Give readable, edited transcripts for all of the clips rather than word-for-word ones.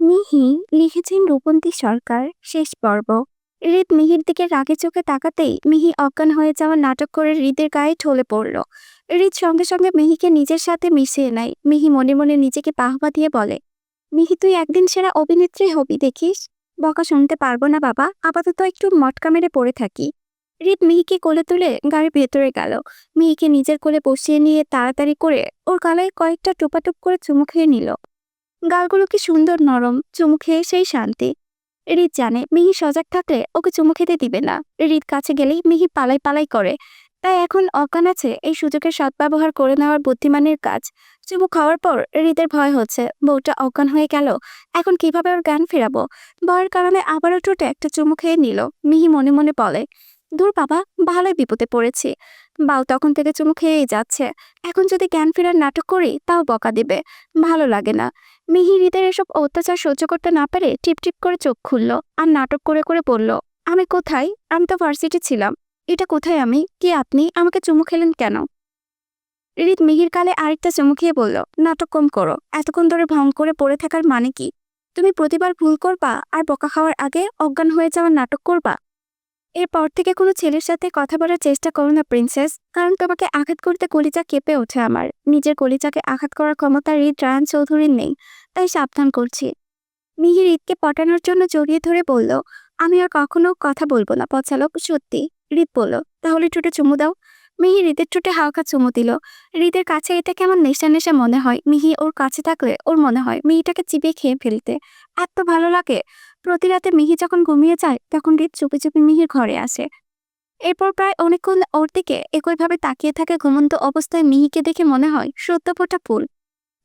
মিহি লিখেছেন রূপন্তী সরকার। শেষ পর্ব। হৃদ মিহির দিকে রাগে চোখে তাকাতেই মিহি অজ্ঞান হয়ে যাওয়ার নাটক করে হৃদের গায়ে ঢলে পড়ল। হৃদ সঙ্গে সঙ্গে মিহিকে নিজের সাথে মিশিয়ে নেয়। মিহি মনে মনে নিজেকে বাহবা দিয়ে বলে, মিহি তুই একদিন সেরা অভিনেত্রী হবি দেখিস। বকা শুনতে পারবো না বাবা, আপাতত একটু মটকা মেরে পড়ে থাকি। হৃদ মিহিকে কোলে তুলে গাড়ির ভেতরে গেল। মিহিকে নিজের কোলে বসিয়ে নিয়ে তাড়াতাড়ি করে ওর গালায় কয়েকটা টোপাটোপ করে চুমু খেয়ে নিল। গালগুলো কি সুন্দর নরম, চুমু খেয়ে সেই শান্তি। হৃদ জানে মিহি সজাগ থাকলে ওকে চুমু খেতে দিবে না। হৃদ কাছে গেলেই মিহি পালাই পালাই করে। তাই এখন অজ্ঞান আছে, এই সুযোগের সদ্ব্যবহার করে নেওয়ার বুদ্ধিমানের কাজ। চুমু খাওয়ার পর হৃদের ভয় হচ্ছে বউটা অজ্ঞান হয়ে গেল, এখন কিভাবে ওর জ্ঞান ফেরাবো। ভয়ের কারণে আবারও ঠোঁটে একটা চুমু খেয়ে নিল। মিহি মনে মনে বলে, দূর বাবা, ভালোই বিপদে পড়েছি। বাউ তখন থেকে চুমু খেয়েই যাচ্ছে। এখন যদি জ্ঞান ফেরার নাটক করি তাও বকা দিবে, ভালো লাগে না। মিহি হৃদের এসব অত্যাচার সহ্য করতে না পেরে টিপ টিপ করে চোখ খুলল আর নাটক করে করে বলল, আমি কোথায়? আমি তো ভার্সিটি ছিলাম। এটা কোথায় আমি? কি আপনি আমাকে চুমু খেলেন কেন? হৃদ মিহির কালে আরেকটা চুমু খেয়ে বলল, নাটক কম করো। এতক্ষণ ধরে ভং করে পড়ে থাকার মানে কি? তুমি প্রতিবার ভুল করবা আর বকা খাওয়ার আগে অজ্ঞান হয়ে যাওয়ার নাটক করবা। এরপর থেকে কোনো ছেলের সাথে কথা বলার চেষ্টা করো না প্রিন্সেস, কারণ তোমাকে আঘাত করতে কলিজা কেঁপে ওঠে আমার। নিজের কলিজাকে আঘাত করার ক্ষমতা হৃদ রায়ান চৌধুরীর নেই, তাই সাবধান করছি। মিহি হৃদকে পটানোর জন্য জড়িয়ে ধরে বলল, আমি আর কখনো কথা বলবো না পচালক, সত্যি। হৃদ বলল, তাহলে ঠোঁটে চুমু দাও। মিহি হৃদের ঠোঁটে হালকা চুমু দিল। হৃদের কাছে এটা কেমন নেশা নেশা মনে হয়। মিহি ওর কাছে থাকলে ওর মনে হয় মিহিটাকে চিবিয়ে খেয়ে ফেলতে এত ভালো লাগে। প্রতি রাতে মিহি যখন ঘুমিয়ে যায় তখন হৃদ চুপি চুপি মিহির ঘরে আসে। এরপর প্রায় অনেকক্ষণ ওর দিকে একইভাবে তাকিয়ে থাকে ঘুমন্ত অবস্থায়। মিহিকে দেখে মনে হয় সদ্য ফোটা ফুল।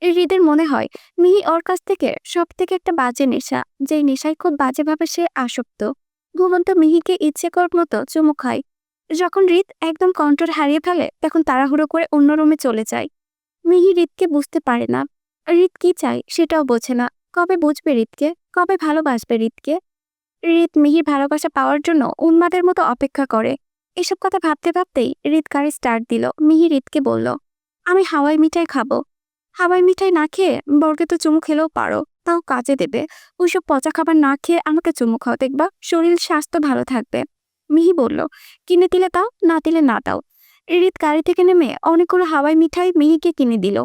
হৃদের মনে হয় মিহি ওর কাছ থেকে সব থেকে একটা বাজে নেশা, যেই নেশায় খুব বাজেভাবে সে আসক্ত। ঘুমন্ত মিহিকে ইচ্ছে কর মতো চুমু খায়। যখন হৃদ একদম কন্ট্রোল হারিয়ে ফেলে তখন তাড়াহুড়ো করে অন্য রুমে চলে যায়। মিহি হৃদকে বুঝতে পারে না। হৃদ কি চায় সেটাও বোঝে না। কবে বুঝবে হৃদকে, কবে ভালোবাসবে হৃদকে। হৃদ মিহির ভালোবাসা পাওয়ার জন্য উন্মাদের মতো অপেক্ষা করে। এসব কথা ভাবতে ভাবতেই হৃদ গাড়ি স্টার্ট দিল। মিহি হৃদকে বলল, আমি হাওয়াই মিঠাই খাবো। হাওয়াই মিঠাই না খেয়ে বর্গে তো চুমু খেলেও পারো, তাও কাজে দেবে। ওইসব পচা খাবার না খেয়ে আমাকে চুমু খাও, দেখবা শরীর স্বাস্থ্য ভালো থাকবে। মিহি বলল, কিনে দিলে তাও, না দিলে না দাও। হৃদ গাড়ি থেকে নেমে অনেকগুলো হাওয়াই মিঠাই মিহিকে কিনে দিল।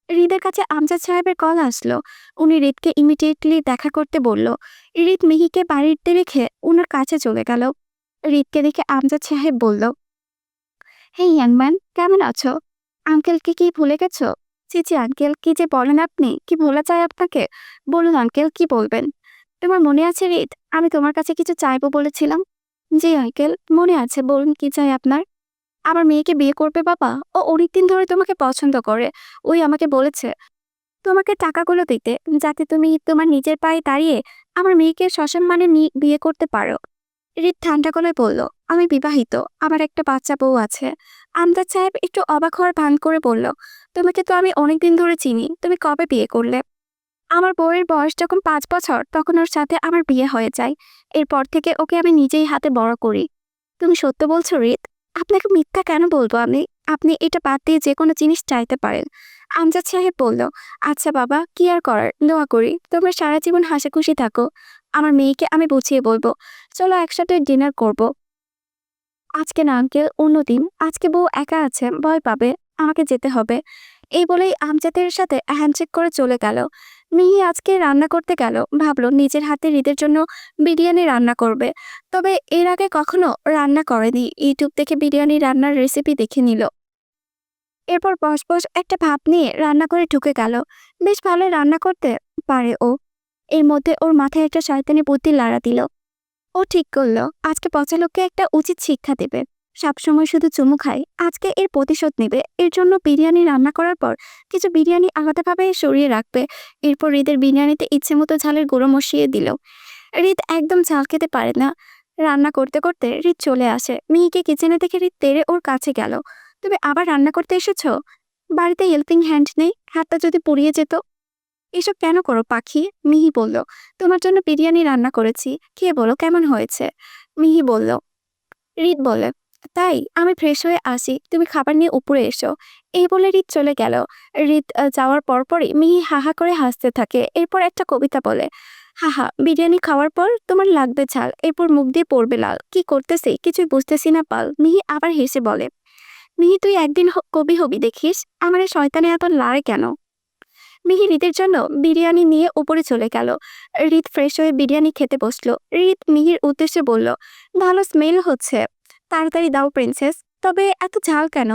হৃদের কাছে আমজাদ সাহেবের কল আসলো। উনি হৃদকে ইমিডিয়েটলি দেখা করতে বলল। হৃদ মিহিকে বাড়িতে রেখে উনার কাছে চলে গেল। হৃদকে দেখে আমজাদ সাহেব বলল, হে ইয়াংম্যান, কেমন আছো? আঙ্কেলকে কি ভুলে গেছো? চিচি আঙ্কেল, কি যে বলেন আপনি, কি ভোলা চাই আপনাকে? বলুন আঙ্কেল, কি বলবেন? তোমার মনে আছে হৃদ, আমি তোমার কাছে কিছু চাইবো বলেছিলাম? জি আঙ্কেল, মনে আছে, বলুন কি চাই আপনার? আমার মেয়েকে বিয়ে করবে বাবা, ও অনেকদিন ধরে তোমাকে পছন্দ করে। ওই আমাকে বলেছে তোমাকে টাকাগুলো দিতে, যাতে তুমি তোমার নিজের পায়ে দাঁড়িয়ে আমার মেয়েকে সসম্মানে বিয়ে করতে পারো। হৃদ ঠান্ডা গলায় বলল, আমি বিবাহিত, আমার একটা বাচ্চা বউ আছে। আমজাদ সাহেব একটু অবাক হওয়ার ভান করে বলল, তোমাকে তো আমি অনেকদিন ধরে চিনি, তুমি কবে বিয়ে করলে? আমার বউয়ের বয়স যখন 5 বছর তখন ওর সাথে আমার বিয়ে হয়ে যায়। এরপর থেকে ওকে আমি নিজেই হাতে বড় করি। তুমি সত্য বলছো হৃদ? আপনাকে মিথ্যা কেন বলবো আমি? আপনি এটা বাদ দিয়ে যে কোনো জিনিস চাইতে পারেন। আমজাদ সাহেব বলল, আচ্ছা বাবা, কি আর করার, দোয়া করি তোমরা সারা জীবন হাসিখুশি থাকো। আমার মেয়েকে আমি বুঝিয়ে বলবো। চলো একসাথে ডিনার করব। আজকে না আঙ্কেল, অন্যদিন। আজকে বউ একা আছে, ভয় পাবে, আমাকে যেতে হবে। এই বলেই আমজাদের সাথে হ্যান্ডশেক করে চলে গেল। মিহি আজকে রান্না করতে গেল, ভাবলো নিজের হাতে হৃদের জন্য বিরিয়ানি রান্না করবে। তবে এর আগে কখনো রান্না করেনি। ইউটিউব থেকে বিরিয়ানি রান্নার রেসিপি দেখে নিল। এরপর বস বস একটা ভাব নিয়ে রান্না করে ঢুকে গেল। বেশ ভালো রান্না করতে পারে ও। এর মধ্যে ওর মাথায় একটা শয়তানি বুদ্ধি লাড়া দিল। ও ঠিক করলো আজকে পচা লোককে একটা উচিত শিক্ষা দেবে। সবসময় শুধু চুমু খায়, আজকে এর প্রতিশোধ নেবে। এর জন্য বিরিয়ানি রান্না করার পর কিছু বিরিয়ানি আলাদাভাবে সরিয়ে রাখবে। এরপর হৃদের বিরিয়ানিতে ইচ্ছে মতো ঝালের গুঁড়ো মিশিয়ে দিল। হৃদ একদম ঝাল খেতে পারে না। রান্না করতে করতে হৃদ চলে আসে। মিহিকে কিচেনে দেখে হৃদ তেড়ে ওর কাছে গেল। তুমি আবার রান্না করতে এসেছো? বাড়িতে হেল্পিং হ্যান্ড নেই, হাতটা যদি পুড়িয়ে যেত। এসব কেন করো পাখি? মিহি বলল, তোমার জন্য বিরিয়ানি রান্না করেছি, খেয়ে বলো কেমন হয়েছে। মিহি বলল। হৃদ বলে, তাই আমি ফ্রেশ হয়ে আসি, তুমি খাবার নিয়ে উপরে এসো। এই বলে হৃদ চলে গেল। হৃদ যাওয়ার পরপরই মিহি হা হা করে হাসতে থাকে। এরপর একটা কবিতা বলে, হাহা, বিরিয়ানি খাওয়ার পর তোমার লাগবে ঝাল, এরপর মুখ দিয়ে পড়বে লাল। কি করতেছি কিছুই বুঝতেছি না পাল। মিহি আবার হেসে বলে, মিহি তুই একদিন কবি হবি দেখিস। আমার এই শয়তানে এত লাড়ে কেন? মিহি হৃদের জন্য বিরিয়ানি নিয়ে উপরে চলে গেল। হৃদ ফ্রেশ হয়ে বিরিয়ানি খেতে বসলো। হৃদ মিহির উদ্দেশ্যে বলল, ভালো স্মেল হচ্ছে, তাড়াতাড়ি দাও প্রিন্সেস। তবে এত ঝাল কেন?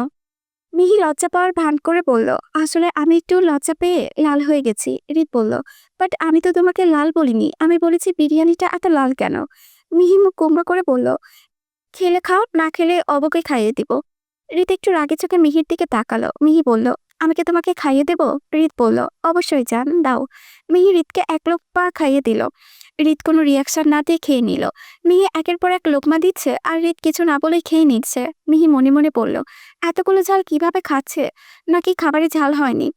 মিহি লজ্জা পাওয়ার ভান করে বলল, আসলে আমি একটু লজ্জা পেয়ে লাল হয়ে গেছি। হৃদ বলল, বাট আমি তো তোমাকে লাল বলিনি, আমি বলেছি বিরিয়ানিটা এত লাল কেন? মিহি মুখ কুমড়ো করে বলল, খেলে খাও, না খেলে অবকে খাইয়ে দিব। হৃদ একটু রাগে চোখে মিহির দিকে তাকালো। মিহি বলল, আমি কি তোমাকে খাইয়ে দেব? হৃদ বলল, অবশ্যই জান, দাও। মিহি হৃদকে এক লোকমা খাইয়ে দিল। হৃদ কোনো রিয়াকশন না দিয়ে খেয়ে নিল। মিহি একের পর এক লোকমা দিচ্ছে আর হৃদ কিছু না বলে খেয়ে নিচ্ছে। মিহি মনে মনে বলল, এতগুলো ঝাল কিভাবে খাচ্ছে, নাকি খাবারে ঝাল হয়নি?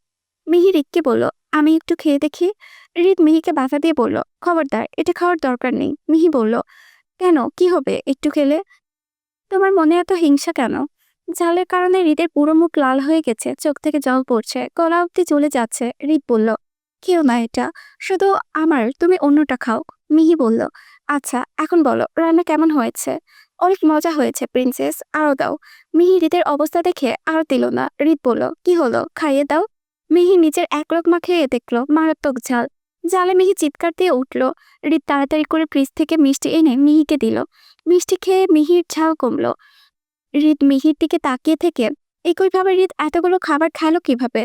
মিহি হৃদকে বলল, আমি একটু খেয়ে দেখি। হৃদ মিহিকে বাধা দিয়ে বলল, খবরদার, এটা খাওয়ার দরকার নেই। মিহি বলল, কেন, কি হবে একটু খেলে? তোমার মনে এত হিংসা কেন? ঝালের কারণে হৃদের পুরো মুখ লাল হয়ে গেছে, চোখ থেকে জল পড়ছে, গলা অব্দি চলে যাচ্ছে। হৃদ বলল, কেউ না এটা, শুধু আমার, তুমি অন্যটা খাও। মিহি বলল, আচ্ছা এখন বলো রান্না কেমন হয়েছে? অনেক মজা হয়েছে প্রিন্সেস, আরো দাও। মিহি হৃদের অবস্থা দেখে আরো দিল না। হৃদ বলল, কি হলো, খাইয়ে দাও। মিহি নিজের এক লোকমা খেয়ে দেখলো মারাত্মক ঝাল। ঝালে মিহি চিৎকার দিয়ে উঠল। হৃদ তাড়াতাড়ি করে ফ্রিজ থেকে মিষ্টি এনে মিহিকে দিল। মিষ্টি খেয়ে মিহির ঝাল কমলো। হৃদ মিহির দিকে তাকিয়ে থেকে, একইভাবে হৃদ এতগুলো খাবার খেলো কিভাবে?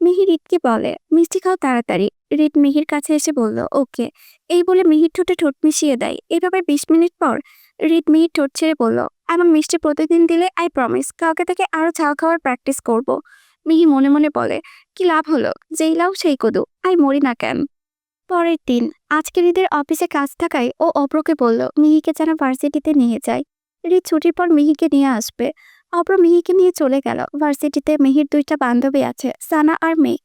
মিহি হৃদকে বলে, মিষ্টি খাও তাড়াতাড়ি। হৃদ মিহির কাছে এসে বলল, ওকে। এই বলে মিহির ঠোঁটে ঠোঁট মিশিয়ে দেয়। এভাবে 20 মিনিট পর হৃদ মিহির ঠোঁট ছেড়ে বলল, এমন মিষ্টি প্রতিদিন দিলে আই প্রমিস কালকে থেকে আরো ঝাল খাওয়ার প্র্যাকটিস করব। মিহি মনে মনে বলে, কি লাভ হলো, যেই লাউ সেই কদু, আই মরি না কেন? পরের দিন, আজকে হৃদের অফিসে কাজ থাকায় ও অব্রকে বলল মিহিকে যেন ভার্সিটিতে নিয়ে যায়। হৃদ ছুটির পর মিহিকে নিয়ে আসবে। অব্র মিহিকে নিয়ে চলে গেল। ভার্সিটিতে মিহির দুইটা বান্ধবী আছে, সানা আর মেঘ।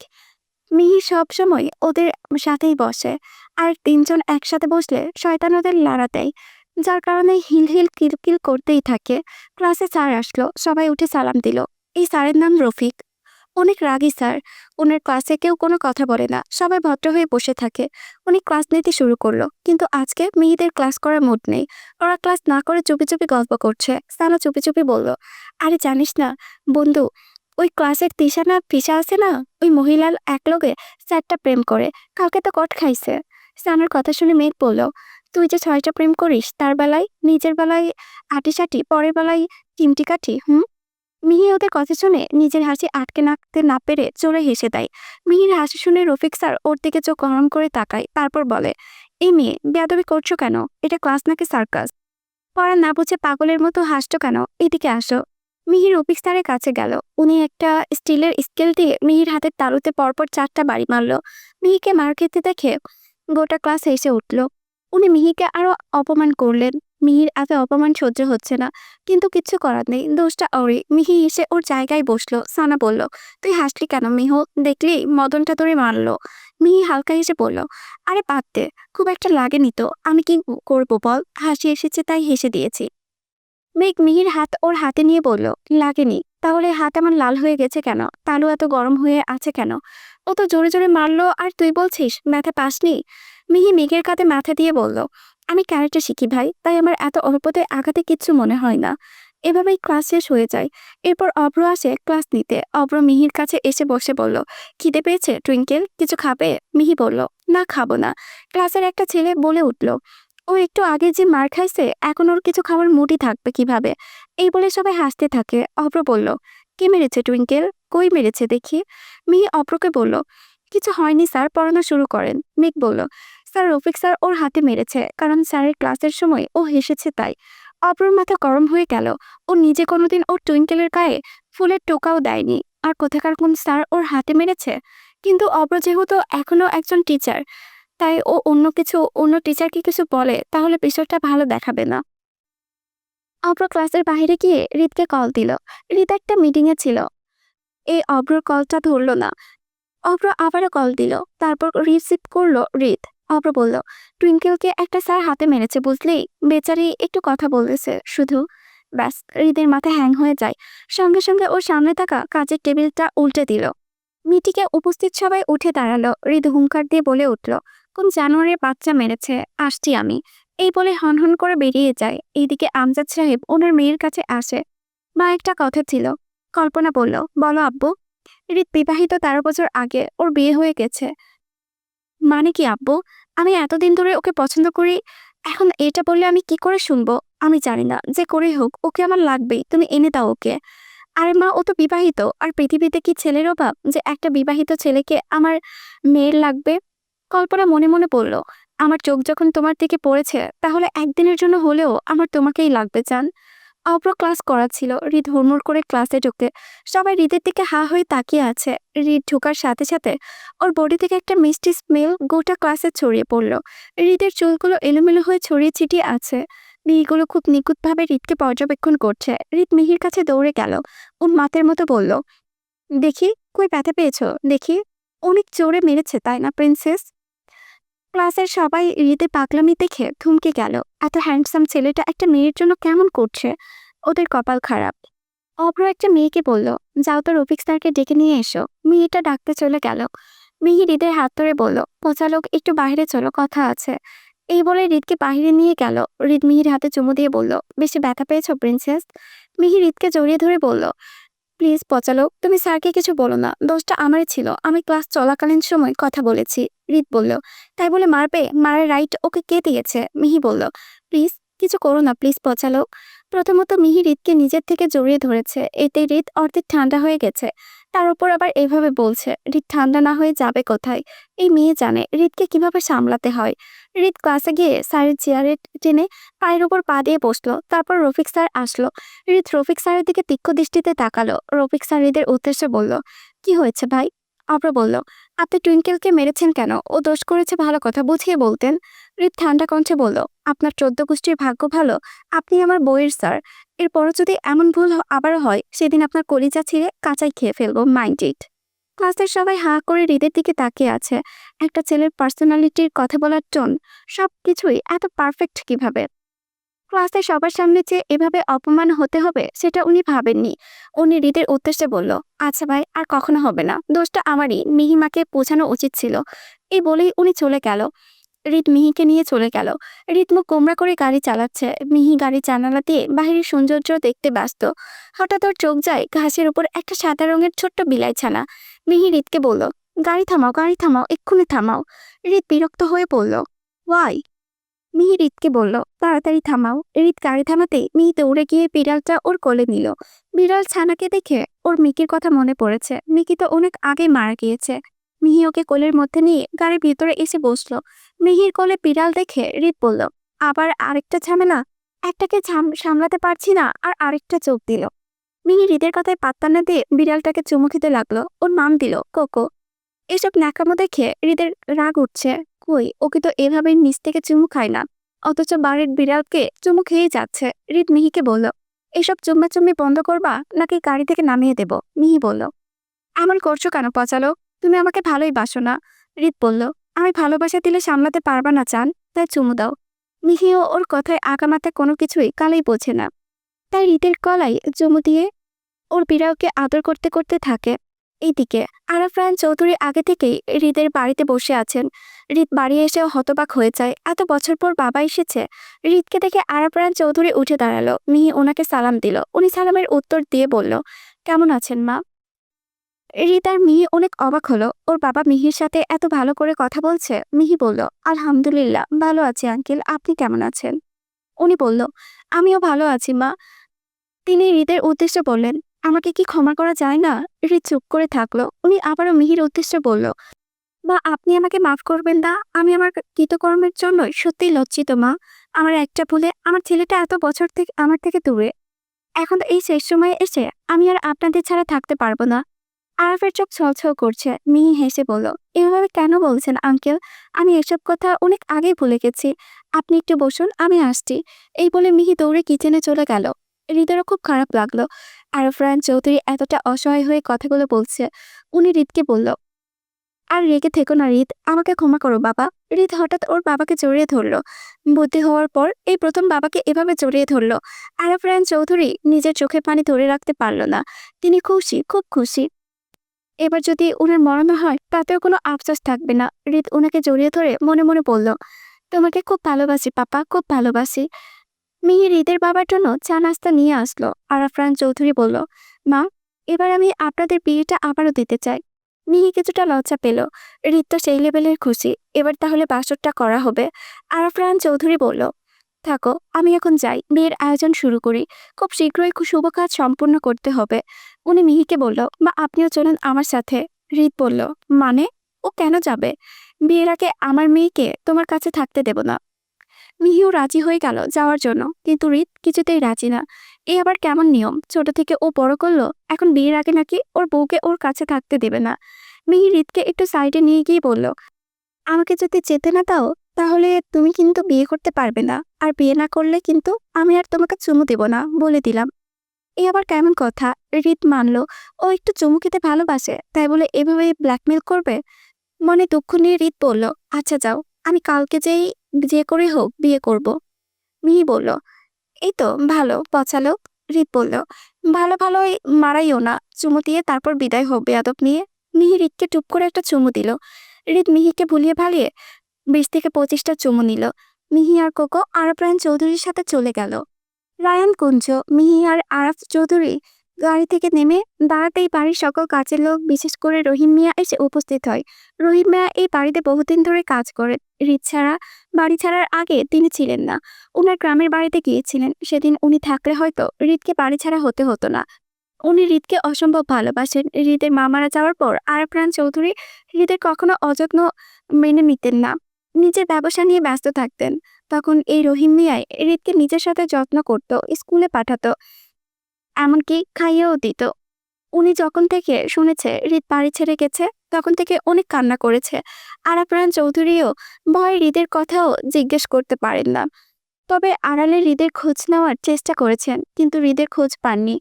মিহি সবসময় ওদের সাথেই বসে, আর তিনজন একসাথে বসলে শয়তান ওদের লাড়া দেয়, যার কারণে হিল হিল কিলকিল করতেই থাকে। ক্লাসে স্যার আসলো, সবাই উঠে সালাম দিল। এই স্যারের নাম রফিক, অনেক রাগী স্যার। ওনার ক্লাসে কেউ কোনো কথা বলে না, সবাই ভদ্র হয়ে বসে থাকে। উনি ক্লাস নিতে শুরু করলো, কিন্তু আজকে মেয়েদের ক্লাস করার মুড নেই। ওরা ক্লাস না করে চুপি চুপি গল্প করছে। সানা চুপি চুপি বলল, আরে জানিস না বন্ধু, ওই ক্লাসের ফিসা আছে না, ওই মহিলার একলগে স্যারটা প্রেম করে, কালকে তো কট খাইছে। সানার কথা শুনে মেঘ বলল, তুই যে 6টা প্রেম করিস, তার বেলায় নিজের বেলায় আটিসাটি, পরের বেলায় চিমটি কাঠি। মিহি ওদের কথা শুনে নিজের হাসি আটকে রাখতে না পেরে জোরে হেসে দেয়। মিহির হাসি শুনে রফিক স্যার ওর দিকে চোখ গরম করে তাকায়, তারপর বলে, এই মেয়ে বেয়াদবি করছো কেন? এটা ক্লাস নাকি সার্কাস? পড়া না বুঝে পাগলের মতো হাসছো কেন? এদিকে আসো। মিহি রফিক স্যারের কাছে গেল। উনি একটা স্টিলের স্কেল দিয়ে মিহির হাতের তালুতে পরপর 4টা বাড়ি মারল। মিহিকে মার খেতে দেখে গোটা ক্লাস হেসে উঠল। উনি মিহিকে আরো অপমান করলেন। মিহির এত অপমান সহ্য হচ্ছে না, কিন্তু কিচ্ছু করার নেই, দোষটা ওরই। মিহি এসে ওর জায়গায় বসলো। সানা বলল, তুই হাসলি কেন মিহু? দেখলি মদনটা তোরে মারলো। মিহি হালকা হেসে বলল, আরে বাদ দে, খুব একটা লাগেনি তো, আমি কি করবো বল, হাসি এসেছে তাই হেসে দিয়েছি। মেঘ মিহির হাত ওর হাতে নিয়ে বলল, লাগেনি? তাহলে হাত আমার লাল হয়ে গেছে কেন? তালু এত গরম হয়ে আছে কেন? ও তো জোরে জোরে মারলো, আর তুই বলছিস ব্যথা পাসনি? মিহি মেঘের কাঁধে মাথা দিয়ে বলল, আমি ক্যারেটে শিখি ভাই, তাই আমার এত অল্পতে আঘাতে কিচ্ছু মনে হয় না। এভাবেই ক্লাস শেষ হয়ে যায়। এরপর অভ্র আসে ক্লাস নিতে। অভ্র মিহির কাছে এসে বসে বলল, খিদে পেয়েছে টুইঙ্কেল, কিছু খাবে? মিহি বলল, না খাবো না। ক্লাসের একটা ছেলে বলে উঠল, ও একটু আগে যে মার খাইছে, এখন ওর কিছু খাওয়ার মুডই থাকবে কিভাবে? এই বলে সবাই হাসতে থাকে। অভ্র বলল, কে মেরেছে টুইঙ্কেল? কই মেরেছে দেখি। মিহি অভ্রকে বলল, কিছু হয়নি স্যার, পড়ানো শুরু করেন। মেঘ বলল, স্যার রফিক স্যার ওর হাতে মেরেছে, কারণ স্যারের ক্লাসের সময় ও হেসেছে তাই। অভ্রর মাথা গরম হয়ে গেল। ও নিজে কোনোদিন ওর টুইঙ্কেলের গায়ে ফুলের টোকাও দেয়নি, আর কোথাকার কোন স্যার ওর হাতে মেরেছে? কিন্তু অভ্র যেহেতু এখনো একজন টিচার, তাই ও অন্য টিচারকে কিছু বলে তাহলে বিষয়টা ভালো দেখাবে না। অভ্র ক্লাসের বাইরে গিয়ে হৃদকে কল দিল। হৃদ একটা মিটিংয়ে ছিল। এই অভ্রর কলটা ধরলো না। অভ্র আবারও কল দিল, তারপর রিসিভ করলো হৃদ। অভ্র বলল, টুইঙ্কেলকে একটা স্যার হাতে মেরেছে বুঝলি, বেচারি একটু কথা বলেছে শুধু। ব্যাস, হৃদের মাথা হ্যাং হয়ে যায়। সঙ্গে সঙ্গে ওর সামনে থাকা কাচের টেবিলটা উল্টে দিল। মিটিংয়ে উপস্থিত সবাই উঠে দাঁড়ালো। হৃদ হুঙ্কার দিয়ে বলে উঠল, কোন জানোয়ারের বাচ্চা মেরেছে, আসছি আমি। এই বলে হনহন করে বেরিয়ে যায়। এইদিকে আমজাদ সাহেব ওনার মেয়ের কাছে আসে। মা, একটা কথা ছিল। কল্পনা বলল, বলো আব্বু। রিত বিবাহিত 13 বছর আগে ওর বিয়ে হয়ে গেছে। মানে কি আব্বু? আমি এতদিন ধরে ওকে পছন্দ করি, এখন এটা বললে আমি কি করে শুনবো? আমি জানি না, যে করেই হোক ওকে আমার লাগবেই, তুমি এনে দাও ওকে। আরে মা, ও তো বিবাহিত, আর পৃথিবীতে কি ছেলের অভাব যে একটা বিবাহিত ছেলেকে আমার মেয়ের লাগবে? কল্পনা মনে মনে বলল, আমার চোখ যখন তোমার দিকে পড়েছে, তাহলে একদিনের জন্য হলেও আমার তোমাকেই লাগবে জান। অব্র ক্লাস করাচ্ছিল, হৃদ হুড়মুড় করে ক্লাসে ঢুকে। সবাই হৃদের দিকে হা হয়ে তাকিয়ে আছে। হৃদ ঢোকার সাথে সাথে ওর বডি থেকে একটা মিষ্টি স্মেল গোটা ক্লাসে ছড়িয়ে পড়লো। হৃদের চুলগুলো এলোমেলো হয়ে ছড়িয়ে ছিটিয়ে আছে। মিহিগুলো খুব নিখুঁতভাবে হৃদকে পর্যবেক্ষণ করছে। হৃদ মিহির কাছে দৌড়ে গেল। মাতের মতো বলল, দেখি, কই ব্যথা পেয়েছো দেখি। অনেক জোরে মেরেছে তাই না প্রিন্সেস? ক্লাসের সবাই হৃদের পাগলামি দেখে থমকে গেল। এত হ্যান্ডসাম ছেলেটা একটা মেয়ের জন্য কেমন করছে? ওদের কপাল খারাপ। অভ্র একটা মেয়েকে বলল, যাও তো রফিক স্যারকে ডেকে নিয়ে এসো। মেয়েটা ডাকতে চলে গেল। মিহি হৃদের হাত ধরে বলল, পচালোক, একটু বাইরে চলো, কথা আছে। এই বলে হৃদকে বাইরে নিয়ে গেল। হৃদ মিহির হাতে চুমু দিয়ে বলল, বেশি ব্যথা পেয়েছো প্রিন্সেস? মিহি হৃদকে জড়িয়ে ধরে বলল, প্লিজ পচালোক, তুমি স্যারকে কিছু বলো না, দোষটা আমারই ছিল, আমি ক্লাস চলাকালীন সময় কথা বলেছি। হৃদ বলল, তাই বলে মারবে? মারার রাইট ওকে কে দিয়েছে? মিহি বলল, প্লিজ কিছু করো না প্লিজ পচালোক। প্রথমত মিহি হৃদকে নিজের থেকে জড়িয়ে ধরেছে, এতে হৃদ অর্ধেক ঠান্ডা হয়ে গেছে। তার উপর আবার এভাবে বলছে। হৃদ ঠান্ডা না হয়ে যাবে কোথায়? এই মেয়ে জানে হৃদকে কিভাবে সামলাতে হয়। হৃদ ক্লাসে গিয়ে স্যারের চেয়ারে টেনে পায়ের উপর পা দিয়ে বসলো। তারপর রফিক স্যার আসলো। হৃদ রফিক স্যারের দিকে তীক্ষ্ণ দৃষ্টিতে তাকালো। রফিক স্যার হৃদের উদ্দেশ্যে বলল, কি হয়েছে ভাই? অভ্র বলল, আপনি টুইঙ্কেলকে মেরেছেন কেন? ও দোষ করেছে, ভালো কথা বুঝিয়ে বলতেন। হৃদ ঠান্ডা কণ্ঠে বলল, আপনার 14 গোষ্ঠীর ভাগ্য ভালো, আপনি আমার বইয়ের স্যার। এরপরও যদি এমন ভুল আবারও হয়, সেদিন আপনার কলিজা ছিঁড়ে কাঁচাই খেয়ে ফেলবো, মাইন্ড ইট। ক্লাসের সবাই হাঁ করে হৃদের দিকে তাকিয়ে আছে। একটা ছেলের পার্সোনালিটির কথা বলার টোন, সবকিছুই এত পারফেক্ট কিভাবে? ক্লাসে সবার সামনে যে এভাবে অপমান হতে হবে সেটা উনি ভাবেননি। উনি হৃদের উদ্দেশ্যে বলল, আচ্ছা ভাই, আর কখনো হবে না, দোষটা আমারই, মিহিমাকে বোঝানো উচিত ছিল। এই বলেই উনি চলে গেল। হৃদ মিহিকে নিয়ে চলে গেল। হৃদ মুখ গোমরা করে গাড়ি চালাচ্ছে। মিহি গাড়ির জানালা দিয়ে বাহিরের সৌন্দর্য দেখতে ব্যস্ত। হঠাৎ ওর চোখ যায় ঘাসের উপর একটা সাদা রঙের ছোট্ট বিলাই ছানা। মিহি হৃদকে বলল, গাড়ি থামাও, গাড়ি থামাও, এক্ষুনি থামাও। হৃদ বিরক্ত হয়ে বলল, ওয়াই? মিহি হৃদকে বলল, তাড়াতাড়ি থামাও। হৃদ গাড়ি থামাতেই মিহি দৌড়ে গিয়ে বিড়ালটা ওর কোলে নিল। বিড়াল ছানাকে দেখে ওর মিকির কথা মনে পড়েছে। মিকি তো অনেক আগে মারা গিয়েছে। মিহি ওকে কোলের মধ্যে নিয়ে গাড়ির ভিতরে এসে বসলো। মিহির কোলে বিড়াল দেখে হৃদ বলল, আবার আরেকটা ঝামেলা? একটাকে সামলাতে পারছি না, আর আরেকটা চোখ দিল। মিহি হৃদের কথায় পাত্তা না দিয়ে বিড়ালটাকে চুমু খেতে লাগলো। ওর নাম দিল কোকো। এসব ন্যাকামো দেখে হৃদের রাগ উঠছে। কই, ওকে তো এভাবে নিচ থেকে চুমু খায় না, অথচ বাড়ির বিড়ালকে চুমু খেয়েই যাচ্ছে। হৃদ মিহিকে বলল, এসব চুম্মাচুম্মি বন্ধ করবা নাকি গাড়ি থেকে নামিয়ে দেব? মিহি বলল, এমন করছো কেন পচালো? তুমি আমাকে ভালোই বাসো না? হৃদ বলল, আমি ভালোবাসা দিলে সামলাতে পারবা না চান, তাই চুমু দাও। মিহিও ওর কথায় আগামাথা কোনো কিছুই কালেই বোঝে না, তাই হৃদের গলায় চুমু দিয়ে ওর বিড়ালকে আদর করতে করতে থাকে। এইদিকে আরাফান চৌধুরী আগে থেকেই হৃদের বাড়িতে বসে আছেন। হৃদ বাড়ি এসেও হতবাক হয়ে যায়, এত বছর পর বাবা এসেছে। হৃদকে দেখে আরাফান চৌধুরী উঠে দাঁড়ালো। মিহি ওনাকে সালাম দিল। উনি সালামের উত্তর দিয়ে বলল, কেমন আছেন মা? হৃদ আর মিহি অনেক অবাক হলো, ওর বাবা মিহির সাথে এত ভালো করে কথা বলছে। মিহি বলল, আলহামদুলিল্লাহ ভালো আছি আঙ্কেল, আপনি কেমন আছেন? উনি বলল, আমিও ভালো আছি মা। তিনি হৃদের উদ্দেশ্যে বললেন, আমাকে কি ক্ষমা করা যায় না? হৃদ চুপ করে থাকলো। উনি আবারও মিহির উদ্দেশ্যে বলল, মা আপনি আমাকে মাফ করবেন না, আমি আমার কৃতকর্মের জন্য সত্যিই লজ্জিত মা। আমার একটা ভুলে আমার ছেলেটা এত বছর থেকে আমার থেকে দূরে। এখন এই শেষ সময়ে এসে আমি আর আপনাদের ছাড়া থাকতে পারবো না। আরাফের চোখ ছলছল করছে। মিহি হেসে বলল, এভাবে কেন বলছেন আঙ্কেল? আমি এসব কথা অনেক আগেই ভুলে গেছি। আপনি একটু বসুন, আমি আসছি। এই বলে মিহি দৌড়ে কিচেনে চলে গেল। হৃদেরও খুব খারাপ লাগলো। আরাফান চৌধুরী এতটা অসহায় হয়ে কথাগুলো বলছে। উনি হৃদকে বলল, আর রেগে থেকো না হৃদ, আমাকে ক্ষমা করো বাবা। হৃদ হঠাৎ ওর বাবাকে জড়িয়ে ধরলো। বুদ্ধি হওয়ার পর এই প্রথম বাবাকে এভাবে জড়িয়ে ধরলো। আরাফান চৌধুরী নিজের চোখে পানি ধরে রাখতে পারল না। তিনি খুশি, খুব খুশি। এবার যদি ওনার মরণ হয় তাতেও কোনো আফসোস থাকবে না। হৃদ ওনাকে জড়িয়ে ধরে মনে মনে বলল, তোমাকে খুব ভালোবাসি পাপা, খুব ভালোবাসি। মিহি হৃদের বাবার জন্য চা নাস্তা নিয়ে আসলো। আরাফরান চৌধুরী বলল, মা, এবার আমি আপনাদের বিয়েটা আবারও দিতে চাই। মিহি কিছুটা লজ্জা পেল। হৃদ তো সেই লেভেলের খুশি, এবার তাহলে বাসরটা করা হবে। আরাফরান চৌধুরী বলল, থাকো, আমি এখন যাই, বিয়ের আয়োজন শুরু করি। খুব শীঘ্রই শুভ কাজ সম্পূর্ণ করতে হবে। উনি মিহিকে বলল, মা, আপনিও চলুন আমার সাথে। হৃদ বলল, মানে? ও কেন যাবে? বিয়ের আগে আমার মেয়েকে তোমার কাছে থাকতে দেব না। মিহিও রাজি হয়ে গেল যাওয়ার জন্য, কিন্তু হৃদ কিছুতেই রাজি না। এ আবার কেমন নিয়ম? ছোট থেকে ও বড় করলো, এখন বিয়ের আগে নাকি ওর বউকে ওর কাছে থাকতে দেবে না। মিহি হৃদকে একটু সাইডে নিয়ে গিয়ে বলল, আমাকে যদি যেতে না দাও তাহলে তুমি কিন্তু বিয়ে করতে পারবে না, আর বিয়ে না করলে কিন্তু আমি আর তোমাকে চুমু দেব না, বলে দিলাম। এ আবার কেমন কথা? হৃদ মানলো ও একটু চুমু খেতে ভালোবাসে, তাই বলে এভাবে ব্ল্যাকমেল করবে? মনে দুঃখ নিয়ে হৃদ বলল, আচ্ছা যাও, আমি কালকে যে করে হোক বিয়ে করব। মিহি বলল, এই তো ভালো পচালো। হৃদ বলল, ভালো ভালোই মারাইও না, চুমু দিয়ে তারপর বিদায় হোক বেয়াদব নিয়ে। মিহি হৃদকে টুপ করে একটা চুমু দিল। হৃদ মিহিকে ভুলিয়ে ভালিয়ে 20 থেকে 25টা চুমু নিল। মিহি আর কোকো আরাফরান চৌধুরীর সাথে চলে গেল। রায়ান কুঞ্জ, মিহি আর আরাফ চৌধুরী গাড়ি থেকে নেমে দাঁড়াতেই বাড়ির সকল কাজের লোক, বিশেষ করে রহিম মিয়া এসে উপস্থিত হয়। রহিম মিয়া এই বাড়িতে বহুদিন ধরে কাজ করেন। বাড়ি ছাড়ার আগে তিনি ছিলেন না, উনার গ্রামের বাড়িতে গিয়েছিলেন। সেদিন উনি থাকলে হয়তো হৃদকে বাড়ি ছাড়া হতে হতো না। উনি হৃদকে অসম্ভব ভালোবাসেন। হৃদের মা মারা যাওয়ার পর আরাফরান চৌধুরী হৃদের কখনো অযত্ন মেনে নিতেন না, নিজের ব্যবসা নিয়ে ব্যস্ত থাকতেন। তখন এই রহিম মিয়াই হৃদকে নিজের সাথে যত্ন করত, স্কুলে পাঠাতো, এমনকি খাইয়েও দিত। উনি যখন থেকে শুনেছে হৃদ বাড়ি ছেড়ে গেছে তখন থেকে অনেক কান্না করেছে। আরাফরান চৌধুরীও ভয়ে হৃদের কথাও জিজ্ঞেস করতে পারেন না। তবে আড়ালে হৃদের খোঁজ নেওয়ার চেষ্টা করেছেন, কিন্তু হৃদের খোঁজ পাননি।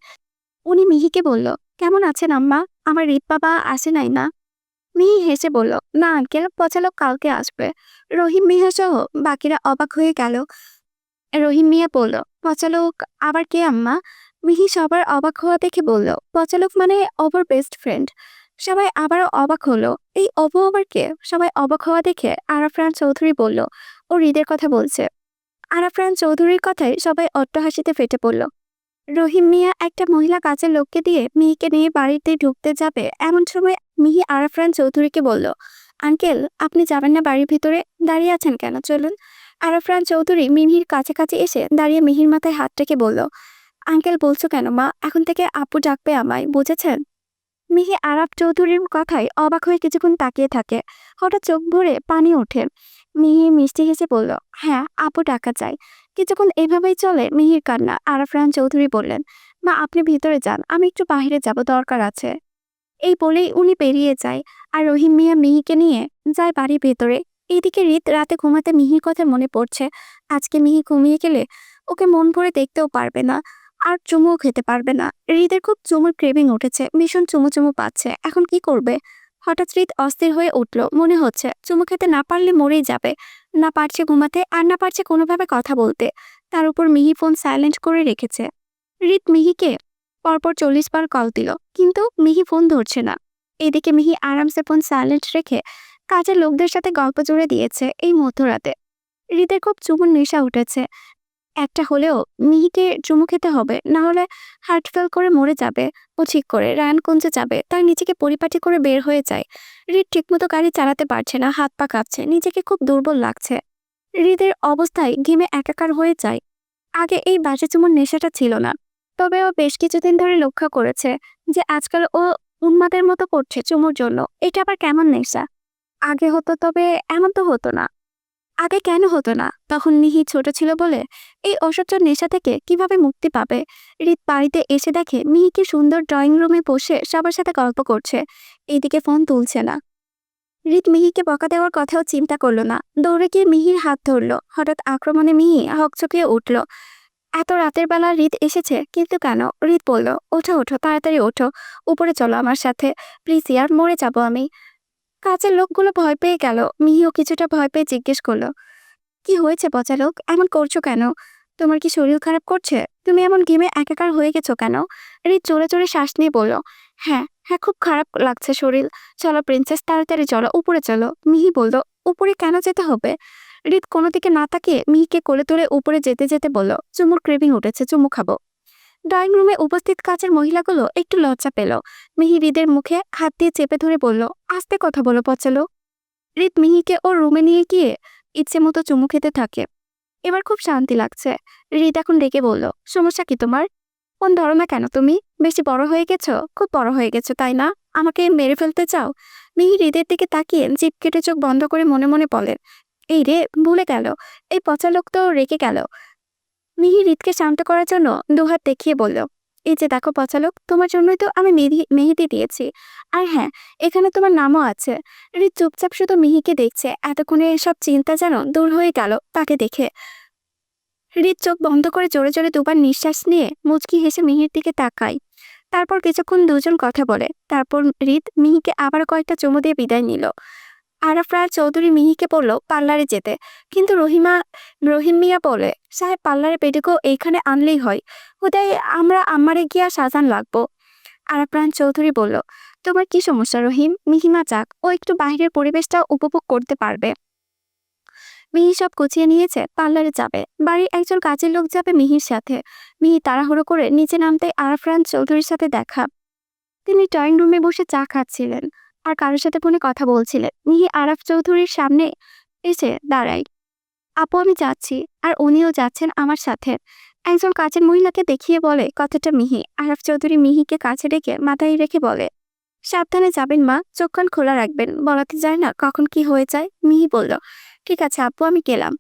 উনি মিহিকে বলল, কেমন আছেন আম্মা? আমার হৃদ বাবা আসে নাই না? মিহি হেসে বলল, না আঙ্কেল, পচালক কালকে আসবে। রহিম মিয়া সহ বাকিরা অবাক হয়ে গেল। রহিম মিয়া বলল, পচালক আবার কে আম্মা? মিহি সবার অবাক হওয়া দেখে বলল, পচালক মানে অপর বেস্ট ফ্রেন্ড। সবাই আবারও অবাক হলো, এই অপু আবার কে? সবাই অবাক হওয়া দেখে আরাফরান চৌধুরী বলল, ও হৃদের কথা বলছে। আরাফরান চৌধুরীর কথায় সবাই অট্টহাসিতে ফেটে পড়ল। রহিম মিয়া একটা মহিলা কাজের লোককে দিয়ে মিহিকে নিয়ে বাড়িতে ঢুকতে যাবে, এমন সময় মিহি আরাফরান চৌধুরীকে বলল, আঙ্কেল, আপনি যাবেন না বাড়ির ভিতরে? দাঁড়িয়ে আছেন কেন, চলুন। আরাফরান চৌধুরী মিহির কাছাকাছি এসে দাঁড়িয়ে মিহির মাথায় হাত রেখে বলল, আঙ্কেল বলছো কেন মা? এখন থেকে আপু ডাকবে আমায়, বুঝেছেন? মিহি আরাফ চৌধুরীর কথায় অবাক হয়ে কিছুক্ষণ তাকিয়ে থাকে। হঠাৎ চোখ ভরে পানি ওঠে। মিহি মিষ্টি হেসে বলল, হ্যাঁ, আপু ডাকা যায়। কিছুক্ষণ এভাবেই চলে মিহির কান্না। আরাফরান চৌধুরী বললেন, মা, আপনি ভিতরে যান, আমি একটু বাইরে যাব, দরকার আছে। এই বলেই উনি বেরিয়ে যায়। আর রহিম মিয়া মিহিকে নিয়ে যায় বাড়ির ভেতরে। এইদিকে হৃদ রাতে ঘুমাতে মিহির কথা মনে পড়ছে। আজকে মিহি ঘুমিয়ে গেলে ওকে মন ভরে দেখতেও পারবে না, আর চুমুও খেতে পারবে না। হৃদের খুব চুমুর ক্রেভিং উঠেছে, ভীষণ চুমু চুমু পাচ্ছে। এখন কি করবে? হঠাৎ হৃদ অস্থির হয়ে উঠল। মনে হচ্ছে চুমু খেতে না পারলে মরেই যাবে। না পারছে ঘুমাতে, আর না পারছে কোনোভাবে কথা বলতে। তার উপর মিহি ফোন সাইলেন্ট করে রেখেছে। হৃদ মিহিকে পরপর 40 বার কল দিল, কিন্তু মিহি ফোন ধরছে না। এদিকে মিহি আরামসে ফোন সাইলেন্ট রেখে কাজের লোকদের সাথে গল্প জুড়ে দিয়েছে এই মধ্যরাতে। হৃদের খুব চুমুর নেশা উঠেছে। একটা হলেও মিহিকে চুমু খেতে হবে, না হলে হার্ট ফেল করে মরে যাবে। ও ঠিক করে রায়ানগঞ্জে যাবে, তার নিজেকে পরিপাটি করে বের হয়ে যায়। হৃদ ঠিকমতো গাড়ি চালাতে পারছে না, হাত পা কাঁপছে, নিজেকে খুব দুর্বল লাগছে। হৃদের অবস্থায় ঘেমে একাকার হয়ে যায়। আগে এই বাজে চুমুর নেশাটা ছিল না, তবে ও বেশ কিছুদিন ধরে লক্ষ্য করেছে যে আজকাল ও উন্মাদের মতো করছে চুমুর জন্য। এটা আবার কেমন নেশা? আগে হতো, তবে এমন তো হতো না। আগে কেন হতো না? তখন মিহি ছোট ছিল বলে। এই অসহ্য নেশা থেকে কিভাবে মুক্তি পাবে? হৃদ বাড়িতে এসে দেখে মিহিকে সুন্দর ড্রয়িং রুমে বসে সবার সাথে গল্প করছে। এইদিকে ফোন তুলছে না। হৃদ মিহিকে বকা দেওয়ার কথাও চিন্তা করলো না, দৌড়ে গিয়ে মিহির হাত ধরলো। হঠাৎ আক্রমণে মিহি হকচকিয়ে উঠল। এত রাতের বেলা হৃদ এসেছে, কিন্তু কেন? হৃদ বলল, ওঠো ওঠো, তাড়াতাড়ি ওঠো, উপরে চলো আমার সাথে, প্লিজ ইয়ার, মরে যাবো আমি। কাজের লোকগুলো ভয় পেয়ে গেল। মিহিও কিছুটা ভয় পেয়ে জিজ্ঞেস করলো, কি হয়েছে পচালোক, এমন করছো কেন? তোমার কি শরীর খারাপ করছে? তুমি এমন ঘেমে একাকার হয়ে গেছো কেন? হৃদ জোরে জোরে শ্বাস নিয়ে বলল, হ্যাঁ, হ্যাঁ, খুব খারাপ লাগছে শরীর। চলো প্রিন্সেস, তাড়াতাড়ি চলো, উপরে চলো। মিহি বলল, উপরে কেন যেতে হবে? হৃদ কোনো দিকে না তাকিয়ে মিহিকে কোলে তুলে উপরে যেতে যেতে বলল, চুমুর ক্রেভিং উঠেছে, চুমু খাবো। ড্রয়িং রুমে উপস্থিত কাজের মহিলাগুলো একটু লজ্জা পেল। মিহি হৃদের মুখে হাত দিয়ে চেপে ধরে বলল, আস্তে কথা বলো পচালো। হৃদ মিহিকে ওর রুমে নিয়ে গিয়ে ইচ্ছে মতো চুমু খেতে থাকে। এবার খুব শান্তি লাগছে। হৃদ এখন ডেকে বলল, সমস্যা কি তোমার? ফোন ধরো না কেন তুমি? বেশি বড় হয়ে গেছো, খুব বড় হয়ে গেছো তাই না? আমাকে মেরে ফেলতে চাও? মিহি হৃদের দিকে তাকিয়ে জিভ কেটে চোখ বন্ধ করে মনে মনে বলে, এই রে, ভুলে গেল, এই পচা লোক তো রেখে গেল। মিহি হৃদকে শান্ত করার জন্য দুহাত দেখিয়ে বলল, এই যে দেখো পচা লোক, তোমার জন্যই তো আমি মেহেদি দিয়েছি। আর হ্যাঁ, এখানে তোমার নামও আছে। হৃদ চুপচাপ শুধু মিহিকে দেখছে, এতক্ষণে সব চিন্তা যেন দূর হয়ে গেল তাকে দেখে। হৃদ চোখ বন্ধ করে জোরে জোরে দুবার নিঃশ্বাস নিয়ে মুচকি হেসে মিহির দিকে তাকায়। তারপর কিছুক্ষণ দুজন কথা বলে। তারপর হৃদ মিহিকে আবার কয়েকটা চুমু দিয়ে বিদায় নিল। আরাফরাজ চৌধুরী মিহিকে বলল পার্লারে যেতে, কিন্তু রহিম মিয়া বলে, সাহেব পার্লারে পেডিকো এইখানে আনলেই হয়, হুদাই আমরা আমারে গিয়া সাজান লাগবো। আরাফরাজ চৌধুরী বলল, তোমার কি সমস্যা রহিম? মিহিমা যাক, ও একটু বাইরের পরিবেশটা উপভোগ করতে পারবে। মিহি সব গুছিয়ে নিয়েছে, পার্লারে যাবে। বাড়ির একজন কাজের লোক যাবে মিহির সাথে। মিহি তাড়াহুড়ো করে নিচে নামতে আরাফরান চৌধুরীর সাথে দেখা। তিনি ড্রয়িং রুমে বসে চা খাচ্ছিলেন আর কারোর সাথে ফোনে কথা বলছিলেন। মিহি আরাফ চৌধুরীর সামনে এসে দাঁড়ায়। আপু আমি যাচ্ছি, আর উনিও যাচ্ছেন আমার সাথে। একজন কাজের মহিলাকে দেখিয়ে বলে কথাটা মিহি। আরাফ চৌধুরী মিহিকে কাছে ডেকে মাথায় রেখে বলে, সাবধানে যাবেন মা, চোখ কান খোলা রাখবেন, বলাতে যায় না কখন কি হয়ে যায়। মিহি বলল, ঠিক আছে আপু, আমি গেলাম।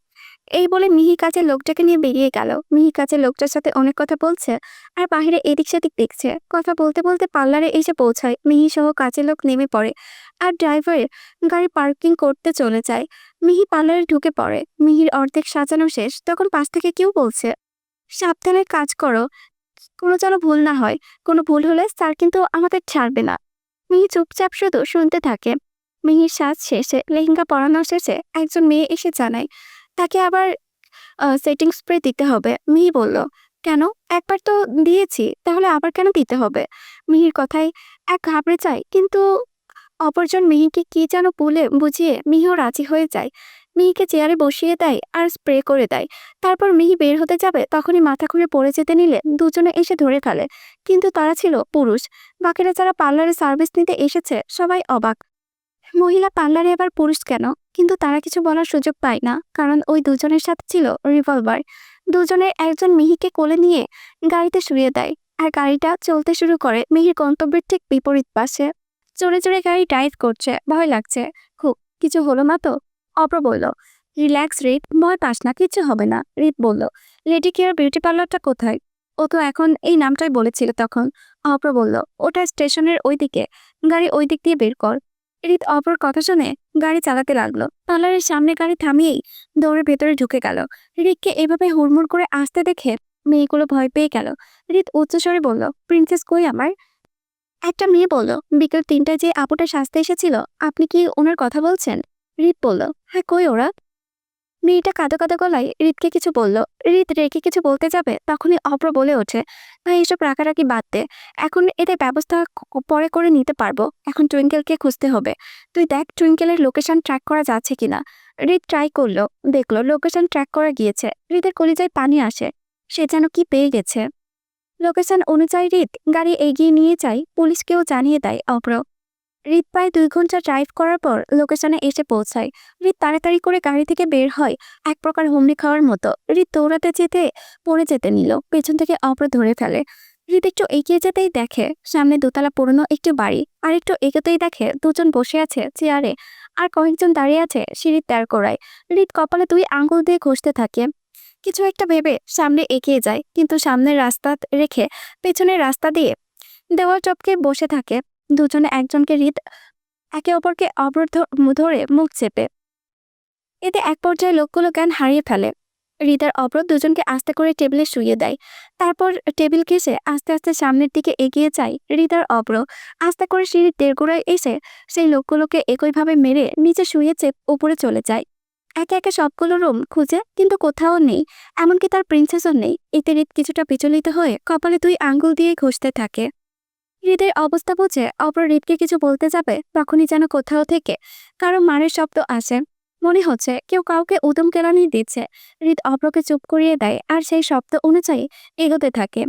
এই বলে মিহি কাজের লোকটাকে নিয়ে বেরিয়ে গেল। মিহি কাজের লোকটার সাথে অনেক কথা বলছে আর বাইরে এদিক সেদিক দেখছে। কথা বলতে বলতে পার্লারে এসে পৌঁছায়। মিহি সহ কাজের লোক নেমে পড়ে আর ড্রাইভার গাড়ি পার্কিং করতে চলে যায়। মিহি পার্লারে ঢুকে পড়ে। মিহির অর্ধেক সাজানো শেষ, তখন পাশ থেকে কেউ বলছে, সাবধানে কাজ করো, কোনো যেন ভুল না হয়। কোনো ভুল হলে স্যার কিন্তু আমাদের ছাড়বে না। মিহি চুপচাপ শুধু শুনতে থাকে। মিহির সাজ শেষে, লেহেঙ্গা পরানো শেষে একজন মেয়ে এসে জানায় তাকে আবার সেটিং স্প্রে দিতে হবে। মিহি বলল, কেন? একবার তো দিয়েছি, তাহলে আবার কেন দিতে হবে? মিহির কথায় এক ঘাবড়ে যায়, কিন্তু অপরজন মিহিকে কি যেন বলে বুঝিয়ে মিহিও রাজি হয়ে যায়। মিহিকে চেয়ারে বসিয়ে দেয় আর স্প্রে করে দেয়। তারপর মিহি বের হতে যাবে, তখনই মাথা ঘুরে পড়ে যেতে নিলে দুজনে এসে ধরে ফেলে। কিন্তু তারা ছিল পুরুষ। বাকিরা যারা পার্লারে সার্ভিস নিতে এসেছে সবাই অবাক, মহিলা পার্লারে আবার পুরুষ কেন? কিন্তু তারা কিছু বলার সুযোগ পায় না, কারণ ওই দুজনের সাথে ছিল রিভলভার। দুজনের একজন মিহিকে কোলে নিয়ে গাড়িতে শুয়ে দেয় আর গাড়িটা চলতে শুরু করে মিহির গন্তব্যের ঠিক বিপরীত পাশে। জোরে জোরে গাড়ি ড্রাইভ করছে, ভয় লাগছে খুব। কিছু হলো না তো? অপ্র বলল, রিল্যাক্স রিত, ভয় পাস না, কিছু হবে না। রিত বলল, লেডি কেয়ার বিউটি পার্লারটা কোথায়? ও তো এখন এই নামটাই বলেছিল তখন। অপ্র বলল, ওটা স্টেশনের ওইদিকে, গাড়ি ওই দিক দিয়ে বের কর। রিত অপর কথা শুনে গাড়ি চালাতে লাগলো। পার্লারের সামনে গাড়ি থামিয়েই দৌড়ে ভেতরে ঢুকে গেল। রিতকে এভাবে হুড়মুড় করে আসতে দেখে মেয়েগুলো ভয় পেয়ে গেল। রিত উচ্চস্বরে বলল, প্রিন্সেস কই আমার? একটা মেয়ে বলল, বিকেল 3টায় যে আপুটা সাজতে এসেছিল, আপনি কি ওনার কথা বলছেন? রিত বলল, হ্যাঁ, কই ওরা? মেয়েটা কাঁদো কাঁদো গলায় রিতকে কিছু বলল। রিত রেখে কিছু বলতে যাবে, তখনই অপ্র বলে ওঠে, ভাই এসব রাগারাগি বাদ দে, এখন এদের ব্যবস্থা পরে করে নিতে পারবো। এখন টুইঙ্কেলকে খুঁজতে হবে। তুই দেখ টুইঙ্কেলের লোকেশন ট্র্যাক করা যাচ্ছে কিনা। রিত ট্রাই করলো, দেখলো লোকেশন ট্র্যাক করা গিয়েছে। রিতের কলিজায় পানি আসে, সে যেন কি পেয়ে গেছে। লোকেশন অনুযায়ী রিত গাড়ি এগিয়ে নিয়ে যায়, পুলিশকেও জানিয়ে দেয় অপ্র। রিত প্রায় 2 ঘন্টা ড্রাইভ করার পর লোকেশনে এসে পৌঁছায়। রিত তাড়াতাড়ি করে গাড়ি থেকে বের হয়, এক প্রকার হুমড়ি খাওয়ার মতো। রিত দৌড়াতে যেতে পড়ে যেতে নিল, পেছন থেকে অপর ধরে ফেলে। রিত একটু এগিয়ে যেতেই দেখে সামনে দোতলা পুরনো একটু বাড়ি, আর একটু এগোতেই দেখে দুজন বসে আছে চেয়ারে আর কয়েকজন দাঁড়িয়ে আছে সিঁড়ির তেরকোড়ায়। রিত কপালে 2 আঙ্গুল দিয়ে ঘষতে থাকে। কিছু একটা ভেবে সামনে এগিয়ে যায়, কিন্তু সামনের রাস্তা রেখে পেছনের রাস্তা দিয়ে দেওয়াল টপকে বসে থাকে। দুজনে একজনকে রিত একে অপরকে অবরোধ ধরে মুখ চেপে। এতে এক পর্যায়ে লোকগুলো জ্ঞান হারিয়ে ফেলে। হৃদ আর অবরোধ দুজনকে আস্তে করে টেবিলে শুইয়ে দেয়। তারপর টেবিল ঘেঁষে আস্তে আস্তে সামনের দিকে এগিয়ে যায় হৃদ আর অব্র। আস্তে করে সিঁড়ির দেড়গোড়ায় এসে সেই লোকগুলোকে একইভাবে মেরে নিচে শুয়ে উপরে চলে যায়। একে একে সবগুলো রুম খুঁজে, কিন্তু কোথাও নেই, এমনকি তার প্রিন্সেসও নেই। এতে হৃদ কিছুটা বিচলিত হয়ে কপালে 2 আঙ্গুল দিয়ে ঘষতে থাকে। হৃদের অবস্থা বুঝে অপর হৃদকে কিছু বলতে যাবে তখনই যেন কোথাও থেকে কারো মারের শব্দ আসে। মনে হচ্ছে কেউ কাউকে উদম কেলানি দিচ্ছে। হৃদ অপরকে চুপ করিয়ে দেয় আর সেই শব্দ অনুযায়ী এগোতে থাকে।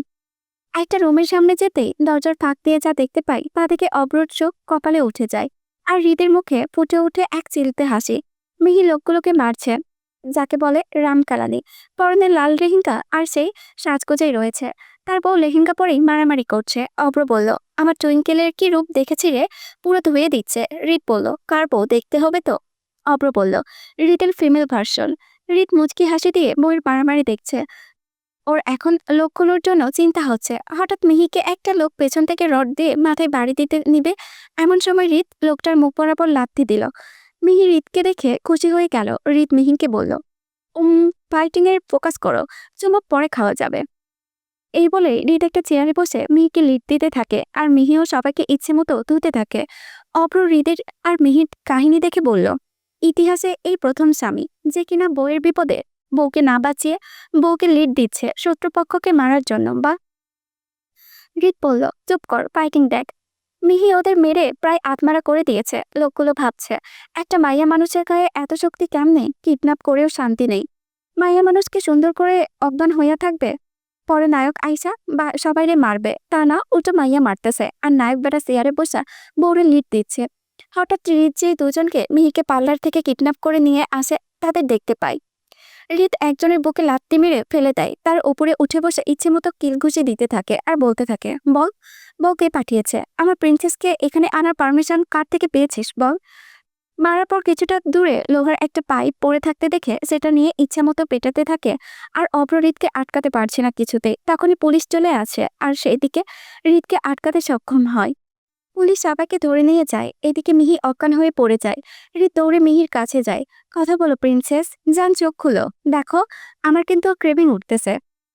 একটা রুমের সামনে যেতেই দরজার ফাঁক দিয়ে যা দেখতে পাই তা থেকে অব্রর চোখ কপালে উঠে যায়। আর হৃদের মুখে ফুটে ওঠে এক চিলতে হাসি। মিহি লোকগুলোকে মারছে, যাকে বলে রামকালানি। পরনে লাল লেহেঙ্গা আর সেই সাজগোজেই রয়েছে। তার বউ লেহেঙ্গা পরেই মারামারি করছে। অব্র বলল, আমার টুইঙ্কেলের কি রূপ দেখেছি রে, পুরো ধুয়ে দিচ্ছে। হৃদ বলল, কার বউ, দেখতে হবে তো। অব্র বলল, হৃদের ফিমেল ভার্সন। হৃদ মুচকি হাসি দিয়ে বউয়ের মারামারি দেখছে। ওর এখন লোকগুলোর জন্য চিন্তা হচ্ছে। হঠাৎ মিহিকে একটা লোক পেছন থেকে রড দিয়ে মাথায় বাড়ি দিতে নিবে, এমন সময় হৃদ লোকটার মুখ বরাবর লাথি দিল। মিহি হৃদকে দেখে খুশি হয়ে গেল। হৃদ মিহিকে বলল, ফাইটিং এর ফোকাস করো, চুমুক পরে খাওয়া যাবে। এই বলে হৃদ একটা চেয়ারে বসে মিহিকে লিড দিতে থাকে আর মিহিও সবাইকে ইচ্ছে মতো ধুতে থাকে। অপর হৃদের আর মিহির কাহিনী দেখে বলল, ইতিহাসে এই প্রথম স্বামী যে কিনা বউয়ের বিপদে বউকে না বাঁচিয়ে বউকে লিড দিচ্ছে শত্রুপক্ষকে মারার জন্য। বা হৃদ বলল, চুপ কর, ফাইটিং দেখ। মিহি ওদের মেরে প্রায় আত্মারা করে দিয়েছে। লোকগুলো ভাবছে, একটা মাইয়া মানুষের গায়ে এত শক্তি কেমনে, কিডন্যাপ করেও শান্তি নেই। মাইয়া মানুষকে সুন্দর করে অজ্ঞান হইয়া থাকবে, পরে নায়ক আইসা বা সবাইরে মারবে, তা না উল্টো মাইয়া মারতেছে আর নায়ক বেটা চেয়ারে বসা বউরে লিড দিচ্ছে। হঠাৎ হৃদ যে দুজনকে মিহিকে পার্লার থেকে কিডন্যাপ করে নিয়ে আসে তাদের দেখতে পাই। হৃদ একজনের বুকে লাথি মেরে ফেলে দেয়, তার উপরে উঠে বসে ইচ্ছে মতো কিলঘুষি দিতে থাকে আর বলতে থাকে, বল, বউ কে পাঠিয়েছে? আমার প্রিন্সেসকে এখানে আনার পারমিশন কার থেকে পেয়েছিস বল। মারার পর কিছুটা দূরে লোহার একটা পাইপ পড়ে থাকতে দেখে সেটা নিয়ে ইচ্ছা মতো পেটাতে থাকে। আর অপর হৃদকে আটকাতে পারছে না কিছুতেই। তখনই পুলিশ চলে আসে আর সেদিকে হৃদকে আটকাতে সক্ষম হয়। পুলিশ সবাইকে ধরে নিয়ে যায়। এদিকে মিহি অজ্ঞান হয়ে পড়ে যায়। হৃদ দৌড়ে মিহির কাছে যায়। কথা বলো প্রিন্সেস, যান চোখ খুলো, দেখো আমার কিন্তু ক্রেভিং উঠতেছে।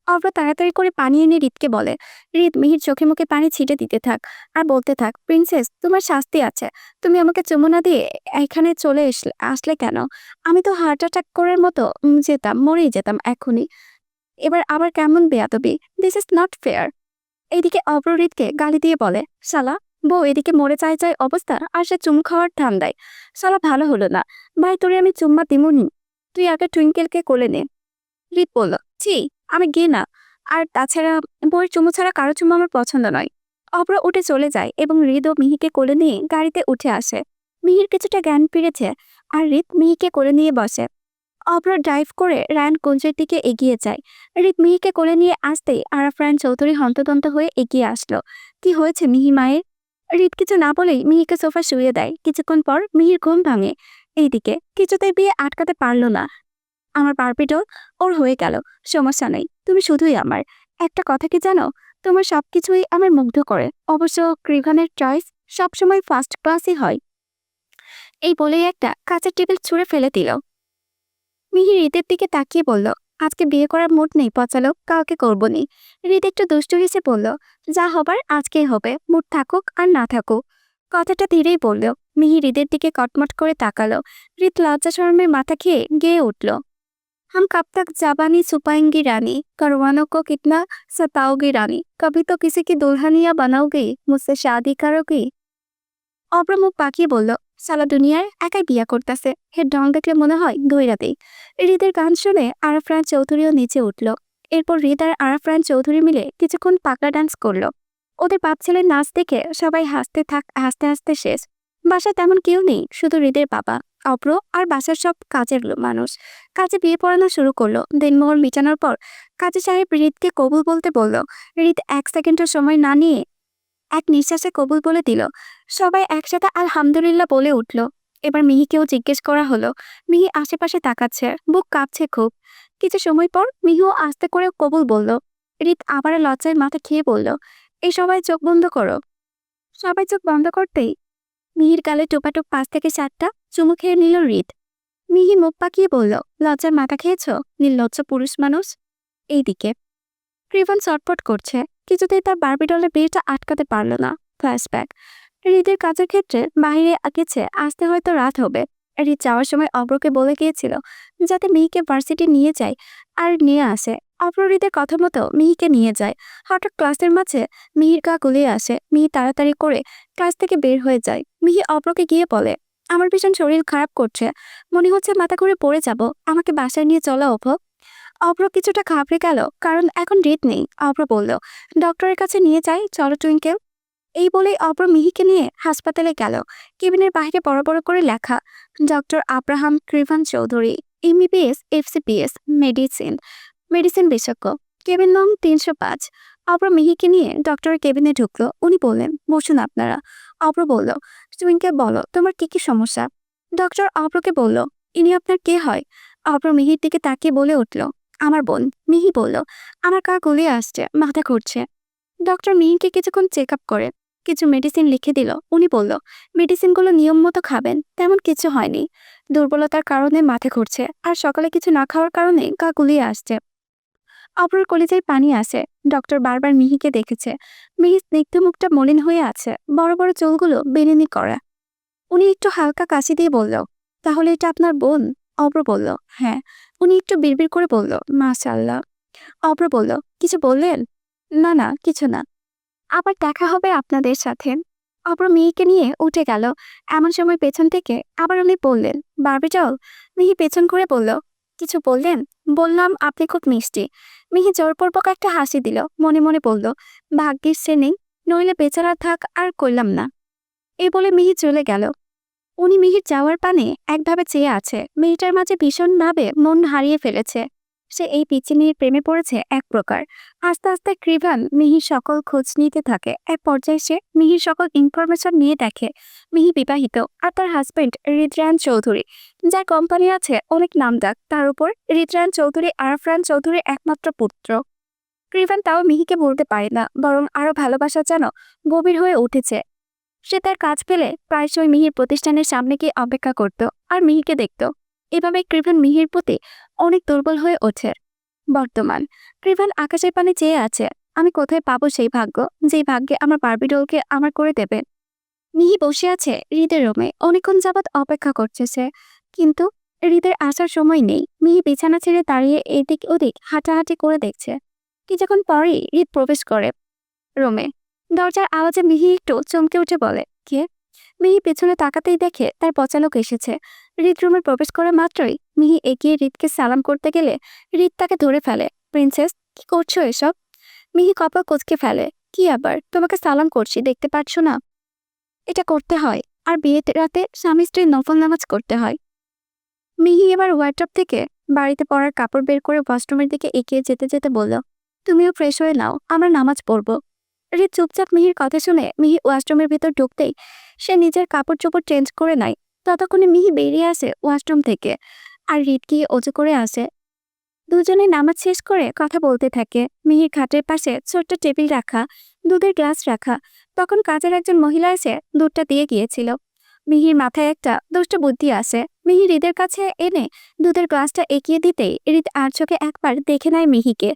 অব্র তাড়াতাড়ি করে পানি এনে হৃদকে বলে। হৃদ মিহির চোখে মুখে পানি ছিটে দিতে থাক আর বলতে থাক, প্রিন্সেস তোমার শাস্তি আছে। তুমি আমাকে চুমু না দিয়ে এখানে চলে আসলে কেন? আমি তো হার্ট অ্যাটাক করার মতো যেতাম, মরেই যেতাম এখনই। এবার আবার কেমন বেয়াদবি, দিস ইজ নট ফেয়ার। এইদিকে অব্র হৃদকে গালি দিয়ে বলে, শালা, বউ এদিকে মরে চায় চায় অবস্থা আর সে চুমু খাওয়ার ধান্দায়। শালা ভালো হলো না, ভাই তোরে আমি চুম্মা দিমুনি, তুই আগে টুইঙ্কেলকে কোলে নে। হৃদ বলল, ছি, আমি গে না। আর তাছাড়া বউয়ের চুমু ছাড়া কারো চুমু আমার পছন্দ নয়। অব্র উঠে চলে যায় এবং হৃদ ও মিহিকে কোলে নিয়ে গাড়িতে উঠে আসে। মিহির কিছুটা জ্ঞান ফিরেছে আর হৃদ মিহিকে কোলে নিয়ে বসে। অব্র ড্রাইভ করে রায়ানগঞ্জের দিকে এগিয়ে যায়। হৃদ মিহিকে কোলে নিয়ে আসতেই আরাফরান চৌধুরী হন্তদন্ত হয়ে এগিয়ে আসলো। কি হয়েছে মিহি মায়ের? হৃদ কিছু না বলেই মিহিকে সোফা শুয়ে দেয়। কিছুক্ষণ পর মিহির ঘুম ভাঙে। এইদিকে কিছুতেই বিয়ে আটকাতে পারলো না। আমার পারপিটও ওর হয়ে গেল, সমস্যা নেই, তুমি শুধুই আমার। একটা কথা কি জানো, তোমার সবকিছুই আমার মুগ্ধ করে। অবশ্য কৃভানের চয়েস সবসময় ফার্স্ট ক্লাসই হয়। এই বলেই একটা কাঁচের টেবিল ছুঁড়ে ফেলে দিল। মিহি হৃদের দিকে তাকিয়ে বলল, আজকে বিয়ে করার মুড নেই পচালো, কাউকে করবনি। হৃদ একটু দুষ্টু হেসে বলল, যা হবার আজকেই হবে, মুড থাকুক আর না থাকুক। কথাটা ধীরেই বলল। মিহি হৃদের দিকে কটমট করে তাকালো। হৃদ লজ্জা শরমের মাথা খেয়ে গেয়ে উঠল, हम कब तक जाबानी छुपाएंगी रानी, करवानों को कितना सताओगी रानी, कभी तो किसी की दुल्हनिया बनाओगी, मुझसे शादी करोगी। অব্র মুখ পাকিয়ে বলল, সালা দুনিয়ার একাই বিয়া করতেছে, হে ঢং দেখলে মনে হয় দৈরাতেই। হৃদের গান শুনে আরাফরান চৌধুরীও নিচে উঠল। এরপর হৃদ আর আরাফরান চৌধুরী মিলে কিছুক্ষণ পাকড়া ডান্স করলো। ওদের বাপ ছেলের নাচ দেখে সবাই হাসতে হাসতে শেষ। বাসায় তেমন কেউ নেই, শুধু হৃদের বাবা, অব্র আর বাসার সব কাজের মানুষ। কাজে বিয়ে পড়ানো শুরু করলো। দিনমোহর মিটানোর পর কাজী সাহেব হৃদকে কবুল বলতে বলল। হৃদ এক সেকেন্ডও সময় না নিয়ে এক নিঃশ্বাসে কবুল বলে দিল। সবাই একসাথে আলহামদুলিল্লাহ বলে উঠল। এবার মিহিকেও জিজ্ঞেস করা হলো। মিহি আশেপাশে তাকাচ্ছে, বুক কাঁপছে খুব। কিছু সময় পর মিহিও আস্তে করে কবুল বলল। হৃদ আবার লজ্জায় মাথা খেয়ে বলল, এই সবাই চোখ বন্ধ করো। সবাই চোখ বন্ধ করতেই মিহির গালে টোপাটোপ 5 থেকে 7টা চুমু খেয়ে নিল হৃদ। মিহি মুখ পাকিয়ে বলল, লজ্জার মাথা খেয়েছ নির্লজ্জ পুরুষ মানুষ। এইদিকে কৃপন ছটফট করছে, কিছুতেই তার বারবিডলের বিয়েটা আটকাতে পারল না। ফ্ল্যাশব্যাক, হৃদের কাজের ক্ষেত্রে বাইরে গেছে, আসতে হয়তো রাত হবে। হৃদ যাওয়ার সময় অব্রকে বলে গিয়েছিল যাতে মেয়েকে ভার্সিটি নিয়ে যায় আর নিয়ে আসে। অপরিদের কথা মতো মিহিকে নিয়ে যায়। হঠাৎ ক্লাসের মাঝে মিহির গা গুলিয়ে আসে। মিহি তাড়াতাড়ি করে ক্লাস থেকে বের হয়ে যায়। মিহি অপ্রকে গিয়ে বলে, আমার ভীষণ শরীর খারাপ করছে, মনে হচ্ছে মাথা ঘুরে পড়ে যাব, আমাকে বাসায় নিয়ে চলো অভ্র। অভ্র কিছুটা ঘাবড়ে গেল, কারণ এখন রিত নেই। অভ্র বলল, ডক্টরের কাছে নিয়ে যাই, চলো টুইঙ্কেল। এই বলেই অভ্র মিহিকে নিয়ে হাসপাতালে গেল। কেবিনের বাইরে বড় বড় করে লেখা, ডক্টর আব্রাহাম ক্রিভান Chowdhury, MBBS FCPS, medicine medicine বিশেষজ্ঞ, কেবিন নং 305। অভ্র মিহিকে নিয়ে ডক্টরের কেবিনে ঢুকলো। উনি বললেন, বসুন আপনারা। অভ্র বলল, টুইঙ্কেল বলো তোমার কি কি সমস্যা। ডক্টর অভ্রকে বলল, ইনি আপনার কে হয়। অভ্র মিহির দিকে তাকিয়ে বলে উঠল, আমার বোন। মিহি বলল, আমার গা গুলিয়ে আসছে, মাথা ঘুরছে। ডক্টর মিহিকে কিছুক্ষণ চেক আপ করে কিছু মেডিসিন লিখে দিল। উনি বলল, মেডিসিনগুলো নিয়ম মতো খাবেন, তেমন কিছু হয়নি, দুর্বলতার কারণে মাথা ঘুরছে আর সকালে কিছু না খাওয়ার কারণে গা গুলিয়ে আসছে। অপর কলিজায় পানি আসে। ডক্টর বারবার মিহিকে দেখেছে। মিহি স্নিগ্ধ মুখটা মলিন হয়ে আছে, বড় বড় চুলগুলো বেনিনি করা। উনি একটু হালকা কাশি দিয়ে বলল, তাহলে এটা আপনার বোন। অব্র বলল, হ্যাঁ। উনি একটু বিড়বিড় করে বলল, মাশাআল্লাহ। অব্র বলল, কিছু বললেন। না না, কিছু না, আবার দেখা হবে আপনাদের সাথে। অপর মিহিকে নিয়ে উঠে গেল। এমন সময় পেছন থেকে আবার উনি বললেন, বারবি চল। মিহি পেছন করে বলল, কিছু বললেন। বললাম আপনি খুব মিষ্টি। মিহি জোরপূর্বক একটা হাসি দিল, মনে মনে বলল, ভাগ্যিস সে নেই, নইলে বেচারা থাক আর করলাম না। এই বলে মিহি চলে গেল। উনি মিহির যাওয়ার পানে একভাবে চেয়ে আছে। মেয়েটার মাঝে ভীষণ ভাবে মন হারিয়ে ফেলেছে। সে এই পিচিনির প্রেমে পড়েছে এক প্রকার। আস্তে আস্তে ক্রিভান মিহির সকল খোঁজ নিতে থাকে। এক পর্যায়ে সে মিহির সকল ইনফরমেশন নিয়ে দেখে মিহি বিবাহিত, আর তার হাজবেন্ড রিদরান চৌধুরী, যার কোম্পানি আছে অনেক নামডাক। তার উপর রিদরান চৌধুরী আরফরান চৌধুরীর একমাত্র পুত্র। ক্রিভান তাও মিহিকে বলতে পারে না, বরং আরো ভালোবাসা যেন গভীর হয়ে উঠেছে। সে তার কাজ পেলে প্রায়শই মিহির প্রতিষ্ঠানের সামনে গিয়ে অপেক্ষা করত আর মিহিকে দেখত। এভাবে ক্রিভান মিহির প্রতি অনেক দুর্বল হয়ে ওঠে। বর্তমান ক্রিভান আকাশের পানে চেয়ে আছে, আমি কোথায় পাবো সেই ভাগ্য, যেই ভাগ্যে আমার বারবি ডলকে আমার করে দেবে। মিহি বসে আছে হৃদের রুমে, অনেকক্ষণ যাবৎ অপেক্ষা করছে সে, কিন্তু হৃদের আসার সময় নেই। মিহি বিছানা ছেড়ে দাঁড়িয়ে এদিক ওদিক হাঁটাহাঁটি করে দেখছে। কিছুক্ষণ পরেই হৃদ প্রবেশ করে রুমে। দরজার আওয়াজে মিহি একটু চমকে উঠে বলে, কে। মিহি পেছনে তাকাতেই দেখে তার পচালোক এসেছে। হৃদ রুমে প্রবেশ করা মাত্রই মিহি এগিয়ে হৃদকে সালাম করতে গেলে হৃদ তাকে ধরে ফেলে। প্রিন্সেস, কি করছো এসব। মিহি কপাল কুঁচকে ফেলে, কি আবার, তোমাকে সালাম করছি, দেখতে পাচ্ছ না। এটা করতে হয়, আর বিয়েতে রাতে স্বামী স্ত্রীর নফল নামাজ করতে হয়। মিহি এবার ওয়ার্ড্রপ থেকে বাড়িতে পরার কাপড় বের করে ওয়াশরুমের দিকে এগিয়ে যেতে যেতে বলল, তুমিও ফ্রেশ হয়ে নাও, আমরা নামাজ পড়ব। হৃদ চুপচাপ মিহির কথা শুনে মিহি ওয়াশরুমের ভিতর ঢুকতেই সে নিজের কাপড় চোপড় চেঞ্জ করে নেয়। ততক্ষণে মিহি বেরিয়ে আসে ওয়াশরুম থেকে, আর হৃদ গিয়ে অজু করে আসে। দুজনে নামাজ শেষ করে কথা বলতে থাকে। মিহির খাটের পাশে ছোট্ট টেবিল রাখা, দুধের গ্লাস রাখা। তখন কাজের একজন মহিলা এসে দুধটা দিয়ে গিয়েছিল। মিহির মাথায় একটা দুষ্ট বুদ্ধি আসে। মিহি হৃদের কাছে এনে দুধের গ্লাসটা এগিয়ে দিতেই হৃদ আর চোখে একবার দেখে নেয় মিহিকে।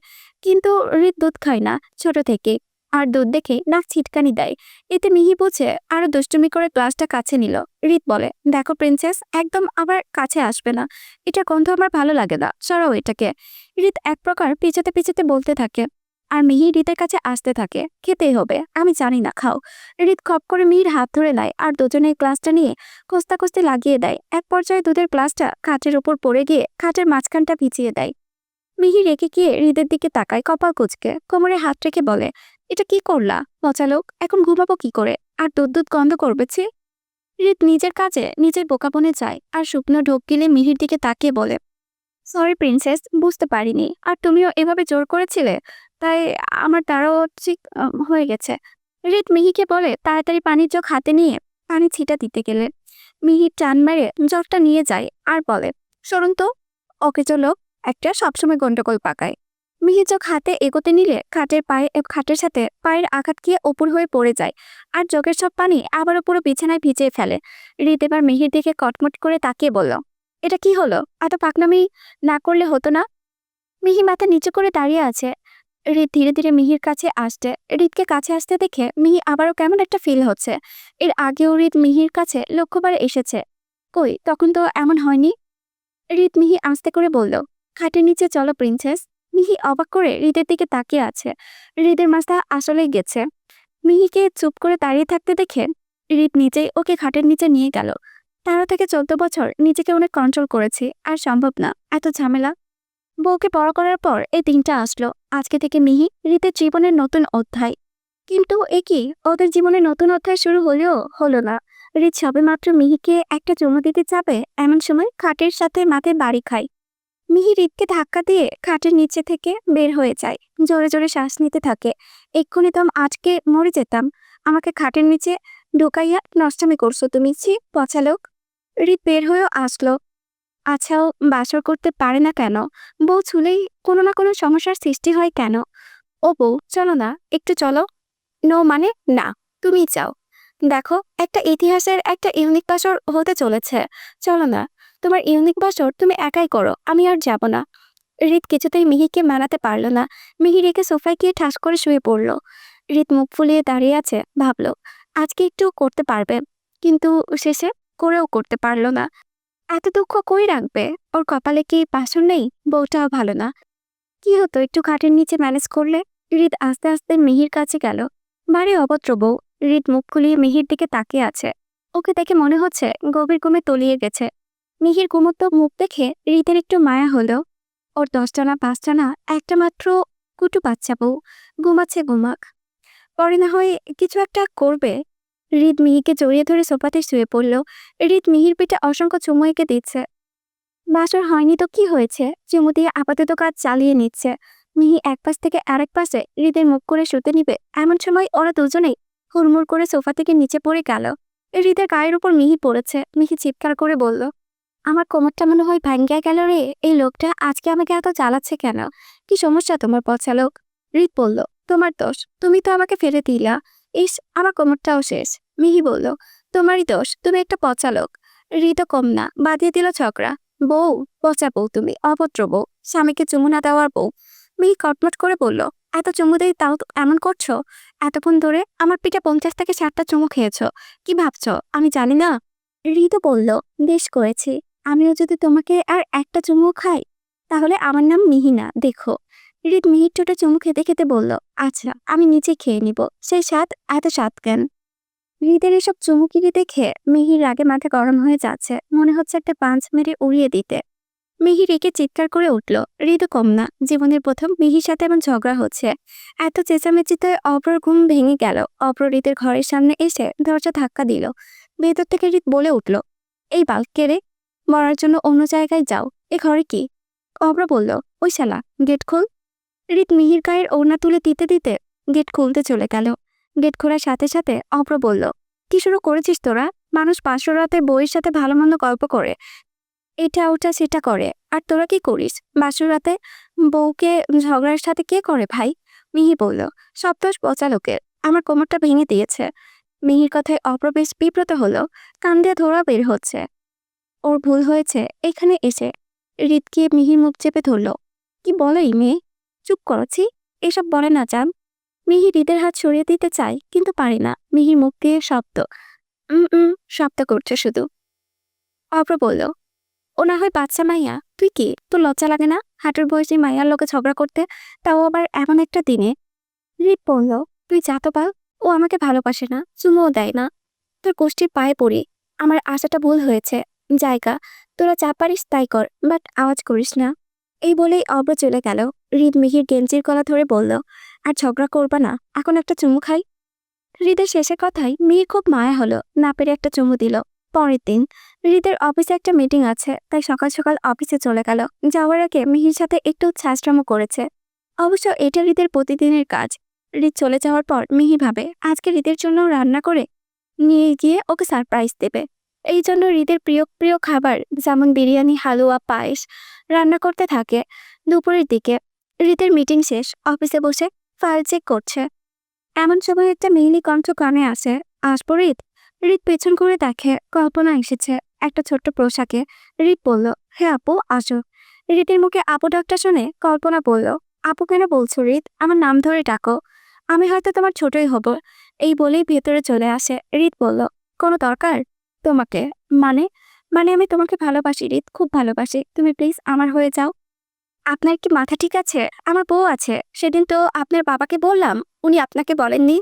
কিন্তু হৃদ দুধ খায় না ছোট থেকে, আর দুধ দেখে নাক ছিটকানি দেয়। এতে মিহি বুঝে আরো দুষ্টুমি করে গ্লাসটা কাছে নিল। হৃদ বলে, দেখো প্রিন্সেস, একদম আবার কাছে আসবে না, এটা গন্ধ আমার ভালো লাগে না, সরাও এটাকে। হৃদ এক প্রকার পিছাতে পিছাতে বলতে থাকে, আর মিহি হৃদের কাছে আসতে থাকে, খেতেই হবে, আমি জানি না, খাও। হৃদ খপ করে মিহির হাত ধরে নেয় আর দুজনের গ্লাসটা নিয়ে কস্তাকস্তি লাগিয়ে দেয়। এক পর্যায়ে দুধের গ্লাসটা খাটের উপর পড়ে গিয়ে খাটের মাঝখানটা ভিজিয়ে দেয়। মিহি রেখে গিয়ে হৃদের দিকে তাকায় কপাল কুঁচকে, কোমরে হাত রেখে বলে, এটা কি করলা পচালোক, এখন ঘুমাবো কি করে, আর দুধ দুধ গন্ধ করবেছি। হৃদ নিজের কাজে নিজের বোকা বনে যায়, আর শুকনো ঢোক গিলে মিহির দিকে তাকিয়ে বলে, সরি প্রিন্সেস, বুঝতে পারিনি, আর তুমিও এভাবে জোর করেছিলে, তাই আমার দ্বারাও ঠিক হয়ে গেছে। হৃদ মিহিকে বলে তাড়াতাড়ি পানির জগ হাতে নিয়ে পানি ছিটা দিতে গেলে মিহি টান মেরে জগটা নিয়ে যায় আর বলে, সরুন তো, ওকে চলো, একটা সবসময় গন্ডগোল পাকায়। মিহি জগ হাতে এগোতে নিলে খাটের সাথে পায়ের আঘাত গিয়ে ওপর হয়ে পড়ে যায়, আর জগের সব পানি আবারও পুরো বিছানায় ভিজিয়ে ফেলে। হৃদ এবার মিহির দিকে কটমট করে তাকিয়ে বলল, এটা কি হলো, এত পাকনামি না করলে হতো না। মিহি মাথা নিচু করে দাঁড়িয়ে আছে। হৃদ ধীরে ধীরে মিহির কাছে আসছে। হৃদকে কাছে আসতে দেখে মিহি আবারও কেমন একটা ফিল হচ্ছে। এর আগেও হৃদ মিহির কাছে লক্ষ্যবার এসেছে, কই তখন তো এমন হয়নি। হৃদ মিহি আস্তে করে বলল, খাটের নিচে চলো প্রিন্সেস। মিহি অবাক করে হৃদের দিকে তাকিয়ে আছে। হৃদের মাথা আসলেই গেছে। মিহিকে চুপ করে দাঁড়িয়ে থাকতে দেখে হৃদ নিজেই ওকে খাটের নিচে নিয়ে গেল। 13 থেকে 14 বছর নিজেকে অনেক কন্ট্রোল করেছি, আর সম্ভব না এত ঝামেলা। বউকে বড় করার পর এই দিনটা আসলো। আজকে থেকে মিহি হৃদের জীবনের নতুন অধ্যায়। কিন্তু এ কি, ওদের জীবনে নতুন অধ্যায় শুরু হলেও হলো না। হৃদ সবেমাত্র মিহিকে একটা চুমু দিতে যাবে, এমন সময় খাটের সাথে মাথায় বাড়ি খায়। মিহি হৃদকে ধাক্কা দিয়ে খাটের নিচে থেকে বের হয়ে যায়। জোরে জোরে শ্বাস নিতে থাকে। এক্ষুনি তো আজকে মরে যেতাম। আমাকে খাটের নিচে ঢুকাইয়া নষ্টামি করছো তুমি, ছি পচা লোক। হৃদ বের হয়েও আসলো। আচ্ছা, ও বাসর করতে পারে না কেন? বউ ছুলেই কোনো না কোনো সমস্যার সৃষ্টি হয় কেন? ও বউ, চলো না, একটু চলো। নো মানে না, তুমি চাও। দেখো, একটা ইতিহাসের একটা ইউনিক বাসর হতে চলেছে। চলো না, তোমার ইউনিক বাসর তুমি একাই করো, আমি আর যাব না। হৃদ কিছুতেই মিহিকে মানাতে পারল না। মিহি রেখে সোফায় গিয়ে ঠাস করে শুয়ে পড়ল। হৃদ মুখ ফুলিয়ে দাঁড়িয়ে আছে, ভাবল আজকে একটু করতে পারবে, কিন্তু শেষে করেও করতে পারল না। এত দুঃখ কই রাখবে? ওর কপালে কি বাসর নেই? বউটাও ভালো না। কি হতো একটু খাটের নিচে ম্যানেজ করলে? হৃদ আস্তে আস্তে মিহির কাছে গেল। বাড়ি অভদ্র বউ। হৃদ মুখ ফুলিয়ে মিহির দিকে তাকিয়ে আছে। ওকে দেখে মনে হচ্ছে গভীর ঘুমে তলিয়ে গেছে। মিহির ঘুমন্ত মুখ দেখে হৃদের একটু মায়া হলো। ওর 10টা না 5টা না, একটা মাত্র কুটু বাচ্চা বউ। ঘুমাচ্ছে, ঘুমাক, পরে না হয় কিছু একটা করবে। হৃদ মিহিকে জড়িয়ে ধরে সোফাতে শুয়ে পড়ল। হৃদ মিহির পিঠে অসংখ্য চুমু এঁকে দিচ্ছে। বাসর হয়নি তো কি হয়েছে, চুমু দিয়ে আপাতত কাজ চালিয়ে নিচ্ছে। মিহি এক পাশ থেকে আরেক পাশে হৃদের মুখ করে শুতে নিবে, এমন সময় ওরা দুজনেই হুড়মুড় করে সোফা থেকে নিচে পড়ে গেল। হৃদের গায়ের উপর মিহি পড়েছে। মিহি চিৎকার করে বলল, আমার কোমরটা মনে হয় ভাঙ্গিয়া গেল রে। এই লোকটা আজকে আমাকে এত জ্বালাচ্ছে কেন? কি সমস্যা তোমার পচা লোক? হৃদ বলল, তোমার দোষ, তুমি তো আমাকে ফেলে দিলা। ইস, আমার কোমরটাও শেষ। মিহি বলল, তোমারই দোষ, তুমি একটা পচা লোক। হৃদও কম না, বাঁধিয়ে দিল ঝগড়া। বউ, পচা বউ তুমি, অভদ্র বউ, স্বামীকে চুমু না দেওয়ার বউ। মিহি কটমট করে বলল, এত চুমু দেই তাও তো এমন করছো? এতক্ষণ ধরে আমার পিঠে 50 থেকে 60টা চুমু খেয়েছো। কি ভাবছো আমি জানি না? হৃদও বলল, বেশ করেছি। আমিও যদি তোমাকে আর একটা চুমু খাই, তাহলে আমার নাম মিহিনা, দেখো। হৃদ মিহির ঠোঁটে চুমু খেতে খেতে বলল, আচ্ছা আমি নিচে খেয়ে নিব, সেই স্বাদ এত স্বাদ কেন? হৃদের এসব চুমুকিরি দেখে মিহির রাগে মাথা গরম হয়ে যাচ্ছে, মনে হচ্ছে একটা পাঁচ মেরে উড়িয়ে দিতে। মিহি রেগে চিৎকার করে উঠল। হৃদও কম না, জীবনের প্রথম মিহির সাথে এমন ঝগড়া হচ্ছে। এত চেঁচামেচিতে অপর ঘুম ভেঙে গেল। অপর হৃদের ঘরের সামনে এসে দরজা ধাক্কা দিল। ভেতর থেকে হৃদ বলে উঠল, এই বাল কে রে? মরার জন্য অন্য জায়গায় যাও, এ ঘরে কি? অব্র বলল, ওই শালা, গেট খোল। হৃদ মিহির গায়ের ওড়না তুলে দিতে দিতে গেট খুলতে চলে গেল। গেট খোলার সাথে সাথে অব্র বলল, কি শুরু করেছিস তোরা? মানুষ পাঁচশো রাতে বউয়ের সাথে ভালো মন্দ গল্প করে, এটা ওটা সেটা করে, আর তোরা কি করিস বাসর রাতে? বউকে ঝগড়ার সাথে কে করে ভাই? মিহি বলল, সব দোষ পচা লোকের, আমার কোমরটা ভেঙে দিয়েছে। মিহির কথায় অব্র বেশ বিব্রত হলো। কান দিয়ে ধোঁয়া বের হচ্ছে। ওর ভুল হয়েছে এখানে এসে। হৃদকে মিহির মুখ চেপে ধরল। কি বলো এই মেয়ে? চুপ করছি, এসব বলে না জান। মিহি হৃদের হাত সরিয়ে দিতে চায়, কিন্তু পারে না। মিহির মুখ দিয়ে শব্দ শব্দ করছে শুধু। অব্র বলল, ও না হয় বাচ্চা মাইয়া, তুই কি, তোর লজ্জা লাগে না হাঁটুর বয়সী মাইয়ার লোকে ঝগড়া করতে, তাও আবার এমন একটা দিনে? হৃদ বলল, তুই যা তো পাল, ও আমাকে ভালোবাসে না, চুমুও দেয় না। তোর গোষ্ঠীর পায়ে পড়ি, আমার আশাটা ভুল হয়েছে। জায়গা, তোরা যা পারিস তাই কর, বাট আওয়াজ করিস না। এই বলেই অব্র চলে গেল। হৃদ মিহির গেঞ্জির গলা ধরে বলল, আর ঝগড়া করবা না, এখন একটা চুমু খাই। হৃদের শেষের কথায় মিহির খুব মায়া হলো, না পেরে একটা চুমু দিল। পরের দিন হৃদের অফিসে একটা মিটিং আছে, তাই সকাল সকাল অফিসে চলে গেল। যাওয়ার আগে মিহির সাথে একটু ছাঁচড়ামো করেছে। অবশ্য এটা হৃদের প্রতিদিনের কাজ। হৃদ চলে যাওয়ার পর মিহি ভাবে আজকে হৃদের জন্য রান্না করে নিয়ে গিয়ে ওকে সারপ্রাইজ দেবে। এই জন্য হৃদের প্রিয় প্রিয় খাবার যেমন বিরিয়ানি, হালুয়া, পায়েস রান্না করতে থাকে। দুপুরের দিকে হৃদের মিটিং শেষ, অফিসে বসে ফাইল চেক করছে। এমন সময় একটা মেইলি কণ্ঠ কানে আসে, আসবো হৃদ? হৃদ পেছন করে দেখে কল্পনা এসেছে একটা ছোট্ট পোশাকে। হৃদ বলল, হ্যাঁ আপু, আসো। হৃদের মুখে আপু ডাকটা শুনে কল্পনা বলল, আপু কেন বলছো হৃদ? আমার নাম ধরে ডাকো, আমি হয়তো তোমার ছোটই হব। এই বলেই ভেতরে চলে আসে। হৃদ বলল, কোনো দরকার তোমাকে? মানে মানে আমি তোমাকে ভালোবাসি হৃদ, খুব ভালোবাসি, তুমি প্লিজ আমার হয়ে যাও। আপনার কি মাথা ঠিক আছে? আমার বউ আছে। সেদিন তো আপনার বাবাকে বললাম, উনি আপনাকে বলেননি?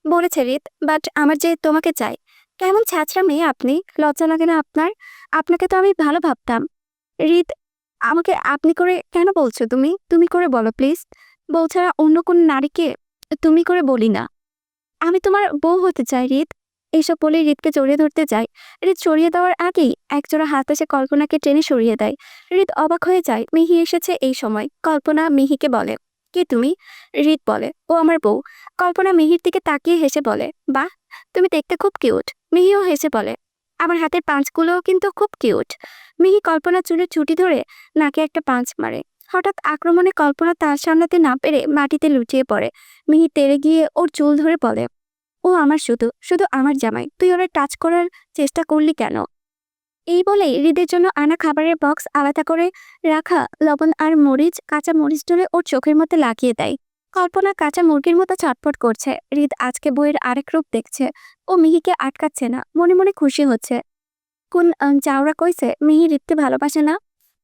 বলেছে রিত, বাট আমার যে তোমাকে চাই। কেমন ছ্যাঁচড়া মেয়ে আপনি! লজ্জা লাগে না আপনার? আপনাকে তো আমি ভালো ভাবতাম। রিত, আমাকে আপনি করে কেন বলছো তুমি? তুমি করে বলো প্লিজ। বউ ছাড়া অন্য কোন নারীকে তুমি করে বলি না। আমি তোমার বউ হতে চাই রিত। এইসব বলে রিতকে জড়িয়ে ধরতে যায়। রিত সরিয়ে দেওয়ার আগেই একজোড়া হাত এসে কল্পনাকে টেনে সরিয়ে দেয়। রিত অবাক হয়ে যায় মিহি এসেছে এই সময়। কল্পনা মিহিকে বলে, কে তুমি? রিত বলে, ও আমার বউ। কল্পনা মিহির দিকে তাকিয়ে হেসে বলে, বাহ, তুমি দেখতে খুব কিউট। মিহিও হেসে বলে, আমার হাতের পাঁচগুলোও কিন্তু খুব কিউট। মিহি কল্পনার চুলের ছুটি ধরে নাকে একটা পাঁচ মারে। হঠাৎ আক্রমণে কল্পনা তার সামলাতে না পেরে মাটিতে লুটিয়ে পড়ে। মিহি তেড়ে গিয়ে ওর চুল ধরে বলে, ও আমার শুধু শুধু আমার জামাই, তুই ওরা টাচ করার চেষ্টা করলি কেন? এই বলেই হৃদের জন্য আনা খাবারের বক্স আলাদা করে রাখা লবণ আর মরিচ, কাঁচা মরিচ তুলে ওর চোখের মধ্যে লাগিয়ে দেয়। কল্পনা কাঁচা মুরগির মতো ছটফট করছে। হৃদ আজকে বইয়ের আরেক রূপ দেখছে। ও মিহিকে আটকাচ্ছে না, মনে মনে খুশি হচ্ছে। কোন চাওরা কইছে মিহি হৃদকে ভালোবাসে না?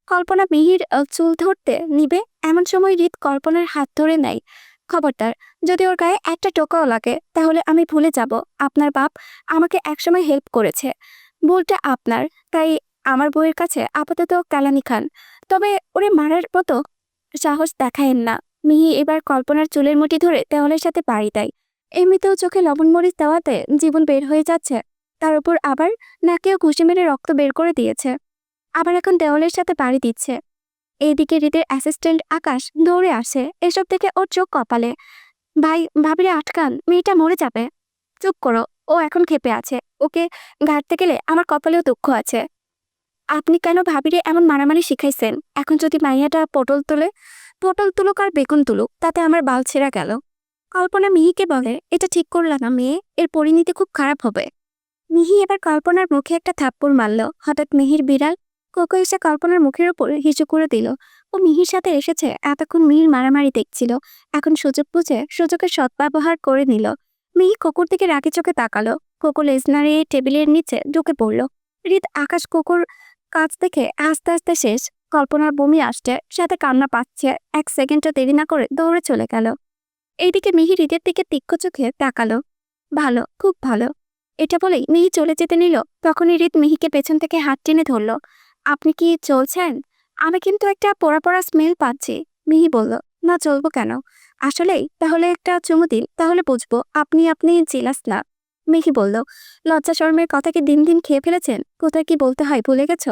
কল্পনা মিহির চুল ধরতে নিবে, এমন সময় হৃদ কল্পনার হাত ধরে নেয়। খবরদার, যদি ওর গায়ে একটা টোকাও লাগে তাহলে আমি ভুলে যাব আপনার বাপ আমাকে একসময় হেল্প করেছে। ভুলটা আপনার, তাই আমার বউয়ের কাছে আপাতত কালানি খান, তবে ওরে মারার মতো সাহস দেখায়েন না। মিহি এবার কল্পনার চুলের মুঠি ধরে দেওয়ালের সাথে বাড়ি দেয়। এমনিতেও চোখে লবণ মরিচ দেওয়াতে জীবন বের হয়ে যাচ্ছে, তার উপর আবার নাকেও ঘুষি মেরে রক্ত বের করে দিয়েছে। আবার এখন দেওয়ালের সাথে বাড়ি দিচ্ছে। এইদিকে হৃদের অ্যাসিস্ট্যান্ট আকাশ দৌড়ে আসে। এসব দেখে ওর চোখ কপালে। ভাই, ভাবিরে আটকান, মেয়েটা মরে যাবে। চুপ করো, ও এখন ক্ষেপে আছে। ওকে গাড়তে গেলে আমার কপালেও দুঃখ আছে। আপনি কেন ভাবিরে এমন মারামারি শিখাইছেন? এখন যদি মাইয়াটা পটল তোলে, পটল তুলুক আর বেগুন তুলুক, তাতে আমার বাল ছেঁড়া গেল। কল্পনা মিহিকে বলে, এটা ঠিক করলা না মেয়ে, এর পরিণতি খুব খারাপ হবে। মিহি এবার কল্পনার মুখে একটা থাপ্পড় মারল। হঠাৎ মিহির বিড়াল কোকো এসে কল্পনার মুখের উপর হিসু করে দিল। ও মিহির সাথে এসেছে, এতক্ষণ মিহির মারামারি দেখছিল, এখন সুযোগ বুঝে সুযোগের সদ্ব্যবহার করে নিল। মিহি কোকুর দিকে রাগে চোখে তাকালো। কোকো লেজ নাড়িয়ে টেবিলের নিচে ঢুকে পড়ল। হৃদ আকাশ কোকুর কাজ দেখে আস্তে আস্তে শেষ। কল্পনার বমি আসছে, সাথে কান্না পাচ্ছে। এক সেকেন্ডও দেরি না করে দৌড়ে চলে গেল। এইদিকে মিহি হৃদের দিকে তীক্ষ্ণ চোখে তাকালো। ভালো, খুব ভালো। এটা বলেই মিহি চলে যেতে নিল। তখনই হৃদ মিহিকে পেছন থেকে হাত টেনে ধরল। আপনি কি চলছেন? আমি কিন্তু একটা পোড়া পোড়া স্মেল পাচ্ছি। মিহি বলল, না চলবো কেন? আসলেই? তাহলে একটা চুমু দিন, তাহলে বুঝবো আপনি জেলাস না। মিহি বলল, লজ্জা শরমের কথা কি দিন দিন খেয়ে ফেলেছেন? কোথায় কি বলতে হয় ভুলে গেছ?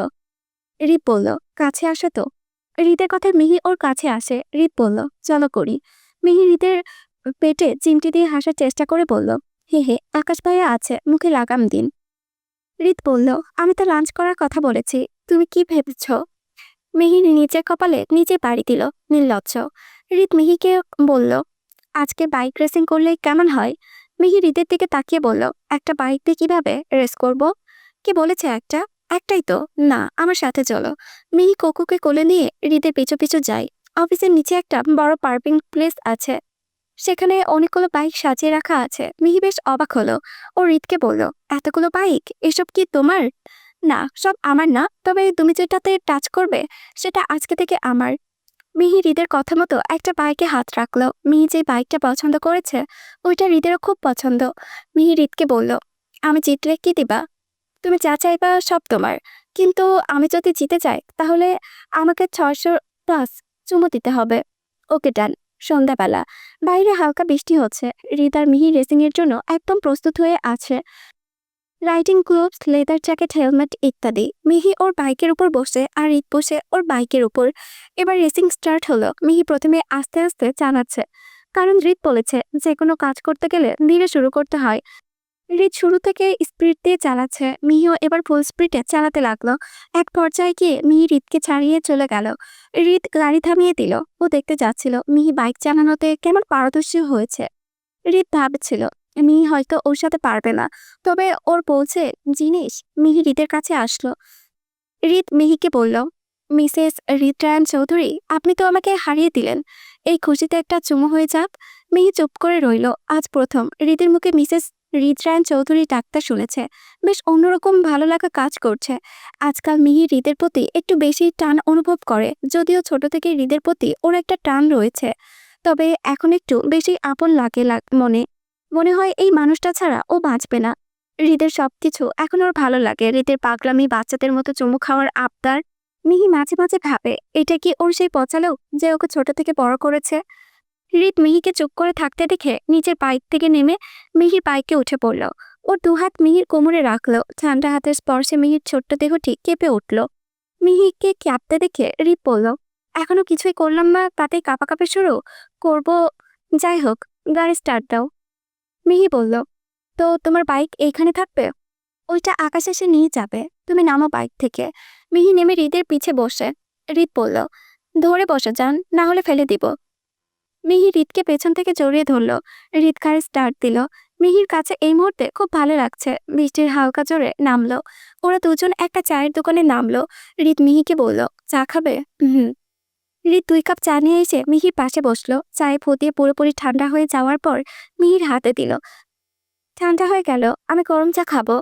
হৃদ বলল, কাছে আসো তো। হৃদের কথায় মিহি ওর কাছে আসে। হৃদ বলল, চলো করি। মিহি হৃদের পেটে চিমটি দিয়ে হাসার চেষ্টা করে বলল, হে হে, আকাশ ভাইয়া আছে, মুখে লাগাম দিন। হৃদ বলল, আমি তো লাঞ্চ করার কথা বলেছি, তুমি কি ভেবেছ? মিহির নিচের কপালে নিচে বাড়ি দিল, নির্লজ্জ। হৃদ মিহিকে বলল, আজকে বাইক রেসিং করলে কেমন হয়? মিহি হৃদের দিকে তাকিয়ে বলল, একটা বাইক দিয়ে কিভাবে রেস করব? কি বলেছে একটা? একটাই তো। না, আমার সাথে চলো। মিহি কোকুকে কোলে নিয়ে হৃদের পিছু পিছু যায়। অফিসের নিচে একটা বড় পার্কিং প্লেস আছে, সেখানে অনেকগুলো বাইক সাজিয়ে রাখা আছে। মিহি বেশ অবাক হলো। ও হৃদকে বলল, এতগুলো বাইক, এসব কি তোমার? না, সব আমার না, তবে তুমি যেটাতে টাচ করবে সেটা আজকে থেকে আমার। মিহি হৃদের কথা মতো একটা বাইকে হাত রাখলো। মিহি যে বাইকটা পছন্দ করেছে ওইটা হৃদেরও খুব পছন্দ। মিহি হৃদকে বলল, আমি জিতলে কি দিবা? তুমি যা চাইবা সব তোমার, কিন্তু আমি যদি জিতে যাই তাহলে আমাকে 600+ চুমু দিতে হবে। ওকে ডান। সন্ধ্যাবেলা বাইরে হালকা বৃষ্টি হচ্ছে। হৃদ আর মিহি রেসিং এর জন্য একদম প্রস্তুত হয়ে আছে। Riding gloves, leather jacket, helmet ইত্যাদি। মিহি ওর বাইকের উপর বসে আর হৃদ বসে ওর বাইকের উপর। এবার রেসিং স্টার্ট হলো। মিহি প্রথমে আস্তে আস্তে চালাচ্ছে, কারণ হৃদ বলেছে যে কোনো কাজ করতে গেলে ধীরে শুরু করতে হয়। হৃদ শুরু থেকে স্পিড দিয়ে চালাচ্ছে। মিহিও এবার ফুল স্পিডে চালাতে লাগলো। এক পর্যায়ে গিয়ে মিহি হৃদকে ছাড়িয়ে চলে গেল। হৃদ গাড়ি থামিয়ে দিল। ও দেখতে যাচ্ছিল মিহি বাইক চালানোতে কেমন পারদর্শী হয়েছে। হৃদ ভাবছিল মিহি হয়তো ওর সাথে পারবে না, তবে ওর বলছে জিনিস। মিহি হৃদের কাছে আসলো। হৃদ মিহিকে বলল, মিসেস হৃদরায়ণ চৌধুরী, আপনি তো আমাকে হারিয়ে দিলেন, এই খুশিতে একটা চুমু হয়ে যাক। মিহি চুপ করে রইল। আজ প্রথম হৃদের মুখে মিসেস হৃদরায়ন চৌধুরী ডাক্তার শুনেছে। বেশ অন্যরকম ভালো লাগা কাজ করছে। আজকাল মিহি হৃদের প্রতি একটু বেশি টান অনুভব করে, যদিও ছোট থেকে হৃদের প্রতি ওর একটা টান রয়েছে। তবে এখন একটু বেশি আপন লাগে মনে মনে হয় এই মানুষটা ছাড়া ও বাঁচবে না। হৃদের সবকিছু এখন ওর ভালো লাগে। হৃদের পাগলামি, বাচ্চাদের মতো চুমু খাওয়ার আবদার। মিহি মাঝে মাঝে ভাবে, এটা কি ওর সেই পচালো যে ওকে ছোট থেকে বড় করেছে? হৃদ মিহিকে চুপ করে থাকতে দেখে নিচের বাইক থেকে নেমে মিহির বাইকে উঠে পড়ল। ওর দুহাত মিহির কোমরে রাখলো। ঠান্ডা হাতের স্পর্শে মিহির ছোট্ট দেহটি কেঁপে উঠল। মিহিকে কাঁপতে দেখে হৃদ বলল, এখনো কিছুই করলাম না, তাতেই কাঁপাকাঁপি শুরু করব? যাই হোক, গাড়ি স্টার্ট দাও। মিহি বলল, তো তোমার বাইক এইখানে থাকবে? ওইটা আকাশে এসে নিয়ে যাবে, তুমি নামো বাইক থেকে। মিহি নেমে হৃদের পিছে বসে। হৃদ বলল, ধরে বসে যান, না হলে ফেলে দিব। মিহি হৃদকে পেছন থেকে জড়িয়ে ধরল। হৃদ গাড়ি স্টার্ট দিল। মিহির কাছে এই মুহূর্তে খুব ভালো লাগছে। বৃষ্টির হালকা জোরে নামলো। ওরা দুজন একটা চায়ের দোকানে নামলো। হৃদ মিহিকে বলল, চা খাবে? হুম। হৃদ 2 কাপ চা নিয়ে এসে মিহির পাশে বসলো। চায়ে ফুটিয়ে পুরোপুরি ঠান্ডা হয়ে যাওয়ার পর মিহির হাতে দিল। ঠান্ডা হয়ে গেল, আমি গরম চা খাবো।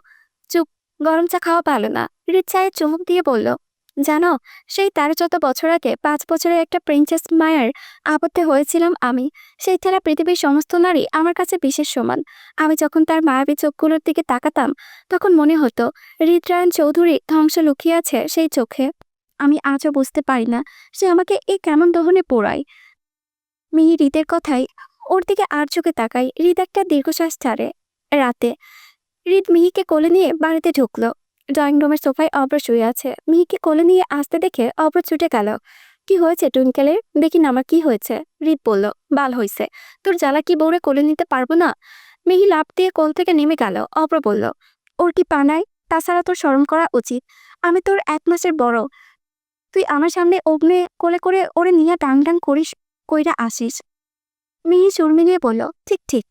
চুপ, গরম চা খাওয়া ভালো না। হৃদ চায়ে চুমুক দিয়ে বলল, জানো, সেই 13-14 বছর আগে 5 বছরের একটা প্রিন্সেস মায়ের আবদ্ধে হয়েছিলাম আমি। সেই ছেলে পৃথিবীর সমস্ত নারী আমার কাছে বিশেষ সমান। আমি যখন তার মায়াবী চোখগুলোর দিকে তাকাতাম, তখন মনে হতো হৃদরায়ন চৌধুরী ধ্বংস লুকিয়ে আছে সেই চোখে। আমি আজও বুঝতে পারি না সে আমাকে এই কেমন দহনে পোড়ায়। মিহি হৃদের কথাই ওর দিকে আর চোখে তাকাই। হৃদ একটা দীর্ঘশ্বাস ছাড়ে। রাতে হৃদ মিহিকে কোলে নিয়ে বাড়িতে ঢুকলো। ড্রয়িং রুমের সোফায় অব্র শুয়ে আছে। মিহিকে কোলে নিয়ে আসতে দেখে অব্র ছুটে গেল। কি হয়েছে টুইঙ্কেলের? দেখি না আমার কি হয়েছে। হৃদ বলল, বাল হইছে, তোর জ্বালা কি বউরে কোলে নিতে পারবো না? মিহি লাফ দিয়ে কোল থেকে নেমে গেল। অব্র বলল, ওর কি পা নাই? তাছাড়া তোর শরম করা উচিত। আমি তোর 1 মাসের বড়, তুই আমার সামনে অগ্নে কোলে করে ওরে নিয়ে টাং টাং করিস, কইরা আসিস। মিহি সুর মিলিয়ে বলল, ঠিক ঠিক।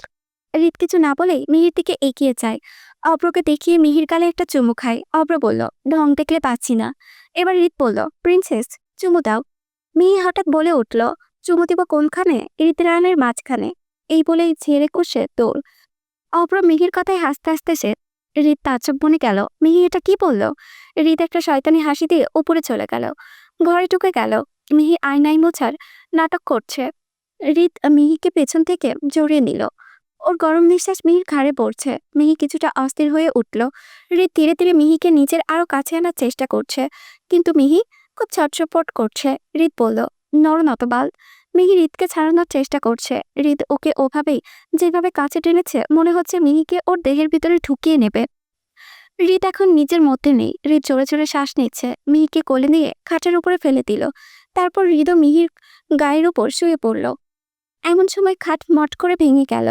হৃদ কিছু না বলেই মিহির দিকে এগিয়ে যায়। অব্রকে দেখিয়ে মিহির গালে একটা চুমু খায়। অব্র বলল, ঢং দেখলে পাচ্ছি না। এবার হৃদ বলল, প্রিন্সেস চুমু দাও। মিহি হঠাৎ বলে উঠল, চুমু দিব কোনখানে? হৃদরায়নের মাঝখানে। এই বলেই ঝেড়ে কষে দৌড়। অব্র মিহির কথায় হাসতে হাসতে সে। হৃদ তাজ্জব বনে গেল, মিহি এটা কি বলল? হৃদ একটা শয়তানি হাসি দিয়ে উপরে চলে গেল। ঘরে ঢুকে গেল। মিহি আয়নাই মোছার নাটক করছে। হৃদ মিহিকে পেছন থেকে জড়িয়ে নিল। ওর গরম নিঃশ্বাস মিহির ঘাড়ে পড়ছে। মিহি কিছুটা অস্থির হয়ে উঠল। হৃদ ধীরে ধীরে মিহিকে নিজের আরো কাছে আনার চেষ্টা করছে, কিন্তু মিহি খুব ছটছট করছে। হৃদ বলল, নড় নত বাল। মিহি হৃদকে ছাড়ানোর চেষ্টা করছে। হৃদ ওকে ওভাবেই যেভাবে কাছে টেনেছে, মনে হচ্ছে মিহিকে ওর দেহের ভিতরে ঢুকিয়ে নেবে। হৃদ এখন নিজের মধ্যে নেই। হৃদ জোরে জোরে শ্বাস নিচ্ছে। মিহিকে কোলে নিয়ে খাটের উপরে ফেলে দিল। তারপর হৃদও মিহির গায়ের উপর শুয়ে পড়ল। এমন সময় খাট মট করে ভেঙে গেল।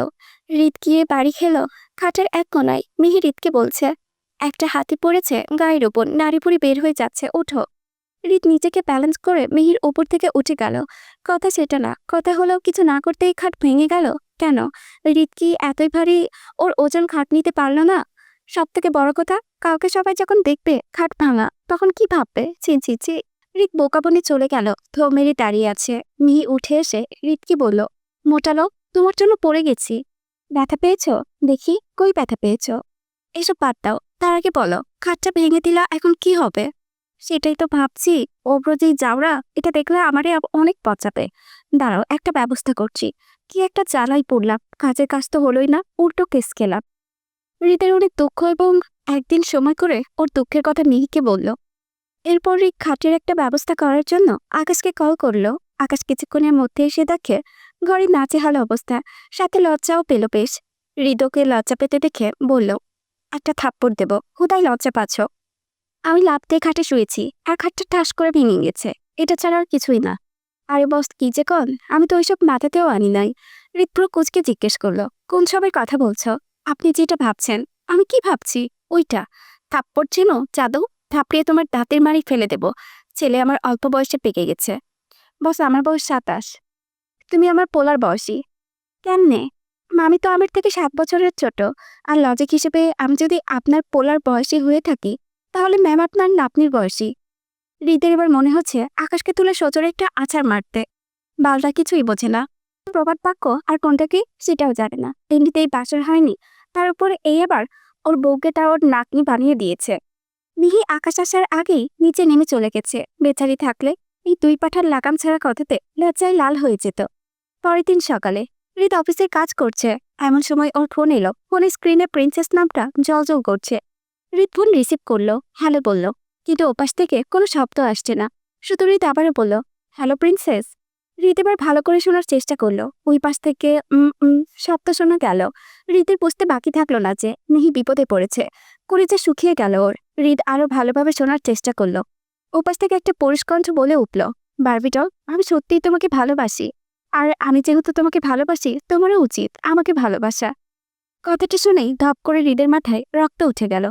হৃদ গিয়ে বাড়ি খেলো খাটের এক কোনায়। মিহি হৃদকে বলছে, একটা হাতি পড়েছে গায়ের উপর, নাড়িভুড়ি বের হয়ে যাচ্ছে, ওঠো। হৃদ নিজেকে ব্যালেন্স করে মিহির ওপর থেকে উঠে গেল। কথা সেটা না, কথা হলো কিছু না করতেই খাট ভেঙে গেল কেন? হৃদ কি এতই ভারী ওর ওজন খাট নিতে পারলো না? সব থেকে বড় কথা, কাউকে সবাই যখন দেখবে খাট ভাঙা, তখন কি ভাববে? ছি ছি ছি। হৃদ বোকা বনে চলে গেল। ধো মেরে দাঁড়িয়ে আছে। মিহি উঠে এসে হৃদকে বলল, মোটা লোক, তোমার জন্য পড়ে গেছি। ব্যথা পেয়েছো? দেখি কই ব্যথা পেয়েছো? এসব বাদ দাও, তার আগে বলো, খাটটা ভেঙে দিলা, এখন কি হবে? সেটাই তো ভাবছি। অব্র যেই যাওরা, এটা দেখলে আমারে অনেক পচাবে। দাঁড়াও, একটা ব্যবস্থা করছি। কি একটা জ্বালাই পড়লাম, কাজের কাজ তো হলোই না, উল্টো কেস খেলাম। হৃদের অনেক দুঃখ এবং একদিন সময় করে ওর দুঃখের কথা মিহিকে বলল। এরপরই খাটের একটা ব্যবস্থা করার জন্য আকাশকে কল করলো। আকাশ কিছুক্ষণের মধ্যে এসে দেখে ঘরে নাচেহাল অবস্থা, সাথে লজ্জাও পেল বেশ। হৃদকে লজ্জা পেতে দেখে বলল, একটা থাপ্পড় দেব, হুদাই লজ্জা পাচ্ছ। আমি লাফ দিয়ে খাটে শুয়েছি, আর খাটটা ঠাস করে ভেঙে গেছে, এটা ছাড়া আর কিছুই না। আরে বস, কি যে কন, আমি তো ওইসব মাথাতেও আনি নাই। হৃদ পুরো কোচকে জিজ্ঞেস করলো, কোন সবের কথা বলছো? আপনি যেটা ভাবছেন। আমি কি ভাবছি? ওইটা। থাপ্পড় চেনো জাদু? থাপড়িয়ে তোমার দাঁতের মারি ফেলে দেব। ছেলে আমার অল্প বয়সে পেকে গেছে। বস, আমার বয়স 27। তুমি আমার পোলার বয়সী। কেমনে? আমি তো আমার থেকে 7 বছরের ছোট। আর লজিক হিসেবে আমি যদি আপনার পোলার বয়সী হয়ে থাকি, তাহলে ম্যাম আপনার নাতনির বয়সী। হৃদের এবার মনে হচ্ছে আকাশকে তুলে সজোরে একটা আছাড় মারতে। বালরা কিছুই বোঝে না। প্রবাদ বাক্য আর কোনটা কি সেটাও জানে না। এমনিতেই বাসর হয়নি, তার উপরে এই আবার ওর বউকে তার ওর নাতনি বানিয়ে দিয়েছে। মিহি আকাশ আসার আগেই নিচে নেমে চলে গেছে। বেচারি থাকলে এই দুই পাঠার লাগাম ছাড়া কথাতে লজ্জায় লাল হয়ে যেত। পরের দিন সকালে হৃদ অফিসের কাজ করছে, এমন সময় ওর ফোন এলো। ফোনের স্ক্রিনে প্রিন্সেস নামটা জলজল করছে। হৃদ ফোন রিসিভ করলো, হ্যালো বলল, কিন্তু ওপাশ থেকে কোনো শব্দ আসছে না। শুধু হৃদ আবারও বলল, হ্যালো প্রিন্সেস। হৃদ এবার ভালো করে শোনার চেষ্টা করলো। ওই পাশ থেকে শব্দ শোনা গেল। হৃদের বুঝতে বাকি থাকলো না যে মিহি বিপদে পড়েছে। কলিজা শুকিয়ে গেল ওর। হৃদ আরো ভালোভাবে শোনার চেষ্টা করলো। ওপাশ থেকে একটা পরিষ্কণ্ঠ বলে উঠল, বারবিটল, আমি সত্যিই তোমাকে ভালোবাসি। আর আমি যেহেতু তোমাকে ভালোবাসি, তোমারও উচিত আমাকে ভালোবাসা। কথাটা শুনেই ধপ করে হৃদের মাথায় রক্ত উঠে গেল।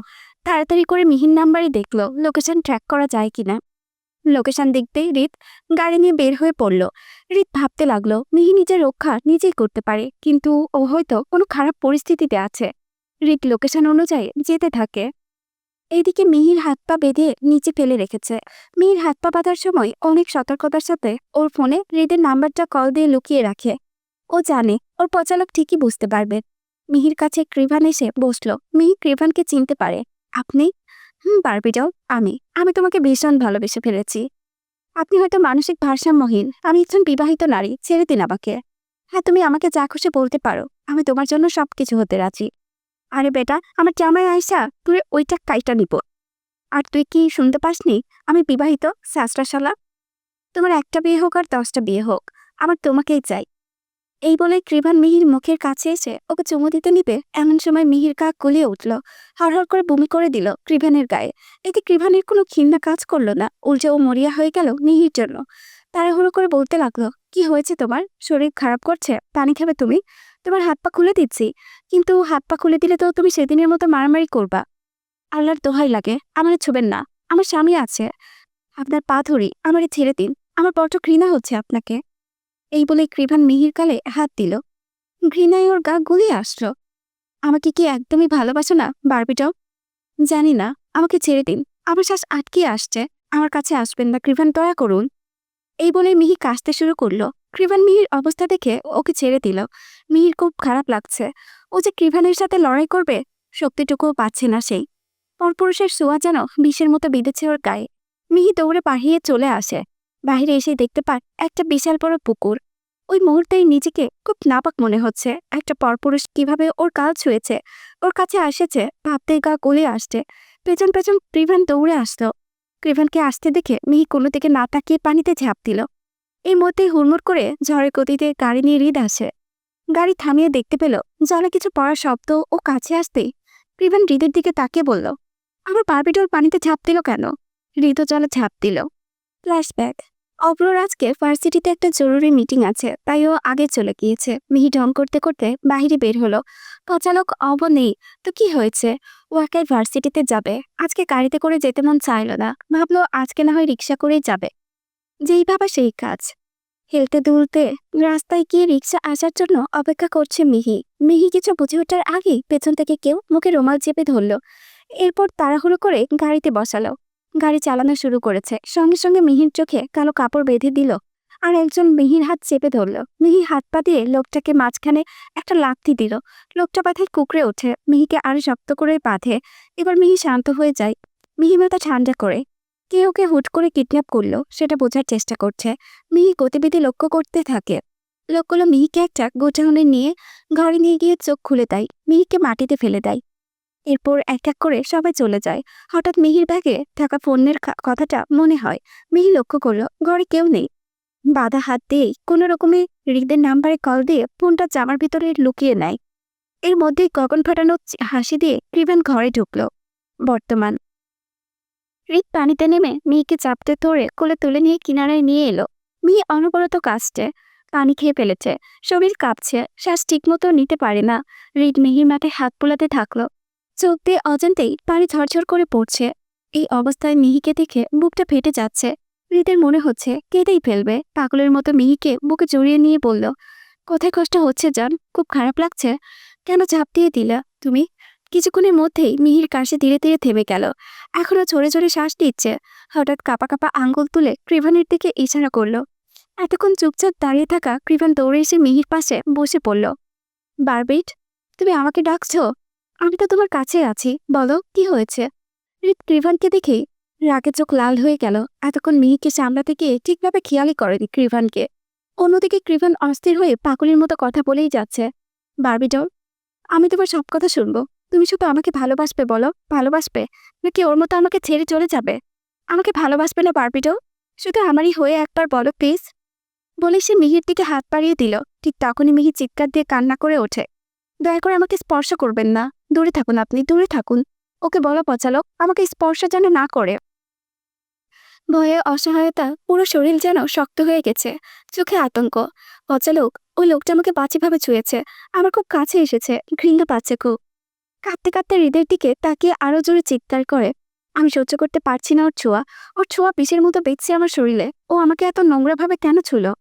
তাড়াতাড়ি করে মিহির নাম্বারে দেখলো লোকেশন ট্র্যাক করা যায় কিনা। লোকেশন দেখতেই হৃদ গাড়ি নিয়ে বের হয়ে পড়ল। হৃদ ভাবতে লাগলো মিহি নিজের রক্ষা নিজেই করতে পারে, কিন্তু ও হয়তো কোনো খারাপ পরিস্থিতিতে আছে। হৃদ লোকেশন অনুযায়ী যেতে থাকে। এইদিকে মিহির হাত পা বেঁধে নিচে ফেলে রেখেছে। মিহির হাত পা বাঁধার সময় অনেক সতর্কতার সাথে ওর ফোনে হৃদের নাম্বারটা কল দিয়ে লুকিয়ে রাখে। ও জানে ওর পচালক ঠিকই বুঝতে পারবে। মিহির কাছে কৃভান এসে বসলো। মিহি কৃভানকে চিনতে পারে। আপনি? বারবিডল, আমি আমি তোমাকে ভীষণ ভালোবেসে ফেলেছি। আপনি হয়তো মানসিক ভারসাম্যহীন। আমি একজন বিবাহিত নারী, ছেড়ে দিন আমাকে। হ্যাঁ, তুমি আমাকে যা খুশি বলতে পারো, আমি তোমার জন্য সবকিছু হতে রাজি। আরে বেটা, আমার জামাই আয়সা, তুই ওইটা কাইটা নিব। আর তুই কি শুনতে পাসনি? আমি বিবাহিত, শাস্ত্রাশালা। তোমার একটা বিয়ে হোক আর 10টা বিয়ে হোক, আমার তোমাকেই চাই। এই বলে কৃভান মিহির মুখের কাছে এসে ওকে চুমু দিতে নিবে, এমন সময় মিহির গা গলিয়ে উঠল। হড়হড় করে বমি করে দিল কৃভানের গায়ে। এতে কৃভানের কোনো ঘৃণা কাজ করলো না, উল্টে ও মরিয়া হয়ে গেল মিহির জন্য। তাড়াহুড়ো করে বলতে লাগলো, কি হয়েছে তোমার? শরীর খারাপ করছে? পানি খাবে তুমি? তোমার হাত পা খুলে দিচ্ছি। কিন্তু হাত পা খুলে দিলে তো তুমি সেদিনের মতো মারামারি করবা। আল্লাহর দোহাই লাগে, আমারে ছুবেন না। আমার স্বামী আছে, আপনার পা ধরি, আমারে ছেড়ে দিন। আমার বড্ড ঘৃণা হচ্ছে আপনাকে। এই বলে কৃভান মিহির গালে হাত দিল। ঘৃণায় ওর গা গুলিয়ে আসলো। আমাকে কি একদমই ভালোবাসো না বারবিটাও? জানি না, আমাকে ছেড়ে দিন। আমার শ্বাস আটকে আসছে। আমার কাছে আসবেন না কৃভান, দয়া করুন। এই বলে মিহি কাশতে শুরু করলো। কৃভান মিহির অবস্থা দেখে ওকে ছেড়ে দিল। মিহির খুব খারাপ লাগছে। ও যে কৃভানের সাথে লড়াই করবে, শক্তিটুকুও পাচ্ছে না সেই। পরপুরুষের ছোঁয়া যেন বিষের মতো বিঁধেছে ওর গায়ে। মিহি দৌড়ে পাহিয়ে চলে আসে। বাহিরে এসে দেখতে পায় একটা বিশাল বড় পুকুর। ওই মুহূর্তেই নিজেকে খুব নাপাক মনে হচ্ছে। একটা পরপুরুষ কিভাবে ওর গাল ছুঁয়েছে, ওর কাছে আসেছে, ভাবতেই গা গলিয়ে আসছে। পেছন পেছন কৃভান দৌড়ে আসলো। কৃভানকে আসতে দেখে মিহি কোনো দিকে না তাকিয়ে পানিতে ঝাঁপ দিল। এই মধ্যেই হুড়মুড় করে ঝড়ের গতিতে গাড়ি নিয়ে হৃদ আসে। গাড়ি থামিয়ে দেখতে পেল জলে কিছু পড়ার শব্দ ও কাছে আসতেই কৃভান হৃদের দিকে তাকিয়ে বলল, আমার বারবিডল পানিতে ঝাঁপ দিল কেন? হৃদও জলে ঝাঁপ দিল। ফ্ল্যাশব্যাক। অব্রর আজকে ভার্সিটিতে একটা জরুরি মিটিং আছে, তাই ও আগে চলে গিয়েছে। মিহি ঢং করতে করতে বাইরে বের হলো। পচালক অব নেই তো কি হয়েছে, ও একাই ভার্সিটিতে যাবে। আজকে গাড়িতে করে যেতে মন চাইল না, ভাবলো আজকে না হয় রিক্সা করেই যাবে। যেই ভাবা সেই কাজ। হেলতে দুলতে রাস্তায় গিয়ে রিক্সা আসার জন্য অপেক্ষা করছে মিহি। মিহি কিছু বুঝে ওঠার আগেই পেছন থেকে কেউ মুখে রুমাল চেপে ধরল। এরপর তাড়াহুড়ো করে গাড়িতে বসালো। গাড়ি চালানো শুরু করেছে। সঙ্গে সঙ্গে মিহির চোখে কালো কাপড় বেঁধে দিল। আর একজন মিহির হাত চেপে ধরল। মিহি হাত পা দিয়ে লোকটাকে মাঝখানে একটা লাথি দিল। লোকটা মাথায় কুকড়ে ওঠে। মিহিকে আরো শক্ত করে বাঁধে। এবার মিহি শান্ত হয়ে যায়। মিহি মাথা ঠান্ডা করে। কে ওকে হুট করে কিডন্যাপ করলো সেটা বোঝার চেষ্টা করছে। মিহি গতিবিধি লক্ষ্য করতে থাকে। লোকগুলো মিহিকে একটা গোডাউনে নিয়ে ঘরে নিয়ে গিয়ে চোখ খুলে দেয়। মিহিকে মাটিতে ফেলে দেয়। এরপর এক এক করে সবাই চলে যায়। হঠাৎ মিহির ব্যাগে থাকা ফোনের কথাটা মনে হয়। মিহি লক্ষ্য করলো ঘরে কেউ নেই। বাধা হাত দিয়েই কোনো রকমে হৃদের নাম্বারে কল দিয়ে ফোনটা জামার ভিতরে লুকিয়ে নেয়। এর মধ্যেই গগন ফাটানো হাসি দিয়ে কৃভান ঘরে ঢুকলো। বর্তমান। হৃদ পানিতে নেমে মিহিকে চাপতে ধরে কোলে তুলে নিয়ে কিনারায় নিয়ে এলো। মিহি অনবরত কাশছে, পানি খেয়ে ফেলেছে, শরীর কাঁপছে, শ্বাস ঠিকমতো নিতে পারে না। হৃদ মিহির মাথায় হাত পোলাতে থাকলো। চোখ দিয়ে অজান্তেই পানি ঝরঝর করে পড়ছে। এই অবস্থায় মিহিকে দেখে বুকটা ফেটে যাচ্ছে। হৃদের মনে হচ্ছে কেঁদেই ফেলবে। পাগলের মতো মিহিকে বুকে জড়িয়ে নিয়ে বলল, কোথায় কষ্ট হচ্ছে জান? খুব খারাপ লাগছে? কেন ঝাঁপ দিয়ে দিলা তুমি? কিছুক্ষণের মধ্যেই মিহির কাশি ধীরে ধীরে থেমে গেল। এখনো ঝরে ঝরে শ্বাস নিচ্ছে। হঠাৎ কাঁপা কাঁপা আঙ্গুল তুলে কৃভানের দিকে ইশারা করলো। এতক্ষণ চুপচাপ দাঁড়িয়ে থাকা কৃভান দৌড়ে এসে মিহির পাশে বসে পড়ল। বারবিট, তুমি আমাকে ডাকছো? আমি তো তোমার কাছে আছি, বলো কি হয়েছে? হৃদ কৃভানকে দেখেই রাগে চোখ লাল হয়ে গেল। এতক্ষণ মিহিকে সামলাতে গিয়ে ঠিকভাবে খেয়ালই করেনি কৃভানকে। অন্যদিকে কৃভান অস্থির হয়ে পাগলের মতো কথা বলেই যাচ্ছে। বারবি ডল, আমি তোমার সব কথা শুনবো। তুমি শুধু আমাকে ভালোবাসবে, বলো ভালোবাসবে, নাকি ওর মতো আমাকে ছেড়ে চলে যাবে? আমাকে ভালোবাসবে না বারবি ডল? শুধু আমারই হয়ে একবার বলো প্লিজ। বলে সে মিহির দিকে হাত বাড়িয়ে দিল। ঠিক তখনই মিহি চিৎকার দিয়ে কান্না করে ওঠে। দয়া করে আমাকে স্পর্শ করবেন না, দূরে থাকুন, আপনি দূরে থাকুন। ওকে বলো পচালক আমাকে স্পর্শ যেন না করে। ভয়ে অসহায়তা পুরো শরীর যেন শক্ত হয়ে গেছে, চোখে আতঙ্ক। পচালক, ওই লোকটা আমাকে বাজেভাবে ছুঁয়েছে, আমার খুব কাছে এসেছে, ঘৃণা পাচ্ছে খুব। কাঁদতে কাঁদতে হৃদের দিকে তাকিয়ে আরো জোরে চিৎকার করে। আমি সহ্য করতে পারছি না ওর ছোঁয়া। ওর ছোঁয়া বিষের মতো বেঁচছে আমার শরীরে। ও আমাকে এত নোংরাভাবে কেন ছুঁলো?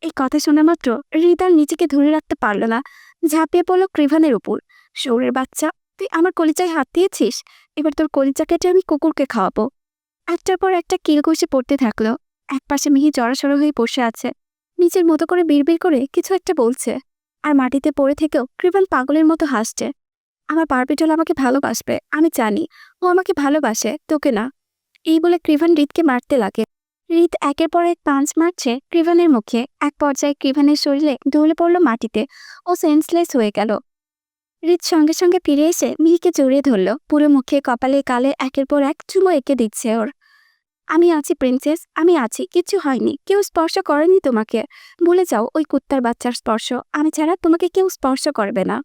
এই কথা শোনা মাত্র হৃদ আর নিজেকে ধরে রাখতে পারল না, ঝাঁপিয়ে পড়ল কৃভানের উপর। শৌরের বাচ্চা, তুই আমার কলিজায় হাত দিয়েছিস, এবার তোর কলিজা কেটে আমি কুকুরকে খাওয়াবো। একটার পর একটা কিল ঘষে পড়তে থাকলো। একপাশে মিহি জড়সড় হয়ে বসে আছে, নিজের মতো করে বিড়বিড় করে কিছু একটা বলছে। আর মাটিতে পড়ে থেকেও কৃভান পাগলের মতো হাসছে। আমার বারবিডল আমাকে ভালোবাসবে, আমি জানি ও আমাকে ভালোবাসে, তোকে না। এই বলে কৃভান হৃদকে মারতে লাগে। হৃদ একের পর এক পাঞ্চ মারছে কৃভানের মুখে। এক পর্যায়ে কৃভানের শরীরে ঢলে পড়ল মাটিতে। ও সেন্সলেস হয়ে গেল। হৃদ সঙ্গে সঙ্গে ফিরে এসে মিহিকে জড়িয়ে ধরল। পুরো মুখে কপালে কালে একের পর এক চুমো এঁকে দিচ্ছে ওর। আমি আছি প্রিন্সেস, আমি আছি, কিছু হয়নি, কেউ স্পর্শ করেনি তোমাকে। ভুলে যাও ওই কুত্তার বাচ্চার স্পর্শ, আমি ছাড়া তোমাকে কেউ স্পর্শ করবে না।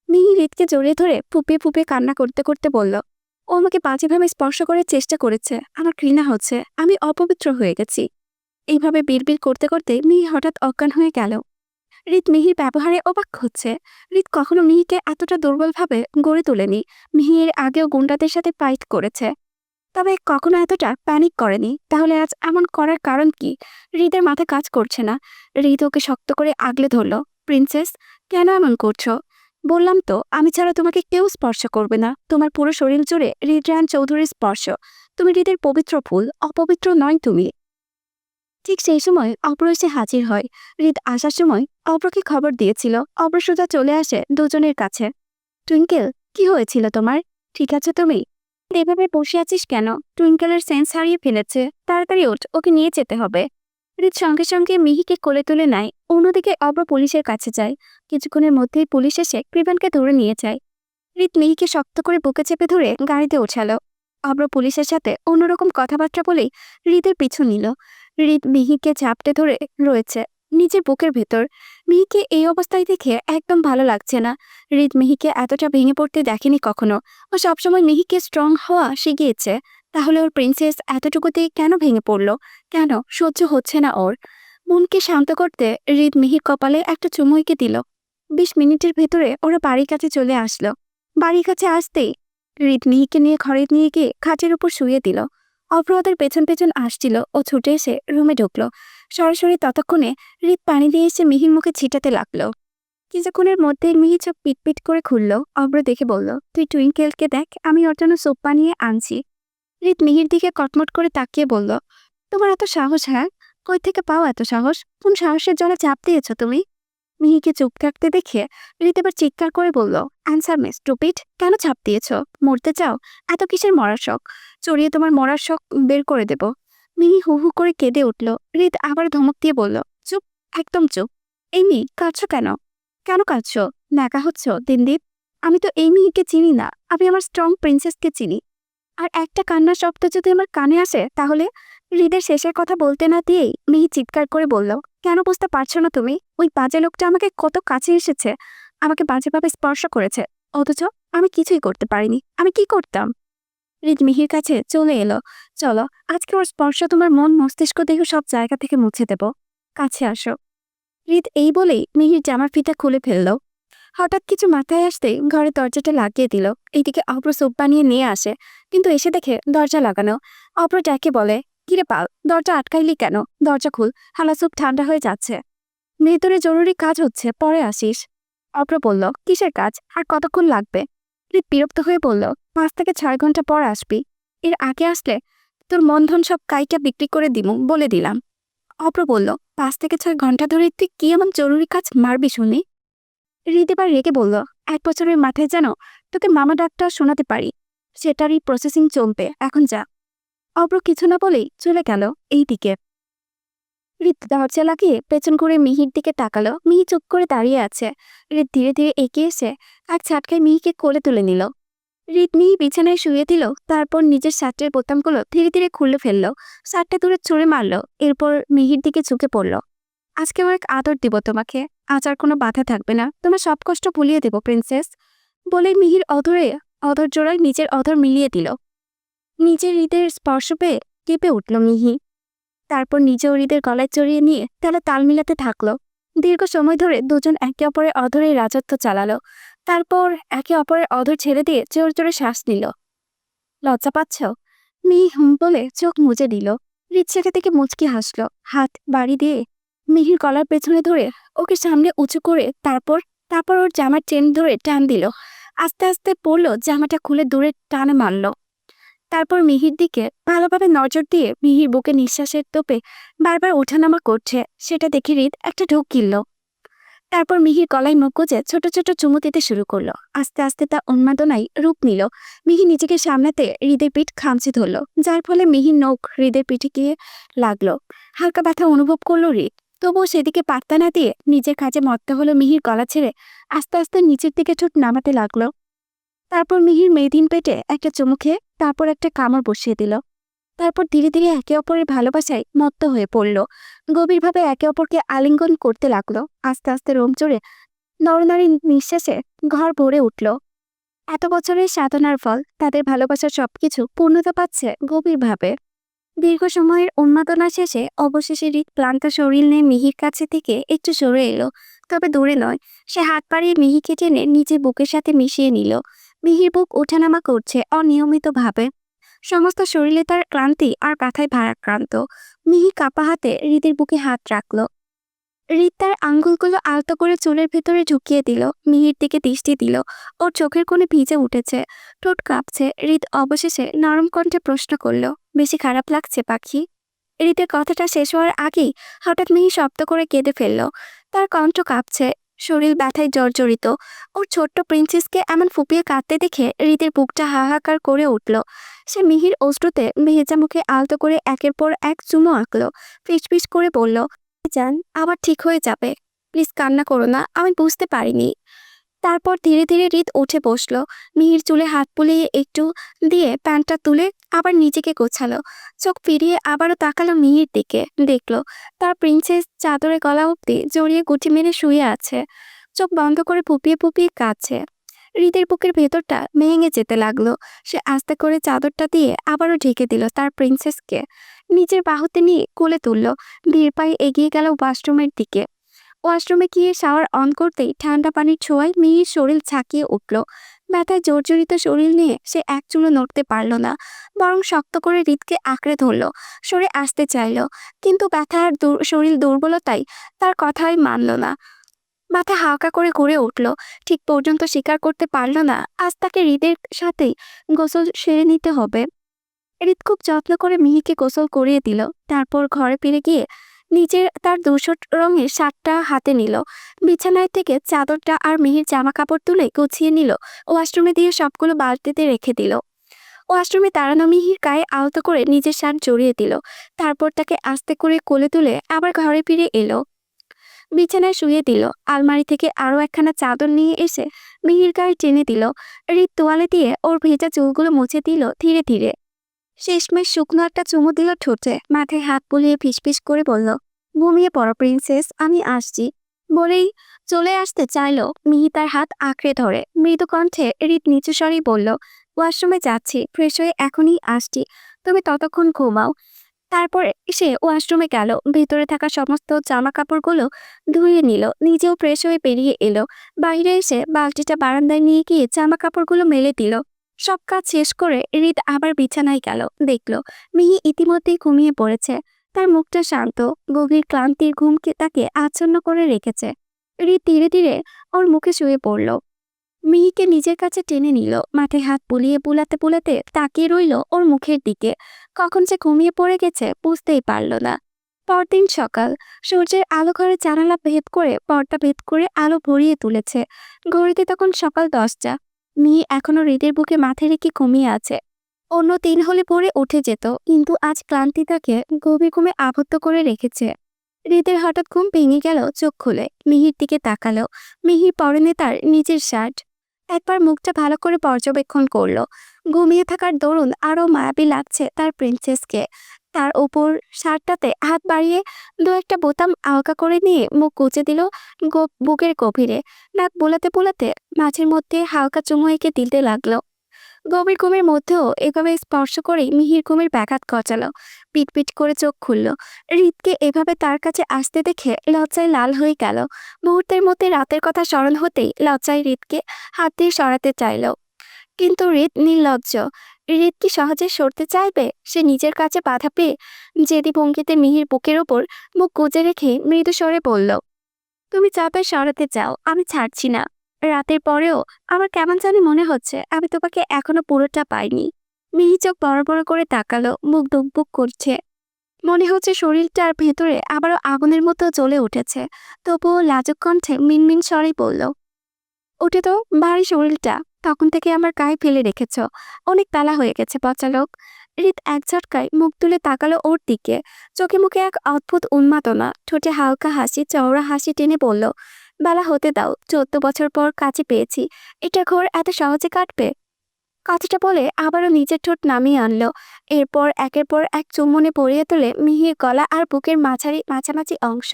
মিহি হৃদকে জড়িয়ে ধরে ফুপিয়ে ফুপিয়ে কান্না করতে করতে বলল, ও আমাকে বাজেভাবে স্পর্শ করার চেষ্টা করেছে, আমার ঘৃণা হচ্ছে, আমি অপবিত্র হয়ে গেছি। এইভাবে বিড়বিড় করতে করতে মিহি হঠাৎ অজ্ঞান হয়ে গেল। হৃদ মিহির ব্যবহারে অবাক হচ্ছে। হৃদ কখনো মিহিকে এতটা দুর্বলভাবে গড়ে তোলেনি। মিহি এর আগেও গুন্ডাদের সাথে ফাইট করেছে, তবে কখনো এতটা প্যানিক করেনি। তাহলে আজ এমন করার কারণ কি? হৃদের মাথা কাজ করছে না। হৃদ ওকে শক্ত করে আগলে ধরল। প্রিন্সেস, কেন এমন করছো? বললাম তো আমি ছাড়া তোমাকে কেউ স্পর্শ করবে না। তোমার পুরো শরীর জুড়ে হৃদরায়ণ চৌধুরীর স্পর্শ। তুমি হৃদের পবিত্র ফুল, অপবিত্র নয় তুমি। ঠিক সেই সময় অপর এসে হাজির হয়। হৃদ আসার সময় অপরকে খবর দিয়েছিল। অপর সোজা চলে আসে দুজনের কাছে। টুইঙ্কেল, কি হয়েছিল তোমার? ঠিক আছে তুমি? এভাবে বসে আছিস কেন? টুইঙ্কেলের সেন্স হারিয়ে ফেলেছে, তাড়াতাড়ি ওঠ, ওকে নিয়ে যেতে হবে। হৃদ সঙ্গে সঙ্গে মিহিকে কোলে তুলে নেয়। অন্যদিকে অব্র পুলিশের কাছে যায়। কিছুক্ষণের মধ্যেই পুলিশ এসে কৃপানকে ধরে নিয়ে যায়। হৃদ মিহিকে শক্ত করে বুকে চেপে ধরে গাড়িতে ওঠালো। অব্র পুলিশের সাথে অন্যরকম কথাবার্তা বলেই হৃদের পিছু নিল। হৃদ মিহিকে চাপটে ধরে রয়েছে নিজের বুকের ভেতর। মিহিকে এই অবস্থায় দেখে একদম ভালো লাগছে না। হৃদ মিহিকে এতটা ভেঙে পড়তে দেখেনি কখনো। ও সবসময় মিহিকে স্ট্রং হওয়া শিখিয়েছে। তাহলে ওর প্রিন্সেস এতটুকুতেই কেন ভেঙে পড়ল? কেন সহ্য হচ্ছে না ওর? মনকে শান্ত করতে হৃদ মিহির কপালে একটা চুমু এঁকে দিল। 20 মিনিটের ভেতরে ওরা বাড়ির কাছে চলে আসলো। বাড়ির কাছে আসতেই হৃদ মিহিকে নিয়ে ঘরে নিয়ে গিয়ে খাটের উপর শুয়ে দিল। অভ্র ওদের পেছন পেছন আসছিল। ও ছুটে এসে রুমে ঢুকলো। সরাসরি ততক্ষণে হৃদ পানি দিয়ে এসে মিহির মুখে ছিটাতে লাগলো। কিছুক্ষণের মধ্যেই মিহি চোখ পিটপিট করে খুলল। অভ্র দেখে বলল, তুই টুইঙ্কেলকে দেখ, আমি ওর জন্য স্যুপ বানিয়ে আনছি। হৃদ মিহির দিকে কটমট করে তাকিয়ে বলল, তোমার এত সাহস? হ্যাঁ, কই থেকে পাও এত সাহস? কোন সাহসের জলে চাপ দিয়েছ তুমি? মিহিকে চুপ থাকতে দেখে হৃদ এবার চিৎকার করে বলল, অ্যান্সার মে স্টুপিড, কেন চাপ দিয়েছ? মরতে চাও? এত কিসের মরার শখ? চড়িয়ে তোমার মরার শখ বের করে দেব। মিহি হু হু করে কেঁদে উঠল। হৃদ আবার ধমক দিয়ে বলল, চুপ, একদম চুপ। এই মিহি, কাঁদছো কেন? কেন কাঁদছো? ন্যাকা হচ্ছ দিন দিন? আমি তো এই মিহিকে চিনি না, আমি আমার স্ট্রং প্রিন্সেসকে চিনি। আর একটা কান্নার শব্দ যদি আমার কানে আসে তাহলে? হৃদের শেষের কথা বলতে না দিয়েই মিহি চিৎকার করে বলল, কেন বুঝতে পারছো না তুমি? ওই বাজে লোকটা আমাকে কত কাছে এসেছে, আমাকে বাজেভাবে স্পর্শ করেছে, অথচ আমি কিছুই করতে পারিনি। আমি কি করতাম? হৃদ মিহির কাছে চলে এলো। চলো, আজকে ওর স্পর্শ তোমার মন মস্তিষ্ক দেহ সব জায়গা থেকে মুছে দেব। কাছে আসো। হৃদ এই বলেই মিহির জামার ফিতা খুলে ফেলল। হঠাৎ কিছু মাথায় আসতেই ঘরের দরজাটা লাগিয়ে দিল। এইদিকে অপ্র স্যুপ বানিয়ে নিয়ে আসে, কিন্তু এসে দেখে দরজা লাগানো। অপ্র ডেকে বলে, কিরে পাল, দরজা আটকাইলি কেন? দরজা খুল, হালা স্যুপ ঠান্ডা হয়ে যাচ্ছে। ভেতরে জরুরি কাজ হচ্ছে, পরে আসিস। অপ্র বলল, কিসের কাজ, আর কতক্ষণ লাগবে? হৃদ বিরক্ত হয়ে বলল, 5 থেকে 6 ঘন্টা পর আসবি। এর আগে আসলে তোর মনধন সব কাইটা বিক্রি করে দিমু, বলে দিলাম। অপ্র বলল, 5 থেকে 6 ঘন্টা ধরে তুই কি এমন জরুরি কাজ মারবি শুনি? হৃদ এবার রেগে বলল, 1 বছরের মাথায় যেন তোকে মামা ডাকটা শোনাতে পারি, সেটারই প্রসেসিং চলবে, এখন যা। অব্র কিছু না বলেই চলে গেল এই দিকে। হৃদ দরজা লাগিয়ে পেছন করে মিহির দিকে তাকালো। মিহি চুপ করে দাঁড়িয়ে আছে। হৃদ ধীরে ধীরে এগিয়ে এসে এক ঝাটকায় মিহিকে কোলে তুলে নিল। হৃদ মিহি বিছানায় শুয়ে দিল, তারপর নিজের শার্টের বোতামগুলো ধীরে ধীরে খুলে ফেললো। শার্টটা দূরে ছুঁড়ে মারলো, এরপর মিহির দিকে ঝুঁকে পড়ল। আজকে অনেক আদর দিব তোমাকে, আজ আর কোনো বাধা থাকবে না, তোমার সব কষ্ট ভুলিয়ে দেব প্রিন্সেস, বলে মিহির অধর জোড়ায় নিজের অধর মিলিয়ে দিল। নিজের হৃদের স্পর্শ পেয়ে কেঁপে উঠল মিহি। তারপর নিজেও হৃদের গলায় চড়িয়ে নিয়ে তারা তাল মিলাতে থাকলো। দীর্ঘ সময় ধরে দুজন একে অপরের অধরের রাজত্ব চালালো। তারপর একে অপরের অধর ছেড়ে দিয়ে জোর জোরে শ্বাস নিল। লজ্জা পাচ্ছ? মিহি হুম বলে চোখ মুজে দিল। হৃদ সেটা থেকে মুচকি হাসলো, হাত বাড়ি দিয়ে মিহির গলার পেছনে ধরে ওকে সামনে উঁচু করে তারপর তারপর ওর জামার চেন ধরে টান দিল। আস্তে আস্তে পড়লো, জামাটা খুলে দূরে টানে মারল। তারপর মিহির দিকে ভালোভাবে নজর দিয়ে মিহির বুকে নিঃশ্বাসের তোপে বারবার ওঠানামা করছে, সেটা দেখে হৃদ একটা ঢোক গিলল। তারপর মিহির গলায় মুখ গুজে ছোট ছোট চুমু দিতে শুরু করলো। আস্তে আস্তে তা উন্মাদনায় রূপ নিল। মিহি নিজেকে সামলাতে হৃদের পিঠ খামচে ধরল, যার ফলে মিহির নখ হৃদের পিঠে গিয়ে লাগলো। হালকা ব্যথা অনুভব করলো হৃদ, তবুও সেদিকে পাত্তা না দিয়ে নিজের কাজে মত্ত হলো। মিহির গলা ছেড়ে আস্তে আস্তে নিচের দিকে ঠোঁট নামাতে লাগলো। তারপর মিহির মেদিন পেটে একটা চুমু খেয়ে তারপর একটা কামড় বসিয়ে দিল। তারপর ধীরে ধীরে একে অপরের ভালোবাসায় মত্ত হয়ে পড়ল। গভীরভাবে একে অপরকে আলিঙ্গন করতে লাগলো। আস্তে আস্তে রোম চড়ে নরনারী নিঃশ্বাসে ঘর ভরে উঠল। এত বছরের সাধনার ফল, তাদের ভালোবাসার সবকিছু পূর্ণতা পাচ্ছে গভীরভাবে। দীর্ঘ সময়ের উন্মাদনা শেষে অবশেষে হৃদ ক্লান্ত শরীর নিয়ে মিহির কাছে থেকে একটু সরে এলো, তবে দূরে নয়। সে হাত বাড়িয়ে মিহিকে টেনে নিজের বুকের সাথে মিশিয়ে নিল। মিহির বুক ওঠানামা করছে অনিয়মিতভাবে। সমস্ত শরীরে তার ক্লান্তি আর ব্যথায় ভারাক্রান্ত। মিহি কাপা হাতে হৃদের বুকে হাত রাখল। হৃদ তার আঙ্গুলগুলো আলতো করে চুলের ভেতরে ঢুকিয়ে দিল, মিহির দিকে দৃষ্টি দিল। ওর চোখের কোণে ভিজে উঠেছে, ঠোঁট কাঁপছে। হৃদ অবশেষে নরম কণ্ঠে প্রশ্ন করল, বেশি খারাপ লাগছে পাখি? হৃদের কথাটা শেষ হওয়ার আগেই হঠাৎ মিহি শব্দ করে কেঁদে ফেলল। তার কণ্ঠ কাঁপছে, শরীর ব্যথায় জর্জরিত। ওর ছোট্ট প্রিন্সেসকে এমন ফুপিয়ে কাঁদতে দেখে হৃদের বুকটা হাহাকার করে উঠল। সে মিহির অশ্রুতে ভেজা মুখে আলতো করে একের পর এক চুমু আঁকলো। ফিসফিস করে বলল, যান, আবার ঠিক হয়ে যাবে, প্লিজ কান্না করো না, আমি বুঝতে পারিনি। তারপর ধীরে ধীরে হৃদ উঠে বসলো। মিহির চুলে হাত বুলিয়ে একটু দিয়ে প্যান্টটা তুলে আবার নিজেকে গোছালো। চোখ ফিরিয়ে আবারও তাকালো মিহির দিকে, দেখলো তার প্রিন্সেস চাদরে গলা অব্দি জড়িয়ে গুটি মেরে শুয়ে আছে, চোখ বন্ধ করে ফুপিয়ে ফুপিয়ে কাঁদছে। হৃদের বুকের ভেতরটা ভেঙে যেতে লাগলো। সে আস্তে করে চাদরটা দিয়ে আবারও ঢেকে দিল তার প্রিন্সেসকে। নিজের বাহুতে নিয়ে কোলে তুলল। ধীর পায়ে এগিয়ে গেল ওয়াশরুমের দিকে। ওয়াশরুমে গিয়ে শাওয়ার অন করতেই ঠান্ডা পানির ছোঁয়ায় মিহির শরীর ঝাঁকিয়ে উঠল। ব্যথায় জর্জরিত শরীর নিয়ে সে এক চুলো নড়তে পারল না, বরং শক্ত করে হৃদকে আঁকড়ে ধরল। সরে আসতে চাইল, কিন্তু ব্যথা আর শরীর দুর্বলতায় তার কথাই মানল না। মাথা হালকা করে ঘুরে উঠল, ঠিক পর্যন্ত স্বীকার করতে পারল না আজ তাকে হৃদের সাথেই গোসল সেরে নিতে হবে। হৃদ খুব যত্ন করে মিহিকে গোসল করিয়ে দিল। তারপর ঘরে ফিরে গিয়ে তার ধূসর রঙের শার্টটা হাতে নিল। বিছানায় থেকে চাদরটা আর মিহির জামা কাপড় তুলে গুছিয়ে নিল। ওয়াশরুমে দিয়ে সবগুলো বালতিতে রেখে দিল। ওয়াশরুমে দাঁড়ানো মিহির গায়ে আলতো করে নিজের শার্ট জড়িয়ে দিল। তারপর তাকে আস্তে করে কোলে তুলে আবার ঘরে ফিরে এলো। বিছানায় শুয়ে দিল। আলমারি থেকে আরো একখানা চাদর নিয়ে এসে মিহির গায়ে টেনে দিল। হৃদ তোয়ালে দিয়ে ওর ভেজা চুলগুলো মুছে দিল ধীরে ধীরে। শেষমেশ শুকনো একটা চুমু দিল ঠোঁটে। মাথায় হাত বুলিয়ে ফিসফিস করে বলল, ঘুমিয়ে পড়ো প্রিন্সেস, আমি আসছি। বলেই চলে আসতে চাইল, মিহি তার হাত আঁকড়ে ধরে। মৃদু কণ্ঠে হৃদ নিচু স্বরেই বলল, ওয়াশরুমে যাচ্ছি, ফ্রেশ হয়ে এখনই আসছি, তুমি ততক্ষণ ঘুমাও। তারপর সে ওয়াশরুমে গেল, ভেতরে থাকা সমস্ত জামা কাপড়গুলো ধুয়ে নিল, নিজেও ফ্রেশ হয়ে বেরিয়ে এলো। বাইরে এসে বালতিটা বারান্দায় নিয়ে গিয়ে জামা কাপড়গুলো মেলে দিল। সব কাজ শেষ করে হৃদ আবার বিছানায় গেল। দেখল মিহি ইতিমধ্যেই ঘুমিয়ে পড়েছে। তার মুখটা শান্ত, গভীর ক্লান্তির ঘুমকে তাকে আচ্ছন্ন করে রেখেছে। হৃদ ধীরে ধীরে ওর মুখে শুয়ে পড়ল। মিহিকে নিজের কাছে টেনে নিল, মাথায় হাত বুলিয়ে বুলাতে বুলাতে তাকিয়ে রইল ওর মুখের দিকে। কখন সে ঘুমিয়ে পড়ে গেছে বুঝতেই পারল না। পরদিন সকাল, সূর্যের আলো ঘরে জানালা ভেদ করে পর্দা ভেদ করে আলো ভরিয়ে তুলেছে। ঘড়িতে তখন সকাল 10টা। মিহি এখনো হৃদের বুকে মাথা রেখে ঘুমিয়ে আছে। অন্য ৩ হলে পরে উঠে যেত, কিন্তু আজ ক্লান্তি তাকে গভীর ঘুমে আবদ্ধ করে রেখেছে। হৃদের হঠাৎ ঘুম ভেঙে গেল, চোখ খুলে মিহির দিকে তাকালো। মিহির পরনে তার নিজের শার্ট। একবার মুখটা ভালো করে পর্যবেক্ষণ করলো। ঘুমিয়ে থাকার দরুন আরো মায়াবী লাগছে তার প্রিন্সেসকে। তার ওপর শার্টটাতে হাত বাড়িয়ে দু একটা বোতাম আলগা করে নিয়ে মুখ গুজে দিল বুকের গভীরে। নাক বোলাতে বোলাতে মাঝের মধ্যে হালকা চুমু এঁকে দিতে লাগলো। গভীর ঘুমের মধ্যেও এভাবে স্পর্শ করেই মিহির ঘুমের ব্যাঘাত ঘটালো। পিটপিট করে চোখ খুলল। হৃদকে এভাবে তার কাছে আসতে দেখে লজ্জায় লাল হয়ে গেল। মুহূর্তের মধ্যে রাতের কথা স্মরণ হতেই লজ্জায় হৃদকে হাত দিয়ে সরাতে চাইল, কিন্তু হৃদ নির্লজ্জ। হৃদ কি সহজে সরতে চাইবে? সে নিজের কাছে বাধা পেয়ে জেদি ভঙ্গিতে মিহির বুকের ওপর মুখ গুজে রেখে মৃদু স্বরে বলল, তুমি চাপে সরাতে চাও, আমি ছাড়ছি না। রাতের পরেও আমার কেমন জানি মনে হচ্ছে আমি তোমাকে এখনো পুরোটা পাইনি। মিহি চোখ বড় বড় করে তাকালো, মুখ দুকবুক করছে। মনে হচ্ছে শরীরটার ভেতরে আবারও আগুনের মতো জ্বলে উঠেছে। তবুও লাজুক কণ্ঠে মিনমিন স্বরে বলল, ওঠে তো ভারী শরীরটা, তখন থেকে আমার গায়ে ফেলে রেখেছ। অনেক বেলা হয়ে গেছে পচালোক। হৃদ এক ঝটকায় মুখ তুলে তাকালো ওর দিকে। চোখে মুখে এক অদ্ভুত উন্মাদনা, ঠোঁটে হালকা হাসি, চওড়া হাসি টেনে বলল, বেলা হতে দাও, 14 বছর পর কাছে পেয়েছি। এটা ঘোর এত সহজে কাটবে? কথাটা বলে আবারও নিজের ঠোঁট নামিয়ে আনলো। এরপর একের পর এক চুম্বনে পরিয়ে তোলে মিহির গলা আর বুকের মাঝামাঝি অংশ।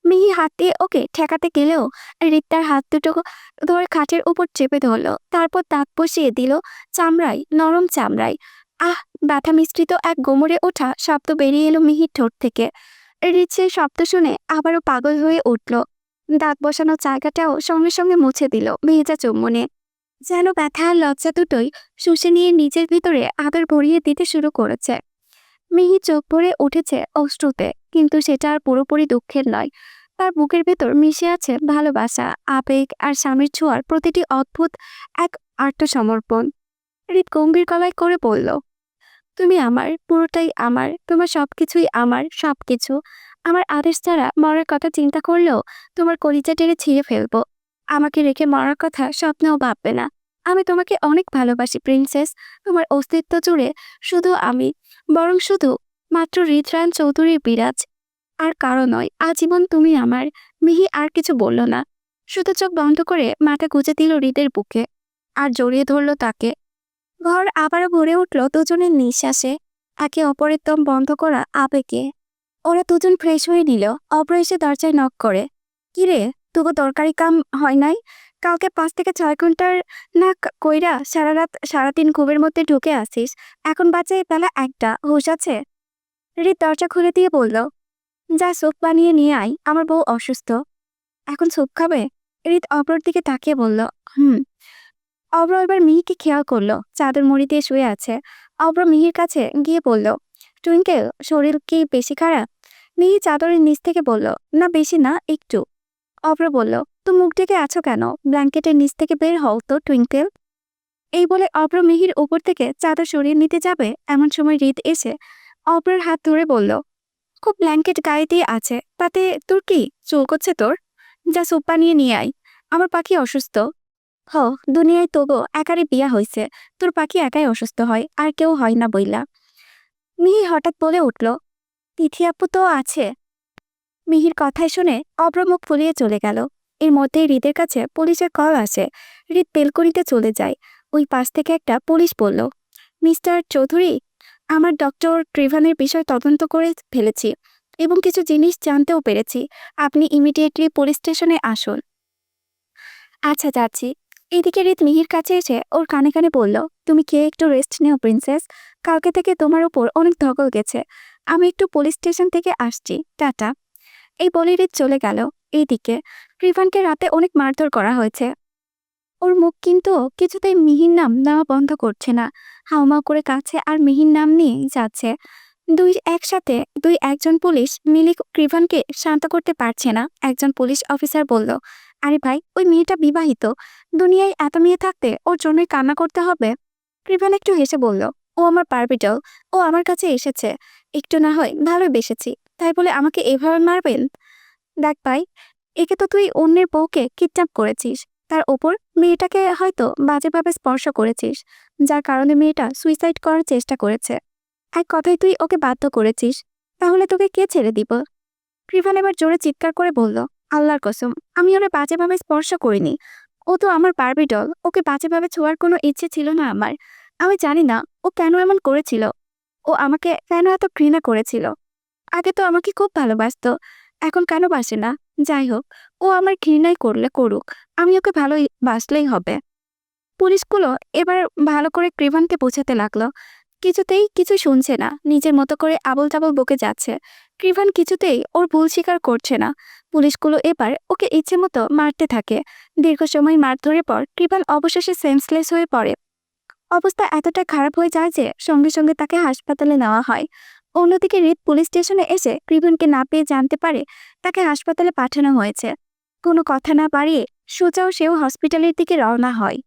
মিহি হাত দিয়ে ওকে ঠেকাতে গেলেও হৃদ তার হাত দুটো ধরে খাটের উপর চেপে ধরলো। তারপর দাঁত বসিয়ে দিল চামড়ায়, নরম চামড়ায়। আহ! ব্যথা মিশ্রিত এক গোমরে ওঠা শব্দ বেরিয়ে এলো মিহির ঠোঁট থেকে। হৃদ সেই শব্দ শুনে আবারও পাগল হয়ে উঠল। দাঁত বসানো জায়গাটাও সঙ্গে সঙ্গে মুছে দিল ভেজা চুম্বনে। যেন ব্যথা আর লজ্জা দুটোই শুষে নিয়ে নিজের ভিতরে আদর ভরিয়ে দিতে শুরু করেছে। মিহি চোখ ভরে উঠেছে অশ্রুতে, কিন্তু সেটা আর পুরোপুরি দুঃখের নয়। তার বুকের ভেতর মিশে আছে ভালোবাসা, আবেগ আর স্বামীর ছোঁয়ার প্রতিটি অদ্ভুত এক আত্মসমর্পণ। হৃদ গম্ভীর গলায় করে বলল, তুমি আমার, পুরোটাই আমার, তোমার সবকিছুই আমার, সবকিছু। আমার আদেশ ছাড়া মরার কথা চিন্তা করলেও তোমার কলিজা টেনে ছিঁড়ে ফেলবো। আমাকে রেখে মরার কথা স্বপ্নেও ভাববে না। আমি তোমাকে অনেক ভালোবাসি প্রিন্সেস। তোমার অস্তিত্ব জুড়ে শুধু আমি, বরং শুধু মাত্র হৃদরায়ণ চৌধুরীর বিরাজ, আর কারো নয়। আজীবন তুমি আমার। মিহি আর কিছু বলল না, শুধু চোখ বন্ধ করে মাথা গুজে দিল হৃদের বুকে আর জড়িয়ে ধরল তাকে। ঘর আবারও ভরে উঠল দুজনের নিঃশ্বাসে, একে অপরের দম বন্ধ করা আবেগে। ওরা দুজন ফ্রেশ হয়ে নিল। অব্র এসে দরজায় নক করে, কিরে, তোকে তরকারি কাম হয় নাই? কালকে 5 থেকে 6 ঘন্টার না কইরা সারা রাত সারাদিন ঘুমের মধ্যে ঢুকে আসিস। এখন বাজে বেলা 1টা, হুঁশ আছে? হৃদ দরজা খুলে দিয়ে বলল, যা স্যুপ বানিয়ে নিয়ে আয়, আমার বউ অসুস্থ। এখন স্যুপ খাবে? হৃদ অব্রর দিকে তাকিয়ে বলল, হুম। অব্র এবার মিহিকে খেয়াল করলো, চাদর মুড়ি দিয়ে শুয়ে আছে। অব্র মিহির কাছে গিয়ে বলল, টুইঙ্কেল, শরীর কি বেশি খারাপ? মিহি চাদরের নিচ থেকে বলল, না বেশি না, একটু। অব্র বলল, তো মুখ ঢেকে আছো কেন? ব্ল্যাঙ্কেটের নিচ থেকে বের হও তো টুইঙ্কেল। এই বলে অব্র মিহির উপর থেকে চাদর সরিয়ে নিতে যাবে, এমন সময় হৃদ এসে অব্রের হাত ধরে বলল, খুব ব্ল্যাঙ্কেট গায়ে দিয়ে আছে, তাতে তোর কি চুল করছে তোর? যা স্যুপ বানিয়ে নিয়ে আয়, আমার পাখি অসুস্থ। হ, দুনিয়ায় তবু একারই বিয়া হইছে, তোর পাখি একাই অসুস্থ হয়, আর কেউ হয় না বইলা। মিহি হঠাৎ বলে উঠল, তিথি আপু তো আছে। মিহির কথায় শুনে অব্র মুখ ফুলিয়ে চলে গেল। এর মধ্যেই হৃদের কাছে পুলিশের কল আসে। হৃদ বেলকনিতে চলে যায়। ওই পাশ থেকে একটা পুলিশ বলল, মিস্টার চৌধুরী, আমার ডক্টর ট্রিভানের বিষয় তদন্ত করে ফেলেছি এবং কিছু জিনিস জানতেও পেরেছি। আপনি ইমিডিয়েটলি পুলিশ স্টেশনে আসুন। আচ্ছা, যাচ্ছি। এদিকে হৃদ মিহির কাছে এসে ওর কানে কানে বলল, তুমি কে একটু রেস্ট নেও প্রিন্সেস। কালকে থেকে তোমার উপর অনেক ধকল গেছে। আমি একটু পুলিশ স্টেশন থেকে আসছি, টাটা। এই বলে হৃদ চলে গেল। এইদিকে রিভানকে রাতে অনেক মারধর করা হয়েছে। ওর মুখ কিন্তু কিছুতেই মিহির নাম নেওয়া বন্ধ করছে না। হাউমাউ করে কাছে আর মিহির নাম নিয়ে যাচ্ছে। একসাথে একজন পুলিশ মিলে রিভানকে শান্ত করতে পারছে না। একজন পুলিশ অফিসার বলল, আরে ভাই, ওই মেয়েটা বিবাহিত। দুনিয়ায় এত মেয়ে থাকতে ওর জন্যই কান্না করতে হবে? রিভান একটু হেসে বলল, ও আমার পারবিটল। ও আমার কাছে এসেছে, একটু না হয় ভালোই বেসেছি, তাই বলে আমাকে এভাবে মারবেন? দেখ ভাই, একে তো তুই অন্যের বউকে কিডন্যাপ করেছিস। তার ওপর মেয়েটাকে হয়তো বাজেভাবে স্পর্শ করেছিস, যার কারণে মেয়েটা সুইসাইড করার চেষ্টা করেছে। এক কথায় তুই ওকে বাধ্য করেছিস। তাহলে তোকে কে ছেড়ে দিব? কৃভান এবার জোরে চিৎকার করে বলল, আল্লাহর কসম, আমি ওরে বাজেভাবে স্পর্শ করিনি। ও তো আমার বারবি ডল, ওকে বাজেভাবে ছোঁয়ার কোনো ইচ্ছে ছিল না আমার। আমি জানি না ও কেন এমন করেছিল। ও আমাকে কেন এত ঘৃণা করেছিল। আগে তো আমাকে খুব ভালোবাসতো, এখন কেন বাসে না? যাই হোক, ও আমার ঘৃণাই করলে করুক, আমি ওকে ভালোই বাসলেই হবে। পুলিশগুলো এবার ভালো করে কৃভানকে বোঝাতে লাগলো। কিছুতেই কিছু শুনছে না, নিজের মতো করে আবল তাবল বকে যাচ্ছে। কৃভান কিছুতেই ওর ভুল স্বীকার করছে না। পুলিশগুলো এবার ওকে ইচ্ছে মতো মারতে থাকে। দীর্ঘ সময় মারধরের পর কৃভান অবশেষে সেন্সলেস হয়ে পড়ে। অবস্থা এতটা খারাপ হয়ে যায় যে সঙ্গে সঙ্গে তাকে হাসপাতালে নেওয়া হয়। অন্যদিকে রিত পুলিশ স্টেশনে এসে কৃভানকে না পেয়ে জানতে পারে তাকে হাসপাতালে পাঠানো হয়েছে। কোনো কথা না বাড়িয়ে সোজাও সেও হসপিটালের দিকে রওনা হয়।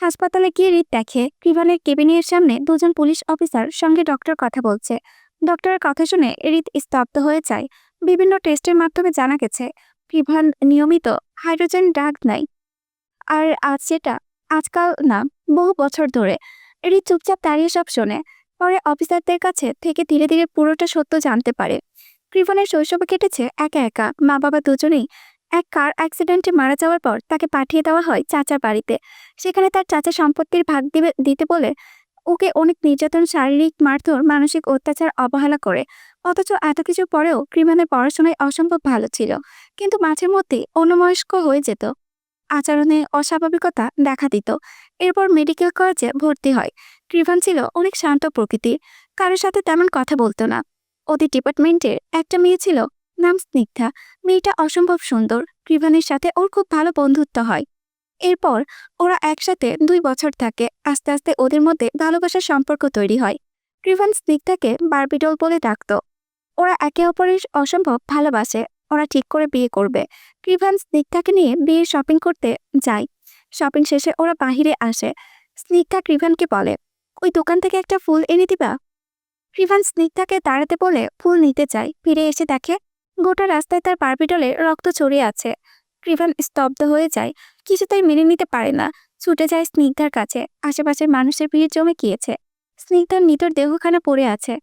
হাসপাতালে গিয়ে রিত দেখে কৃভানের কেবিনের সামনে দুজন পুলিশ অফিসার সঙ্গে ডক্টর কথা বলছে। ডক্টরের কথা শুনে রিত স্তব্ধ হয়ে যায়। বিভিন্ন টেস্টের মাধ্যমে জানা গেছে কৃভান নিয়মিত হাইড্রোজেন ড্রাগ নেয়। আর আজকাল না, বহু বছর ধরে। রিত চুপচাপ দাঁড়িয়ে সব শোনে। পরে অফিসারদের কাছে থেকে ধীরে ধীরে পুরোটা সত্য জানতে পারে। কৃভানের শৈশবে কেটেছে একা একা। মা বাবা দুজনেই এক কার অ্যাক্সিডেন্টে মারা যাওয়ার পর তাকে পাঠিয়ে দেওয়া হয় চাচার বাড়িতে। সেখানে তার চাচা সম্পত্তির ভাগ দিতে বলে ওকে অনেক নির্যাতন, শারীরিক মারধর, মানসিক অত্যাচার, অবহেলা করে। অথচ এত কিছু পরেও কৃভানের পড়াশোনায় অসম্ভব ভালো ছিল, কিন্তু মাঝে মধ্যে অন্যমনস্ক হয়ে যেত। আচরণে অস্বাভাবিকতা দেখা দিত। এরপর মেডিকেল কলেজে ভর্তি হয়। কৃভান ছিল অনেক শান্ত প্রকৃতির, কারোর সাথে তেমন কথা বলতো না। ওদের ডিপার্টমেন্টের একটা মেয়ে ছিল, নাম স্নিগ্ধা। মেয়েটা অসম্ভব সুন্দর। কৃভানের সাথে ওর খুব ভালো বন্ধুত্ব হয়। এরপর ওরা একসাথে 2 বছর থাকে। আস্তে আস্তে ওদের মধ্যে ভালোবাসার সম্পর্ক তৈরি হয়। কৃভান স্নিগ্ধাকে বারবিডল বলে ডাকতো। ওরা একে অপরের অসম্ভব ভালোবাসে। ওরা ঠিক করে বিয়ে করবে। কৃভান স্নিগ্ধাকে নিয়ে বিয়ের শপিং করতে যায়। শপিং শেষে ওরা বাহিরে আসে। স্নিগ্ধা কৃভানকে বলে, ওই দোকান থেকে একটা ফুল এনে দিবা? কৃভান স্নিগ্ধাকে দাঁড়াতে বলে ফুল নিতে চায়। ফিরে এসে দেখে গোটা রাস্তায় তার বারবিডলের রক্ত ছড়িয়ে আছে। কৃভান স্তব্ধ হয়ে যায়, কিছুতেই মেনে নিতে পারে না। ছুটে যায় স্নিগ্ধার কাছে। আশেপাশের মানুষের ভিড় জমে গিয়েছে। স্নিগ্ধার নিতর দেহখানা পড়ে আছে।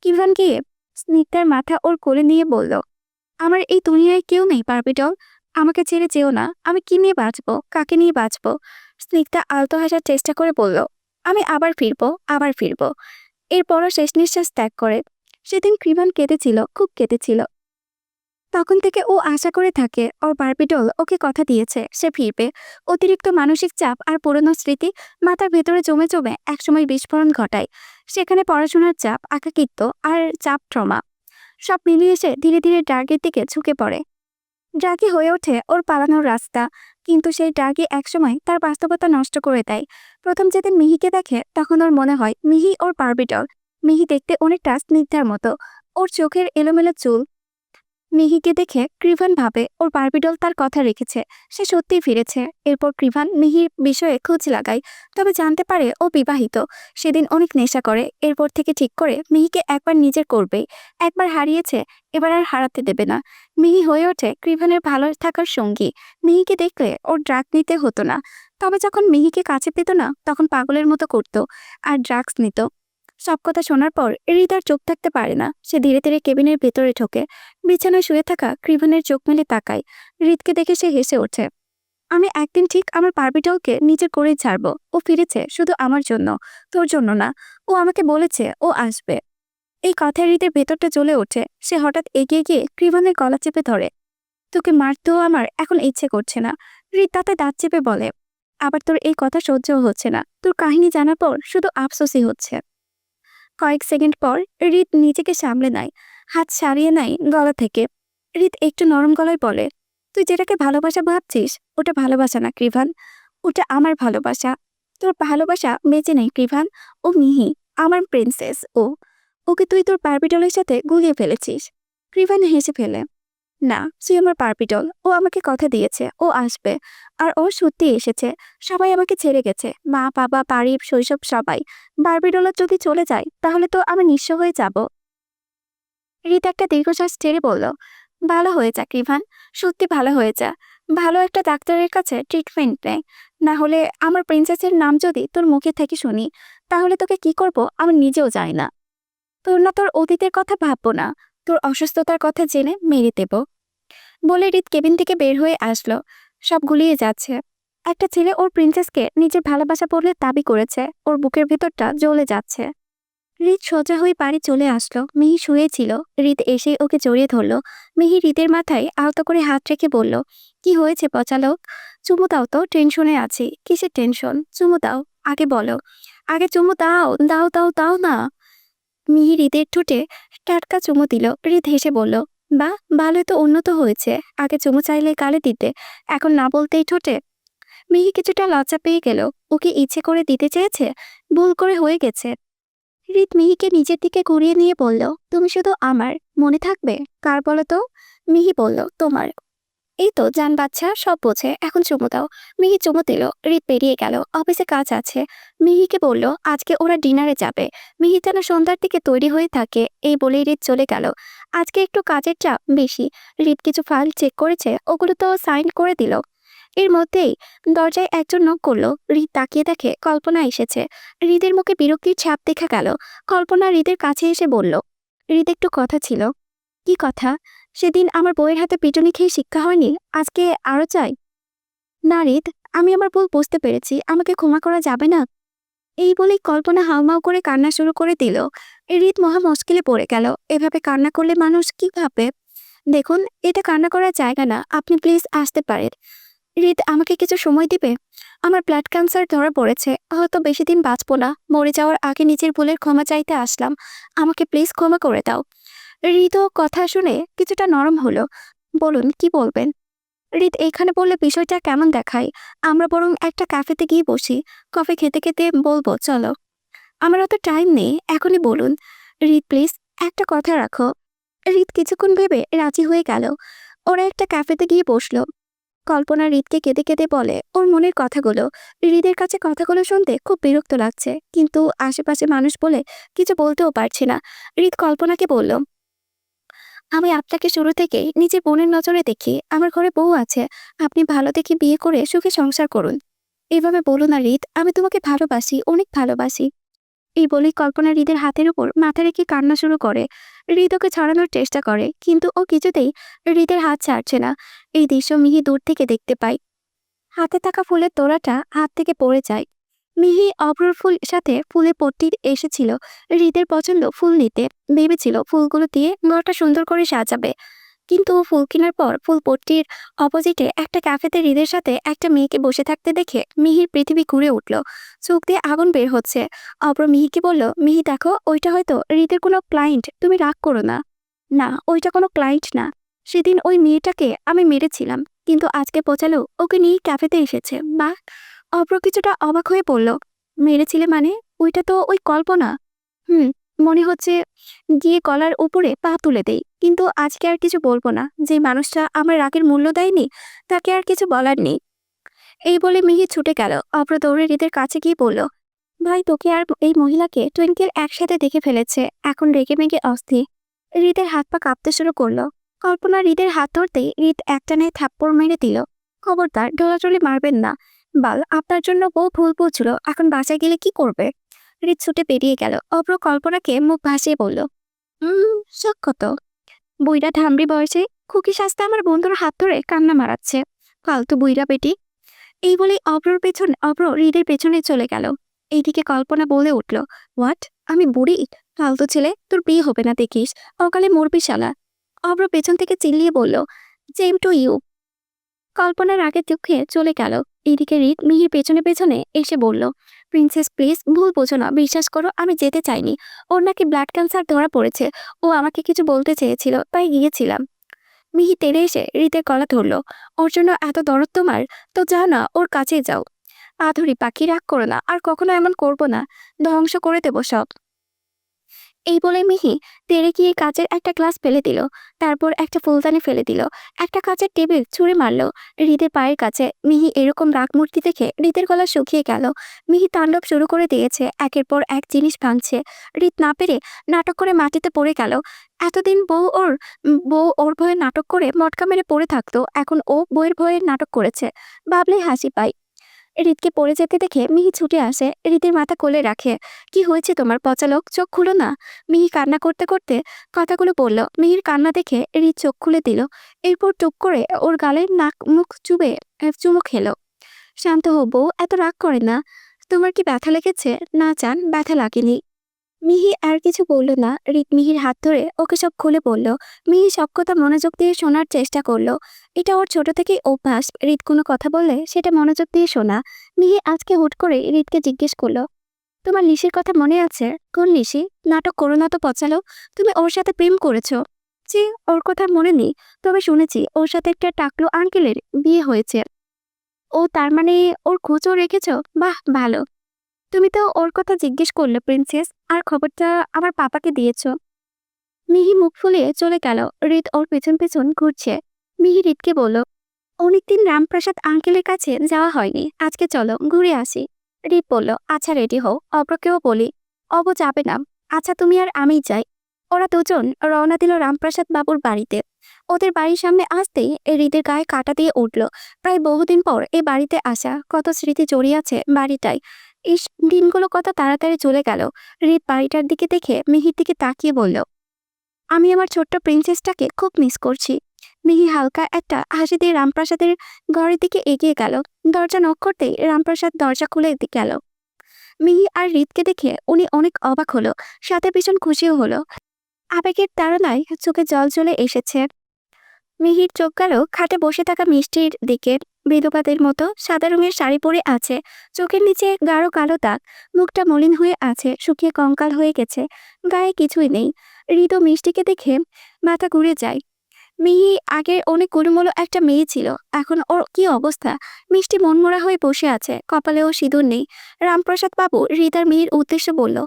কৃভান গিয়ে স্নিগ্ধার মাথা ওর কোলে নিয়ে বলল, আমার এই দুনিয়ায় কেউ নেই বারবিডল, আমাকে ছেড়ে যেও না। আমি কি নিয়ে বাঁচবো, কাকে নিয়ে বাঁচবো? স্নিগ্ধা আলতো হাসার চেষ্টা করে বলল, আমি আবার ফিরবো, আবার ফিরবো। এরপরও শেষ নিঃশ্বাস ত্যাগ করে। সেদিন কৃভান কেঁদেছিল, খুব কেঁদেছিল। তখন থেকে ও আশা করে থাকে ওর বারবিডল ওকে কথা দিয়েছে সে ফিরবে। অতিরিক্ত মানসিক চাপ আর পুরনো স্মৃতি মাথার ভেতরে জমে জমে একসময় বিস্ফোরণ ঘটায়। সেখানে পড়াশোনার চাপ, একাকিত্ব আর চাপ, ট্রমা সব মিলিয়ে এসে ধীরে ধীরে ড্রাগের দিকে ঝুঁকে পড়ে। ড্রাগই হয়ে ওঠে ওর পালানোর রাস্তা। কিন্তু সেই ড্রাগই একসময় তার বাস্তবতা নষ্ট করে দেয়। প্রথম যেদিন মিহিকে দেখে তখন ওর মনে হয় মিহি ওর বারবিডল। মিহি দেখতে অনেকটা স্নিগ্ধার মতো। ওর চোখের এলোমেলো চুল। মিহিকে দেখে কৃভান ভাবে ওর বারবিডল তার কথা রেখেছে, সে সত্যিই ফিরেছে। এরপর কৃভান মিহির বিষয়ে খোঁজ লাগায়, তবে জানতে পারে ও বিবাহিত। সেদিন অনেক নেশা করে। এরপর থেকে ঠিক করে মিহিকে একবার নিজের করবে। একবার হারিয়েছে, এবার আর হারাতে দেবে না। মিহি হয়ে ওঠে কৃভানের ভালো থাকার সঙ্গী। মিহিকে দেখলে ওর ড্রাগ নিতে হতো না। তবে যখন মিহিকে কাছে পেত না তখন পাগলের মতো করত আর ড্রাগস নিত। সব কথা শোনার পর রিত আর চুপ থাকতে পারে না। সে ধীরে ধীরে কেবিনের ভেতরে ঢোকে। বিছানায় শুয়ে থাকা কৃভানের চোখ মেলে তাকায়। রিতকে দেখে সে হেসে ওঠে। আমি একদিন ঠিক আমার বারবিডলকে নিজের করেই ছাড়বো। ও ফিরেছে শুধু আমার জন্য, তোর জন্য না। ও আমাকে বলেছে ও আসবে। এই কথায় রিতের ভেতরটা জ্বলে ওঠে। সে হঠাৎ এগিয়ে গিয়ে কৃভানের গলা চেপে ধরে। তোকে মারতেও আমার এখন ইচ্ছে করছে না। রিত তাতে দাঁত চেপে বলে, আবার তোর এই কথা সহ্যও হচ্ছে না? তোর কাহিনী জানার পর শুধু আফসোসই হচ্ছে। কয়েক সেকেন্ড পর রিত নিজেকে সামলে নেয়, হাত সারিয়ে নেয় গলা থেকে। রিত একটু নরম গলায় বলে, তুই যেটাকে ভালোবাসা ভাবছিস ওটা ভালোবাসা না কৃভান, ওটা আমার ভালোবাসা। তোর ভালোবাসা বেঁচে নেই কৃভান। ও মিহি, আমার প্রিন্সেস। ওকে তুই তোর বারবিডলের সাথে গুলিয়ে ফেলেছিস। কৃভান হেসে ফেলে, না, তুই আমার বারবিডল। ও আমাকে কথা দিয়েছে ও আসবে। আর ও সত্যি এসেছে। সবাই আমাকে ছেড়ে গেছে, মা, বাবা, বাড়ি, শৈশব সবাই। বারবিডলার যদি চলে যায় তাহলে তো আমি নিঃস্ব হয়ে যাব। রিত একটা দীর্ঘশ্বাস ছেড়ে বলল, ভালো হয়ে যা কৃভান, সত্যি ভালো হয়ে যা। ভালো একটা ডাক্তারের কাছে ট্রিটমেন্ট নেয়। না হলে আমার প্রিন্সেসের নাম যদি তোর মুখে থেকে শুনি, তাহলে তোকে কি করব আমি নিজেও জানি না। তোর না তোর অতীতের কথা ভাববো না, তোর অসুস্থতার কথা জেনে মেরে দেব। বলে হৃদ কেবিন থেকে বের হয়ে আসলো। সব গুলিয়ে যাচ্ছে। একটা ছেলে ওর প্রিন্সেসকে নিজের ভালোবাসা বলে দাবি করেছে, ওর বুকের ভেতরটা জ্বলে যাচ্ছে। হৃদ সোজা হয়ে বাড়ি চলে আসলো। মিহি শুয়েছিল। হৃদ এসে ওকে জড়িয়ে ধরলো। মিহি হৃদের মাথায় আলতো করে হাত রেখে বলল, কি হয়েছে পচালোক? চুমু দাও তো, টেনশনে আছি। কিসের টেনশন? চুমু দাও, আগে বলো। আগে চুমু দাও, দাও দাও দাও না। মিহি হৃদের ঠোঁটে টাটকা চুমু দিল। হৃদ হেসে বলল, বাহ, ভালোই তো উন্নত হয়েছে। আগে চুমু চাইলে গালে দিতে, এখন না বলতেই ঠোঁটে। মিহি কিছুটা লজ্জা পেয়ে গেল। ওকে ইচ্ছে করে দিতে চেয়েছে, ভুল করে হয়ে গেছে। হৃদ মিহিকে নিজের দিকে ঘুরিয়ে নিয়ে বলল, তুমি শুধু আমার, মনে থাকবে? কার বলো তো? মিহি বলল, তোমার। এই তো জান বাচ্চা, সব বোঝে, এখন চুমু দাও। মিহি চুমু দিল। হৃদ বেরিয়ে গেল, অফিসে কাজ আছে। মিহিকে বলল আজকে ওরা ডিনারে যাবে। মিহি যেন সন্ধ্যার দিকে তৈরি হয়ে থাকে। এই বলেই হৃদ চলে গেল। আজকে একটু কাজের চাপ বেশি। হৃদ কিছু ফাইল চেক করেছে, ওগুলো তো সাইন করে দিল। এর মধ্যেই দরজায় একজন নক করলো। হৃদ তাকিয়ে দেখে কল্পনা এসেছে। হৃদের মুখে বিরক্তির ছাপ দেখা গেল। কল্পনা হৃদের কাছে এসে বলল, হৃদ একটু কথা ছিল। কি কথা? সেদিন আমার বউয়ের হাতে পিটুনি খেয়ে শিক্ষা হয়নি, আজকে আরো চাই? না হৃদ, আমি আমার ভুল বুঝতে পেরেছি, আমাকে ক্ষমা করা যাবে না? এই বলেই কল্পনা হাউমাউ করে কান্না শুরু করে দিল। হৃদ মহা মুশকিলে পড়ে গেল। এভাবে কান্না করলে মানুষ কি ভাববে? দেখুন, এটা কান্না করার জায়গা না, আপনি প্লিজ আসতে পারেন। হৃদ আমাকে কিছু সময় দিবে? আমার ব্লাড ক্যান্সার ধরা পড়েছে, হয়তো বেশি দিন বাঁচবো না। মরে যাওয়ার আগে নিজের ভুলের ক্ষমা চাইতে আসলাম, আমাকে প্লিজ ক্ষমা করে দাও। হৃদও কথা শুনে কিছুটা নরম হলো। বলুন, কি বলবেন? হৃদ এখানে বললে বিষয়টা কেমন দেখায়? আমরা বরং একটা ক্যাফেতে গিয়ে বসি, কফি খেতে খেতে বলবো, চলো। আমার অত টাইম নেই, এখনই বলুন। হৃদ প্লিজ, একটা কথা রাখো। হৃদ কিছুক্ষণ ভেবে রাজি হয়ে গেল। ওরা একটা ক্যাফেতে গিয়ে বসলো। কল্পনা হৃদকে কেঁদে কেঁদে বলে ওর মনের কথাগুলো। হৃদের কাছে কথাগুলো শুনতে খুব বিরক্ত লাগছে, কিন্তু আশেপাশে মানুষ বলে কিছু বলতেও পারছে না। হৃদ কল্পনাকে বলল, আমি আপনাকে শুরু থেকে নিজের বোনের নজরে দেখি, আমার ঘরে বউ আছে, আপনি ভালো দেখে বিয়ে করে সুখে সংসার করুন। এভাবে বলো না হৃদ, আমি তোমাকে ভালোবাসি, অনেক ভালোবাসি। এই বলেই কল্পনা হৃদের হাতের উপর মাথা রেখে কান্না শুরু করে। হৃদ ওকে ছড়ানোর চেষ্টা করে, কিন্তু ও কিছুতেই হৃদের হাত ছাড়ছে না। এই দৃশ্য মিহি দূর থেকে দেখতে পায়। হাতে থাকা ফুলের তোড়াটা হাত থেকে পড়ে যায়। মিহি অপর ফুল সাথে ফুলের পট্টি এসেছিল হৃদের পছন্দ ফুল নিতে। ভেবেছিল ফুলগুলো দিয়ে ঘরটা সুন্দর করে সাজাবে, কিন্তু ফুল কেনার পর ফুল পট্টির অপোজিটে একটা ক্যাফেতে হৃদের সাথে একটা মেয়েকে বসে থাকতে দেখে মিহির পৃথিবী ঘুরে উঠল। চোখ দিয়ে আগুন বের হচ্ছে। অপর মিহিকে বলল, মিহি দেখো, ওইটা হয়তো হৃদের কোনো ক্লায়েন্ট, তুমি রাগ করো না। না, ওইটা কোনো ক্লায়েন্ট না। সেদিন ওই মেয়েটাকে আমি মেরেছিলাম, কিন্তু আজকে পচালো ওকে নিয়ে ক্যাফেতে এসেছে। বা, অপ্র কিছুটা অবাক হয়ে পড়ল। মেরেছিলে মানে? ওইটা তো ওই কল্পনা। হুম, মনে হচ্ছে। গিয়ে গলার উপরে পা তুলে দেই, কিন্তু আজকে আর কিছু বলবো না। যে মানুষটা আমার রাগের মূল্য দেয়নি, তাকে আর কিছু বলার নেই। এই বলে মিহি ছুটে গেল। অপ্র দৌড়ে হৃদের কাছে গিয়ে বলল, ভাই, তোকে আর এই মহিলাকে টুইঙ্কেল একসাথে দেখে ফেলেছে, এখন রেগে মেগে অস্থির। হৃদের হাত পা কাঁপতে শুরু করলো। কল্পনা হৃদের হাত ধরতেই হৃদ একটানে থাপ্পড় মেরে দিল। খবরদার ডলাচলি মারবেন না। বাল, আপনার জন্য বউ ভুল বুঝলো, এখন বাসায় গেলে কি করবে? হৃদ ছুটে বেরিয়ে গেল। অব্র কল্পনাকে মুখ ভাসিয়ে বলল, শখ কত? বুইড়া ঢামড়ি বয়সে খুকি সাজতে আমার বন্ধুর হাত ধরে কান্না মারাচ্ছে। ফালতু বুইড়া বেটি। এই বলে অব্র হৃদের পেছনে চলে গেল। এইদিকে কল্পনা বলে উঠল, হোয়াট? আমি বুড়ি? ফালতু ছেলে, তোর বিয়ে হবে না দেখিস, অকালে মরবি শালা। অব্র পেছন থেকে চিল্লিয়ে বলল, সেম টু ইউ। কল্পনার আগে চোখে চলে গেল। এইদিকে হৃদ মিহির পেছনে পেছনে এসে বলল, প্রিন্সেস প্লিজ, ভুল বোঝো না, বিশ্বাস করো আমি যেতে চাইনি। ওর নাকি ব্লাড ক্যান্সার ধরা পড়েছে, ও আমাকে কিছু বলতে চেয়েছিল, তাই গিয়েছিলাম। মিহি তেড়ে এসে হৃদের গলা ধরল। ওর জন্য এত দরদ তোমার? তো যাও না, ওর কাছে যাও। আধুরি পাখি, রাগ করো না, আর কখনো এমন করবো না, ধ্বংস করে দেবো সব। এই বলে মিহি তেড়ে গিয়ে কাচের একটা গ্লাস ফেলে দিল, তারপর একটা ফুলদানি ফেলে দিল, একটা কাচের টেবিল ছুঁড়ে মারলো হৃদের পায়ের কাছে। মিহি এরকম রাগ মূর্তি দেখে হৃদের গলা শুকিয়ে গেল। মিহি তাণ্ডব শুরু করে দিয়েছে, একের পর এক জিনিস ভাঙছে। হৃদ না পেরে নাটক করে মাটিতে পড়ে গেল। এতদিন বউ ওর ভয়ে নাটক করে মটকা মেরে পড়ে থাকতো, এখন ও বউয়ের ভয়ে নাটক করেছে। ভাবলেই হাসি পায়। হৃদকে পড়ে যেতে দেখে মিহি ছুটে আসে, হৃদের মাথা কোলে রাখে। কি হয়েছে তোমার পচা লোক, চোখ খুলো না। মিহি কান্না করতে করতে কথাগুলো বলল। মিহির কান্না দেখে হৃদ চোখ খুলে দিল, এরপর টুক করে ওর গালে নাক মুখ চুমু খেলো। শান্ত হো বউ, এত রাগ করে না। তোমার কি ব্যথা লেগেছে? না জান, ব্যথা লাগেনি। মিহি আর কিছু বলল না। হৃদ মিহির হাত ধরে ওকে সব খুলে বলল। মিহি সব কথা মনোযোগ দিয়ে শোনার চেষ্টা করলো। এটা ওর ছোট থেকেই অভ্যাস, হৃদ কোনো কথা বললে সেটা মনোযোগ দিয়ে শোনা। মিহি আজকে হুট করে হৃদকে জিজ্ঞেস করলো, তোমার লিসির কথা মনে আছে? কোন লিসি? নাটক করো না তো পচালো, তুমি ওর সাথে প্রেম করেছো। জি, ওর কথা মনে নেই, তবে শুনেছি ওর সাথে একটা টাকলু আঙ্কেলের বিয়ে হয়েছে। ও তার মানে ওর খোঁজও রেখেছো? বাহ, ভালো। তুমি তো ওর কথা জিজ্ঞেস করলে প্রিন্সেস, আর খবরটা আমার পাপাকে দিয়েছো। মিহি মুখ ফুলিয়ে চলে গেল। হৃদ ওর পেছন পেছন ঘুরছে। মিহি হৃদকে বলল, অনেকদিন রামপ্রসাদ আঙ্কেলের কাছে যাওয়া হয়নি, আজকে চলো ঘুরে আসি। হৃদ বলল, আচ্ছা রেডি হও। অব্রকেও বলি। অব যাবে না। আচ্ছা তুমি আর আমিই যাই। ওরা দুজন রওনা দিল রামপ্রসাদ বাবুর বাড়িতে। ওদের বাড়ির সামনে আসতেই হৃদের গায়ে কাঁটা দিয়ে উঠল। প্রায় বহুদিন পর এই বাড়িতে আসা, কত স্মৃতি জড়িয়ে আছে বাড়িটায়। ইস, দিনগুলো কত তাড়াতাড়ি চলে গেল। হৃদ বাড়িটার দিকে দেখে মিহির দিকে তাকিয়ে বলল, আমি আমার ছোট্ট প্রিন্সেসটাকে খুব মিস করছি। মিহি হালকা একটা হাসি দিয়ে রামপ্রাসাদের ঘরের দিকে এগিয়ে গেল। দরজা নক করতেই রামপ্রাসাদ দরজা খুলে গেল। মিহি আর হৃদকে দেখে উনি অনেক অবাক হলো, সাথে ভীষণ খুশিও হলো। আবেগের তাড়নায় চোখে জল চলে এসেছে। মিহির চোখ গেল খাটে বসে থাকা মিষ্টির দিকে। বিধবাদের মতো সাদা রঙের শাড়ি পরে আছে, চোখের নিচে গাঢ় কালো দাগ, মুখটা মলিন হয়ে আছে, শুকিয়ে কঙ্কাল হয়ে গেছে, গায়ে কিছুই নেই। হৃদ ও মিষ্টিকে দেখে মাথা ঘুরে যায়। মিহি আগে অনেক গোলুমোলু একটা মেয়ে ছিল, এখন ওর কি অবস্থা। মিষ্টি মনমরা হয়ে বসে আছে, কপালেও সিঁদুর নেই। রামপ্রসাদ বাবু হৃদ আর মিহির উদ্দেশ্যে বলল,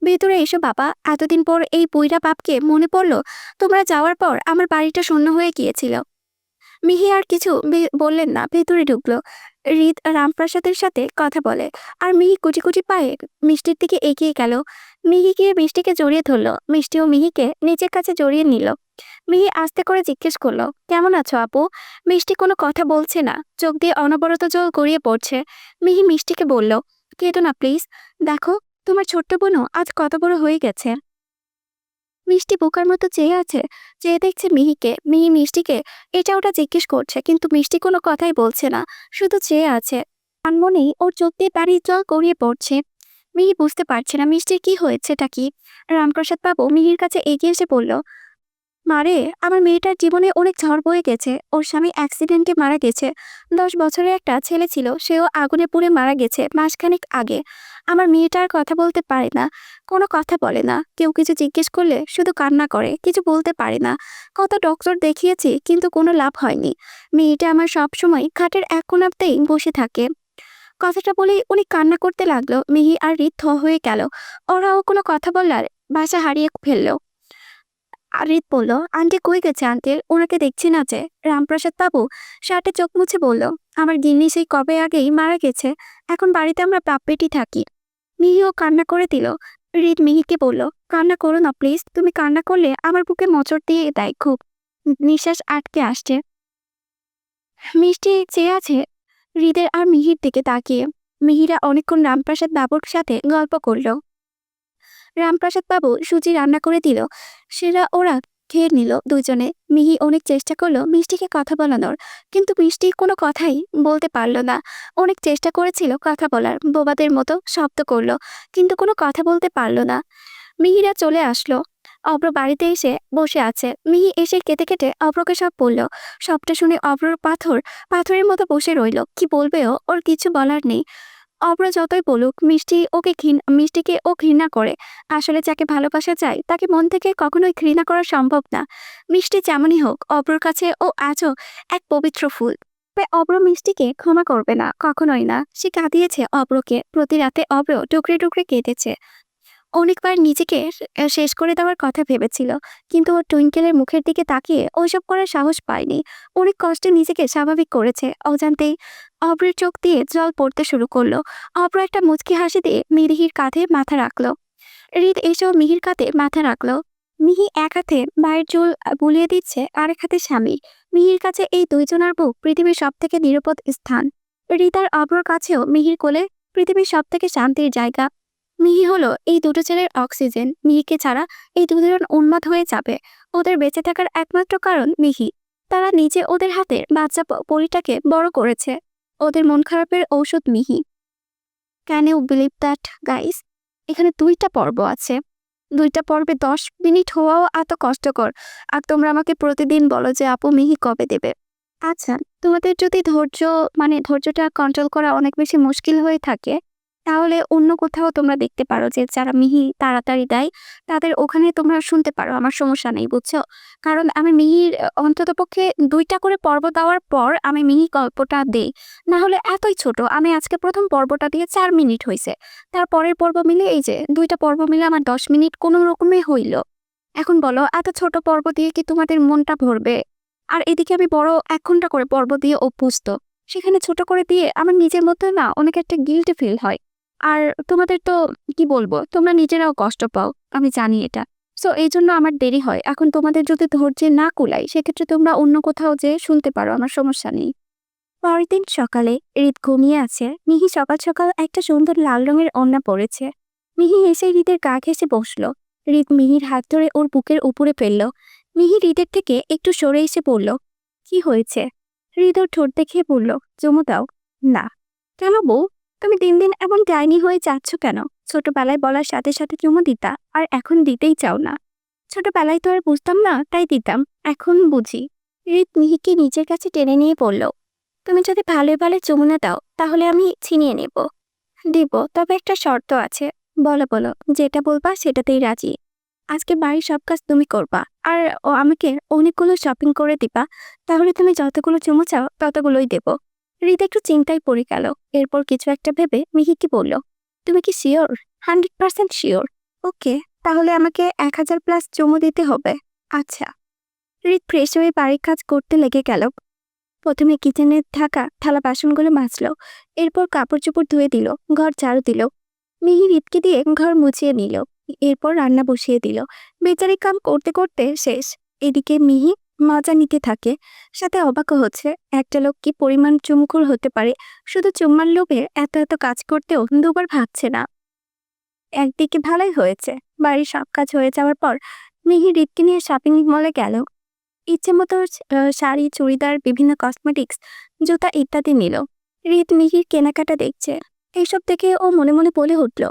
ভেতরে এসো বাবা, এতদিন পর এই বুইড়া বাপকে মনে পড়লো। তোমরা যাওয়ার পর আমার বাড়িটা শূন্য হয়ে গিয়েছিল। মিহি আর কিছু বললেন না, ভেতরে ঢুকলো। হৃদ রামপ্রসাদের সাথে কথা বলে, আর মিহি কুটি কুটি পায়ে মিষ্টির দিকে এগিয়ে গেল। মিহি গিয়ে মিষ্টিকে জড়িয়ে ধরলো, মিষ্টিও মিহিকে নিজের কাছে জড়িয়ে নিল। মিহি আস্তে করে জিজ্ঞেস করলো, কেমন আছো আপু? মিষ্টি কোনো কথা বলছে না, চোখ দিয়ে অনবরত জল গড়িয়ে পড়ছে। মিহি মিষ্টিকে বলল, কেঁদো না প্লিজ, দেখো তোমার ছোট্ট বোনও আজ কত বড় হয়ে গেছে। মিষ্টি বোকার মতো চেয়ে আছে, চেয়ে দেখছে মিহিকে। মিহি মিষ্টিকে এটা ওটা জিজ্ঞেস করছে, কিন্তু মিষ্টি কোনো কথাই বলছে না, শুধু চেয়ে আছে। আনমনেই ওর চোখ দিয়ে পানির জল গড়িয়ে পড়ছে। মিহি বুঝতে পারছে না মিষ্টির কি হয়েছেটা কি। রামপ্রসাদ বাবু মিহির কাছে এগিয়ে এসে বলল, মারে, আমার মেয়েটার জীবনে অনেক ঝড় বয়ে গেছে। ওর স্বামী অ্যাক্সিডেন্টে মারা গেছে। 10 বছরের একটা ছেলে ছিল, সেও আগুনে পুড়ে মারা গেছে মাসখানেক আগে। আমার মেয়েটা আর কথা বলতে পারে না, কোনো কথা বলে না। কেউ কিছু জিজ্ঞেস করলে শুধু কান্না করে, কিছু বলতে পারে না। কত ডক্টর দেখিয়েছি, কিন্তু কোনো লাভ হয়নি। মেয়েটা আমার সব সময় খাটের এক কোণাতেই বসে থাকে। কথাটা বলেই উনি কান্না করতে লাগলো। মিহি আর হৃদ থ হয়ে গেল। ওরাও কোনো কথা বলার ভাষা হারিয়ে ফেললো। হৃদ বলল, আন্টি কই গেছে আঙ্কেল, ওনাকে দেখছি না যে। রামপ্রসাদ বাবু শার্টে চোখ মুছে বলল, আমার গিন্নি সেই কবে আগেই মারা গেছে, এখন বাড়িতে আমরা বাপ বেটি থাকি। মিহিও কান্না করে দিল। হৃদ মিহিকে বলল, কান্না করো না প্লিজ, তুমি কান্না করলে আমার বুকে মোচড় দিয়ে দেয় খুব, নিঃশ্বাস আটকে আসছে। মিষ্টি চেয়ে আছে হৃদের আর মিহির দিকে তাকিয়ে। মিহিরা অনেকক্ষণ রামপ্রসাদ বাবুর সাথে গল্প করলো। রামপ্রসাদ বাবু সুজি রান্না করে দিল, সেটা ওরা খেয়ে নিল দুজনে। মিহি অনেক চেষ্টা করলো মিষ্টিকে কথা বলানোর, কিন্তু মিষ্টি কোনো কথাই বলতে পারলো না। অনেক চেষ্টা করেছিল কথা বলার, বোবাদের মতো শব্দ করলো, কিন্তু কোনো কথা বলতে পারলো না। মিহিরা চলে আসলো। অব্র বাড়িতে এসে বসে আছে। মিহি এসে কেটে কেটে অব্রকে সব বলল। সবটা শুনে অব্রর পাথরের মতো বসে রইল। কি বলবে ওর কিছু বলার নেই। অব্র যতই বলুক মিষ্টিকে ও ঘৃণা করে। আসলে যাকে ভালোবাসা যায় তাকে মন থেকে কখনোই ঘৃণা করা সম্ভব না। মিষ্টি যেমনই হোক, অব্রর কাছে ও আজও এক পবিত্র ফুল। তবে অব্র মিষ্টিকে ক্ষমা করবে না, কখনোই না। সে কাঁদিয়েছে অব্রকে, প্রতি রাতে অব্র টুকরে টুকরে কেঁদেছে। অনেকবার নিজেকে শেষ করে দেওয়ার কথা ভেবেছিল, কিন্তু ও টুইঙ্কেলের মুখের দিকে তাকিয়ে ওইসব করার সাহস পায়নি। অনেক কষ্টে নিজেকে স্বাভাবিক করেছে। অজান্তেই অব্রের চোখ দিয়ে জল পড়তে শুরু করলো। অব্র একটা মুচকি হাসি দিয়ে মিহির কাঁধে মাথা রাখলো। হৃদ এসেও মিহির কাঁধে মাথা রাখলো। মিহি এক হাতে মায়ের চুল বুলিয়ে দিচ্ছে, আরেক হাতে স্বামী। মিহির কাছে এই দুইজনের বুক পৃথিবীর সব থেকে নিরাপদ স্থান। হৃদ আর অব্রর কাছেও মিহির কোলে পৃথিবীর সব থেকে শান্তির জায়গা। মিহি হলো এই দুটো ছেলের অক্সিজেন। মিহিকে ছাড়া এই দুজন উন্মাদ হয়ে যাবে। ওদের বেঁচে থাকার একমাত্র কারণ মিহি। তারা নিজে ওদের হাতের বাচ্চা পরিটাকে বড় করেছে। ওদের মন খারাপের ঔষধ মিহি। Can you believe that guys? এখানে 2টা পর্ব আছে। 2টা পর্বে 10 মিনিট হওয়াও এত কষ্টকর। আর তোমরা আমাকে প্রতিদিন বলো যে আপু মিহি কবে দেবে। আচ্ছা, তোমাদের যদি ধৈর্যটা কন্ট্রোল করা অনেক বেশি মুশকিল হয়ে থাকে, তাহলে অন্য কোথাও তোমরা দেখতে পারো যে যারা মিহি তাড়াতাড়ি দেয়, তাদের ওখানে তোমরা শুনতে পারো। আমার সমস্যা নেই, বুঝছো? কারণ আমি মিহির অন্ততপক্ষে 2টা করে পর্ব দেওয়ার পর আমি মিহি গল্পটা দেই। না হলে এতই ছোট। আমি আজকে প্রথম পর্বটা দিয়ে 4 মিনিট হইছে। তার পরের পর্ব মিলে এই যে 2টা পর্ব মিলে আমার 10 মিনিট কোনো রকমে হইল। এখন বলো, এত ছোট পর্ব দিয়ে কি তোমাদের মনটা ভরবে? আর এদিকে আমি বড় 1 ঘন্টা করে পর্ব দিয়ে অভ্যস্ত। সেখানে ছোট করে দিয়ে আমার নিজের মধ্যে না অনেক একটা গিল্টি ফিল হয়। আর তোমাদের তো কি বলবো, তোমরা নিজেরাও কষ্ট পাও, আমি জানি এটা। সো এই জন্য আমার দেরি হয়। এখন তোমাদের যদি ধৈর্যে না কুলাই, সেক্ষেত্রে তোমরা অন্য কোথাও যেয়ে শুনতে পারো, আমার সমস্যা নেই। পরের দিন সকালে হৃদ ঘুমিয়ে আছে। মিহি সকাল সকাল একটা সুন্দর লাল রঙের ওড়না পরেছে। মিহি এসে হৃদের গা ঘেঁষে বসলো। হৃদ মিহির হাত ধরে ওর বুকের উপরে ফেলল। মিহি হৃদের থেকে একটু সরে এসে বলল, কি হয়েছে? হৃদ ওর ঠোঁট দেখে বলল, চুমু দাও। না। কেন বউ? তুমি দিন দিন এমন ডাইনি হয়ে যাচ্ছ কেন? ছোটবেলায় বলার সাথে সাথে চুমু দিতা, আর এখন দিতেই চাও না। ছোটবেলায় তো আর বুঝতাম না, তাই দিতাম। এখন বুঝি। হৃদ মিহিকে নিজের কাছে টেনে নিয়ে বলল, তুমি যদি ভালোই ভালো চুমু না দাও, তাহলে আমি ছিনিয়ে নেব। দিব, তবে একটা শর্ত আছে। বলো বলো, যেটা বলবা সেটাতেই রাজি। আজকে বাড়ির সব কাজ তুমি করবা, আর আমাকে অনেকগুলো শপিং করে দিবা। তাহলে তুমি যতগুলো চুমু চাও ততগুলোই দেব। হৃদ একটু চিন্তায় পড়ে গেল। এরপর কিছু একটা ভেবে মিহিকে বলল, তুমি কি শিওর? 100% শিওর? ওকে, তাহলে আমাকে 1000+ চুমু দিতে হবে। আচ্ছা। হৃদ ফ্রেশ হয়ে বাড়ির কাজ করতে লেগে গেল। প্রথমে কিচেনে থাকা থালা বাসনগুলো মাজলো। এরপর কাপড় চোপড় ধুয়ে দিল, ঘর ঝাড়ু দিল। মিহি হৃদকে দিয়ে ঘর মুছিয়ে নিল। এরপর রান্না বসিয়ে দিল। বেচারি কাম করতে করতে শেষ। এদিকে মিহি মজা নিতে থাকে, সাথে অবাকও হচ্ছে একটা লোক কি পরিমাণ চুমুখোর হতে পারে। শুধু চুম্মার লোভে এত এত কাজ করতেও দুবার ভাবছে না। একদিকে ভালোই হয়েছে, বাড়ির সব কাজ হয়ে যাওয়ার পর মিহি হৃদকে নিয়ে শপিং মলে গেল। ইচ্ছে মতো শাড়ি, চুড়িদার, বিভিন্ন কসমেটিক্স, জুতা ইত্যাদি নিল। হৃদ মিহির কেনাকাটা দেখছে। এইসব দেখে ও মনে মনে বলে উঠল,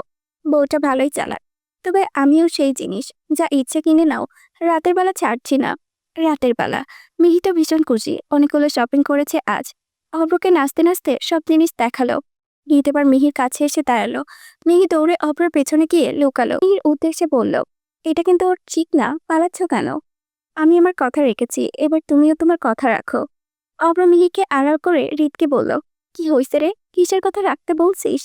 বউটা ভালোই চালাক। তবে আমিও সেই জিনিস যা ইচ্ছে কিনে নাও, রাতের বেলা ছাড়ছি না। রাতের বেলা মিহি তো ভীষণ খুশি, অনেকগুলো শপিং করেছে আজ। অভ্রকে নাচতে নাচতে সব জিনিস দেখালো। হৃদ এবার মিহির কাছে এসে দাঁড়ালো। মিহি দৌড়ে অভ্রর পেছনে গিয়ে লুকালো। মিহির উদ্দেশ্যে বলল, এটা কিন্তু ওর ঠিক না, পালাচ্ছ কেন? আমি আমার কথা রেখেছি, এবার তুমিও তোমার কথা রাখো। অভ্র মিহিকে আড়াল করে হৃদকে বলল, কি হয়েছে রে? কিসের কথা রাখতে বলছিস?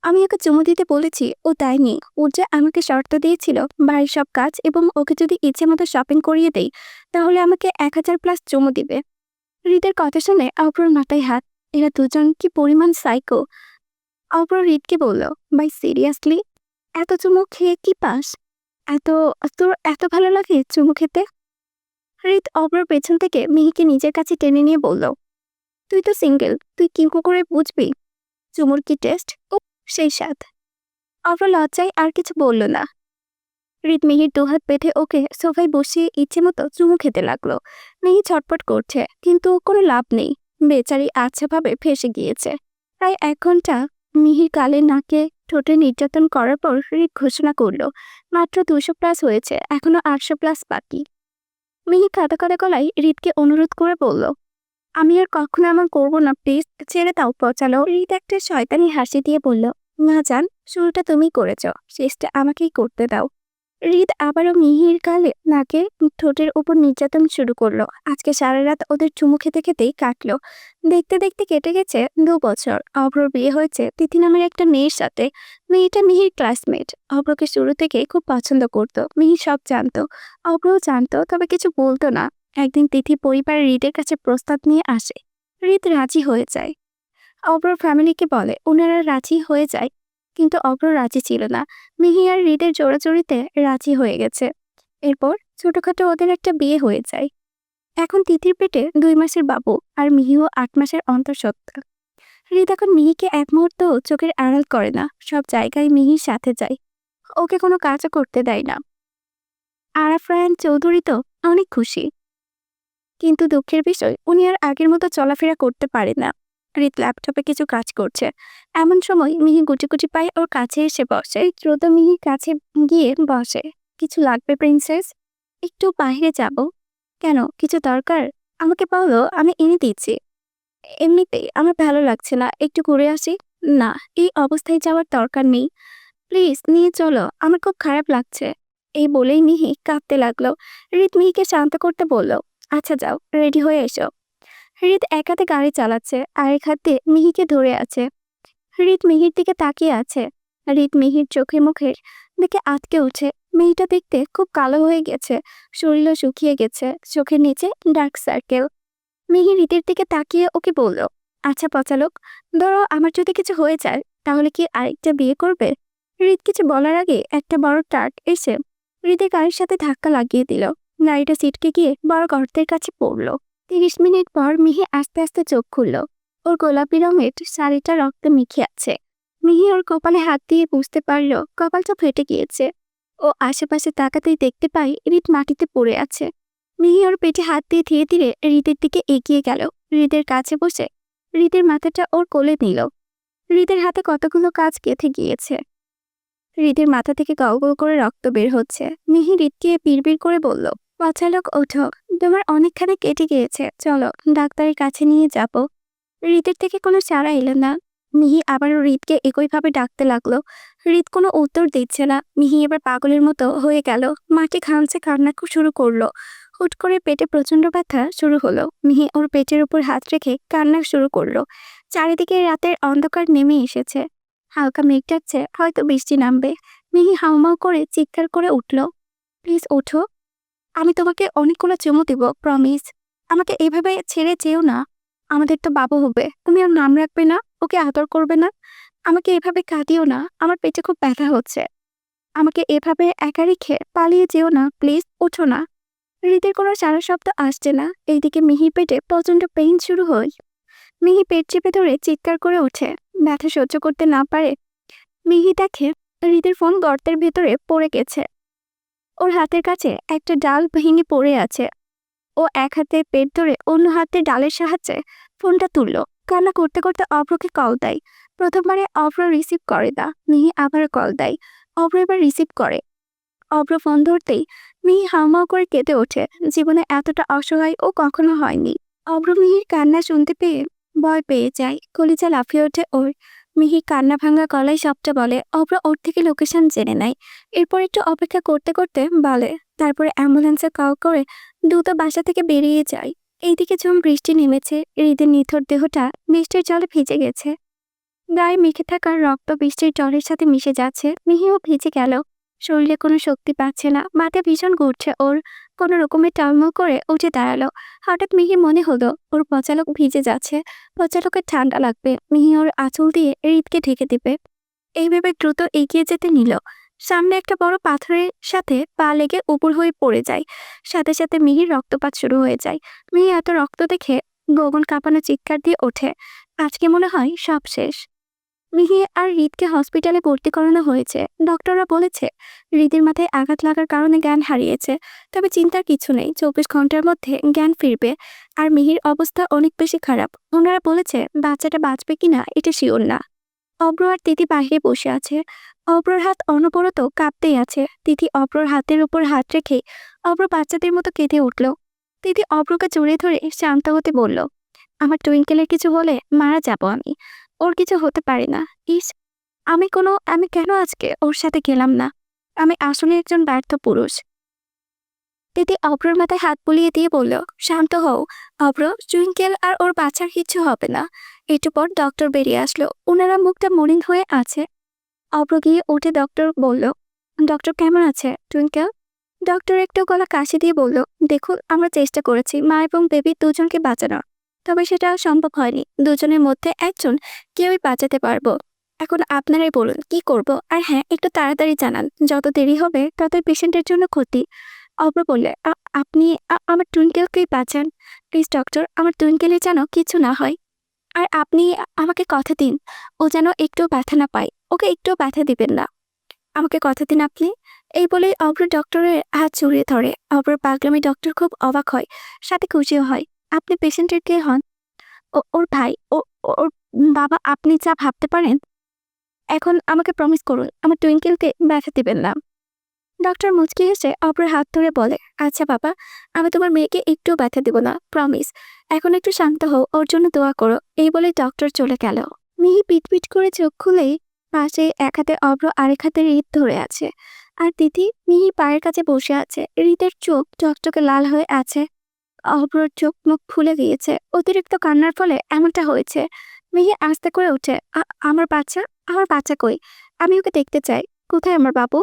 আমি ওকে চুমু দিতে বলেছি, ও দেয়নি। ওর যে আমাকে শর্ত দিয়েছিল বাড়ির সব কাজ এবং ওকে যদি ইচ্ছে মতো শপিং করিয়ে দেই, তাহলে আমাকে 1000+ চুমু দিবে। হৃদের কথা শুনে অভ্রর মাথায় হাত। এরা দুজন কি পরিমাণ সাইকো! অভ্র হৃদকে বলল, ভাই সিরিয়াসলি? এত চুমু খেয়ে কি পাস? এত তোর এত ভালো লাগে চুমু খেতে? হৃদ অভ্রর পেছন থেকে মিহিকে নিজের কাছে টেনে নিয়ে বলল, তুই তো সিঙ্গেল, তুই কি করে বুঝবি চুমুর কি টেস্ট? ও সেই স্বাদ। অভ্র লজ্জায় আর কিছু বলল না। হৃদ মিহির দুহাত বেঁধে ওকে সোফায় বসিয়ে ইচ্ছে মতো চুমু খেতে লাগলো। মিহি ছটপট করছে, কিন্তু কোনো লাভ নেই। বেচারি আচ্ছাভাবে ফেঁসে গিয়েছে। প্রায় 1 ঘন্টা মিহির গালে, নাকে, ঠোঁটে নির্যাতন করার পর হৃদ ঘোষণা করলো, মাত্র 200+ হয়েছে, এখনো 800+ বাকি। মিহি কাঁদা কাঁদা গলায় হৃদকে অনুরোধ করে বলল, আমি আর কখনো এমন করবো না, প্লিজ ছেড়ে দাও, পচালো। হৃদ একটা শয়তানি হাসি দিয়ে বলল, না জান, শুরুটা তুমিই করেছ, শেষটা আমাকেই করতে দাও। হৃদ আবারও মিহির গালে নাকে ঠোঁটের উপর নির্যাতন শুরু করলো। আজকে সারা রাত ওদের চুমু খেতে খেতেই কাটলো। দেখতে দেখতে কেটে গেছে 2 বছর। অভ্রর বিয়ে হয়েছে তিথি নামের একটা মেয়ের সাথে। মেয়েটা মিহির ক্লাসমেট। অভ্রকে শুরু থেকে খুব পছন্দ করতো। মিহি সব জানতো, অভ্রও জানতো, তবে কিছু বলতো না। একদিন তিথি পরিবারের হৃদের কাছে প্রস্তাব নিয়ে আসে। হৃদ রাজি হয়ে যায়। অভ্রর ফ্যামিলিকে বলে ওনারা রাজি হয়ে যায়, কিন্তু অভ্র রাজি ছিল না। মিহি আর হৃদের জোড়াজড়িতে রাজি হয়ে গেছে। এরপর ছোটখাটো ওদের একটা বিয়ে হয়ে যায়। এখন তিথির পেটে 2 মাসের বাবু, আর মিহিও 8 মাসের অন্তঃসত্ত্বা। হৃদ এখন মিহিকে এক মুহূর্ত চোখের আড়াল করে না। সব জায়গায় মিহির সাথে যায়, ওকে কোনো কাজও করতে দেয় না। আরাফ রায়ান চৌধুরী তো অনেক খুশি, কিন্তু দুঃখের বিষয় উনি আর আগের মতো চলাফেরা করতে পারে না। হৃদ ল্যাপটপে কিছু কাজ করছে। এমন সময় মিহি গুটি গুটি পায়ে ওর কাছে এসে বসে। দ্রুত মিহির কাছে গিয়ে বসে। কিছু লাগবে প্রিন্সেস? একটু বাইরে যাব। কেন, কিছু দরকার? আমাকে বলো, আমি এনে দিচ্ছি। এমনিতেই আমার ভালো লাগছে না, একটু ঘুরে আসি। না, এই অবস্থায় যাওয়ার দরকার নেই, প্লিজ নিয়ে চলো, আমার খুব খারাপ লাগছে। এই বলেই মিহি কাঁদতে লাগলো। হৃদ মিহিকে শান্ত করতে বলল, আচ্ছা যাও, রেডি হয়ে এসো। হৃদ এক হাতে গাড়ি চালাচ্ছে, আরেক হাতে মিহিকে ধরে আছে। হৃদ মিহির দিকে তাকিয়ে আছে। হৃদ মিহির চোখে মুখের দিকে আটকে উঠে। মেয়েটা দেখতে খুব কালো হয়ে গেছে, শরীরও শুকিয়ে গেছে, চোখের নিচে ডার্ক সার্কেল। মিহি হৃদের দিকে তাকিয়ে ওকে বলল, আচ্ছা পচালোক, ধরো আমার যদি কিছু হয়ে যায়, তাহলে কি আরেকটা বিয়ে করবে? হৃদ কিছু বলার আগে একটা বড় ট্রাক এসে হৃদের গাড়ির সাথে ধাক্কা লাগিয়ে দিল। গাড়িটা ছিটকে গিয়ে বড় গর্তের কাছে পড়ল। 30 মিনিট পর মিহি আস্তে আস্তে চোখ খুলল। ওর গোলাপি রঙের শাড়িটা রক্তে মেখে আছে। মিহি ওর কপালে হাত দিয়ে বুঝতে পারল কপালটা ফেটে গিয়েছে। ও আশেপাশে তাকাতেই দেখতে পাই হৃদ মাটিতে পড়ে আছে। মিহি ওর পেটে হাত দিয়ে ধীরে ধীরে হৃদের দিকে এগিয়ে গেল। হৃদের কাছে বসে হৃদের মাথাটা ওর কোলে নিল। হৃদের হাতে কতগুলো কাজ গেঁথে গিয়েছে। হৃদের মাথা থেকে গল গল করে রক্ত বের হচ্ছে। মিহি হৃদকে বিড়বিড় করে বলল, পচালক ওঠো, তোমার অনেকখানি কেটে গিয়েছে, চলো ডাক্তারের কাছে নিয়ে যাব। হৃদের থেকে কোনো সাড়া এলো না। মিহি আবারও হৃদকে একইভাবে ডাকতে লাগলো। হৃদ কোনো উত্তর দিচ্ছে না। মিহি এবার পাগলের মতো হয়ে গেল, মাটি ঘামছে, কান্না শুরু করলো। হুট করে পেটে প্রচন্ড ব্যথা শুরু হলো। মিহি ওর পেটের উপর হাত রেখে কান্না শুরু করলো। চারিদিকে রাতের অন্ধকার নেমে এসেছে। হালকা মেঘ ডাকছে, হয়তো বৃষ্টি নামবে। মিহি হাউমাউ করে চিৎকার করে উঠল, প্লিজ ওঠো, আমি তোমাকে অনেকগুলো চুমু দিব, প্রমিস। আমাকে এভাবে ছেড়ে যেও না। আমাদের তো বাবু হবে, তুমি ওর নাম রাখবে না, ওকে আদর করবে না? আমাকে এভাবে কাঁদিও না, আমার পেটে খুব ব্যথা হচ্ছে। আমাকে এভাবে একা রেখে পালিয়ে যেও না, প্লিজ ওঠো না। হৃদের কোনো সারা শব্দ আসছে না। এইদিকে মিহির পেটে প্রচন্ড পেইন শুরু হয়। মিহি পেট চেপে ধরে চিৎকার করে ওঠে। ব্যথা সহ্য করতে না পারে মিহি দেখে হৃদের ফোন গর্তের ভেতরে পড়ে গেছে। ওর হাতের কাছে একটা ডাল ভেঙে পড়ে আছে। ও এক হাতে পেট ধরে অন্য হাতে ডালের সাহায্যে ফোনটা তুলল। কান্না করতে করতে অভ্রকে কল দেয়। প্রথমবারে অভ্র রিসিভ করে না। মিহি আবার কল দেয়। অভ্র এবার রিসিভ করে। অভ্র ফোন ধরতেই মিহি হাউমাউ করে কেঁদে ওঠে। জীবনে এতটা অসহায় ও কখনো হয়নি। অভ্র মিহির কান্না শুনতে পেয়ে ভয় পেয়ে যায়। কলিজা লাফিয়ে ওঠে ওর। মিহি কান্না ভাঙা গলায় সবটা বলে। অভ্র ওর থেকে লোকেশন জেনে নেয়। এরপর একটু অপেক্ষা করতে করতে বলে, তারপরে অ্যাম্বুলেন্সে কল করে দ্রুত বাসা থেকে বেরিয়ে যায়। এইদিকে ঝুম বৃষ্টি নেমেছে। হৃদের নিথর দেহটা বৃষ্টির জলে ভিজে গেছে। গায়ে মেখে থাকা রক্ত বৃষ্টির জলের সাথে মিশে যাচ্ছে। মিহিও ভিজে গেল। শরীরে কোনো শক্তি পাচ্ছে না। মাথা ভীষণ ঘুরছে ওর। কোনো রকমে টলমল করে উঠে দাঁড়ালো। হঠাৎ মিহির মনে হলো ওর পচালক ভিজে যাচ্ছে। পচালকের ঠান্ডা লাগবে। মিহি ওর আঁচল দিয়ে হৃদকে ঢেকে দিবে। এইভাবে দ্রুত এগিয়ে যেতে নিল। সামনে একটা বড় পাথরের সাথে পা লেগে উপর হয়ে পড়ে যায়। সাথে সাথে মিহির রক্তপাত শুরু হয়ে যায়। মিহি এত রক্ত দেখে গগন কাঁপানো চিৎকার দিয়ে ওঠে। আজকে মনে হয় সব শেষ। মিহি আর হৃদকে হসপিটালে ভর্তি করানো হয়েছে। ডক্টররা বলেছে হৃদের মাথায় আঘাত লাগার কারণে জ্ঞান হারিয়েছে। তবে চিন্তার কিছু নেই, 24 ঘন্টার মধ্যে জ্ঞান ফিরবে। আর মিহির অবস্থা অনেক বেশি খারাপ। ওনারা বলেছে বাচ্চাটা বাঁচবে কিনা এটা শিওর না। অব্র আর তিথি বাইরে বসে আছে। অব্রর হাত অনবরত কাঁপতেই আছে। তিথি অব্রর হাতের উপর হাত রেখে অব্র বাচ্চাদের মতো কেঁদে উঠল। তিথি অব্রকে জড়িয়ে ধরে শান্ত হতে বলল, আমার টুইঙ্কেলের কিছু হলে মারা যাব আমি, ওর কিছু হতে পারে না। ইস, আমি কেন আজকে ওর সাথে গেলাম না? আমি আসলে একজন ব্যর্থ পুরুষ। দিদি অভ্রর মাথায় হাত বুলিয়ে দিয়ে বলল, শান্ত হও অভ্র, টুইঙ্কেল আর ওর বাচ্চার কিচ্ছু হবে না। একটু পর ডক্টর বেরিয়ে আসলো, ওনারা মুখটা মলিন হয়ে আছে। অভ্র গিয়ে উঠে ডক্টর বলল, ডক্টর কেমন আছে টুইঙ্কেল? ডক্টর একটু গলা কাশি দিয়ে বলল, দেখুন আমরা চেষ্টা করেছি মা এবং বেবি দুজনকে বাঁচানোর, তবে সেটা সম্ভব হয়নি। দুজনের মধ্যে একজন কেউই বাঁচাতে পারবো। এখন আপনারাই বলুন কি করব। আর হ্যাঁ, একটু তাড়াতাড়ি জানান, যত দেরি হবে ততই পেশেন্টের জন্য ক্ষতি। অভ্র বললে, আপনি আমার টুইঙ্কেলকেই বাঁচান প্লিজ ডক্টর, আমার টুইঙ্কেলের যেন কিছু না হয়। আর আপনি আমাকে কথা দিন, ও যেন একটু ব্যথা না পায়, ওকে একটু ব্যথা দিবেন না। আমাকে কথা দিন আপনি। এই বলে অভ্র ডক্টরের হাত জড়িয়ে ধরে। অভ্র পাগলামি ডক্টর খুব অবাক হয়, সাথে খুশিও হয়। আপনি পেশেন্টের কে হন? ওর ভাই। ওর বাবা। আপনি যা ভাবতে পারেন। এখন আমাকে প্রমিস করুন আমার টুইঙ্কেলকে ব্যথা দিবেন না। ডক্টর মুচকি হেসে অভ্রের হাত ধরে বলে, আচ্ছা বাবা, আমি তোমার মেয়েকে একটুও ব্যথা দিব না, প্রমিস। এখন একটু শান্ত হও, ওর জন্য দোয়া করো। এই বলে ডক্টর চলে গেল। মিহি পিটপিট করে চোখ খুলেই পাশে এক হাতে অভ্র আরেক হাতে হৃদ ধরে আছে। আর দিদি মিহি পায়ের কাছে বসে আছে, হৃদের চোখ চকচকে লাল হয়ে আছে। অভ্রর চোখ মুখ ফুলে গিয়েছে, অতিরিক্ত কান্নার ফলে এমনটা হয়েছে। মিহি আস্তে করে উঠে, আমার বাচ্চা, আমার বাচ্চা কই? আমি ওকে দেখতে চাই। কোথায় আমার বাবু?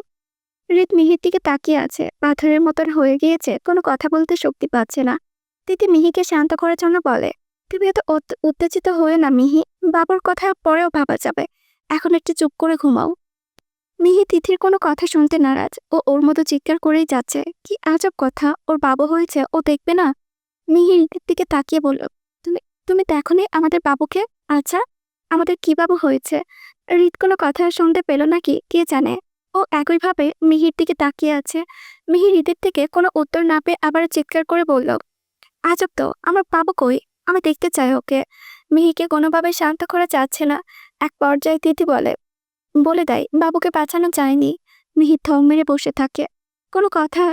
হৃদ মিহির দিকে তাকিয়ে আছে, পাথরের মতন হয়ে গিয়েছে, কোনো কথা বলতে শক্তি পাচ্ছে না। তিথি মিহিকে শান্ত করার জন্য বলে, তুমি এত উত্তেজিত হয়ে না মিহি, বাবার কথা পরেও ভাবা যাবে, এখন একটু চুপ করে ঘুমাও। মিহি তিথির কোনো কথা শুনতে নারাজ, ও ওর মতো চিৎকার করেই যাচ্ছে। কি আজব কথা, ওর বাবা হয়েছে, ও দেখবে না? মিহি হৃদের দিকে তাকিয়ে বলল, তুমি তুমি দেখোনি আমাদের বাবুকে? আচ্ছা, আমাদের কি বাবু হয়েছে? হৃদ কোনো কথা শুনতে পেল নাকি কে জানে। ও একইভাবে মিহির দিকে তাকিয়ে আছে। মিহি হৃদের থেকে কোনো উত্তর না পেয়ে আবার চিৎকার করে বলল, আজব তো, আমার বাবু কই? আমি দেখতে চাই ওকে। মিহিকে কোনোভাবে শান্ত করা যাচ্ছে না। এক পর্যায়ে তিথি বলে দেয় বাবুকে বাঁচানো যায়নি। মিহি থম মেরে বসে থাকে, কোনো কথা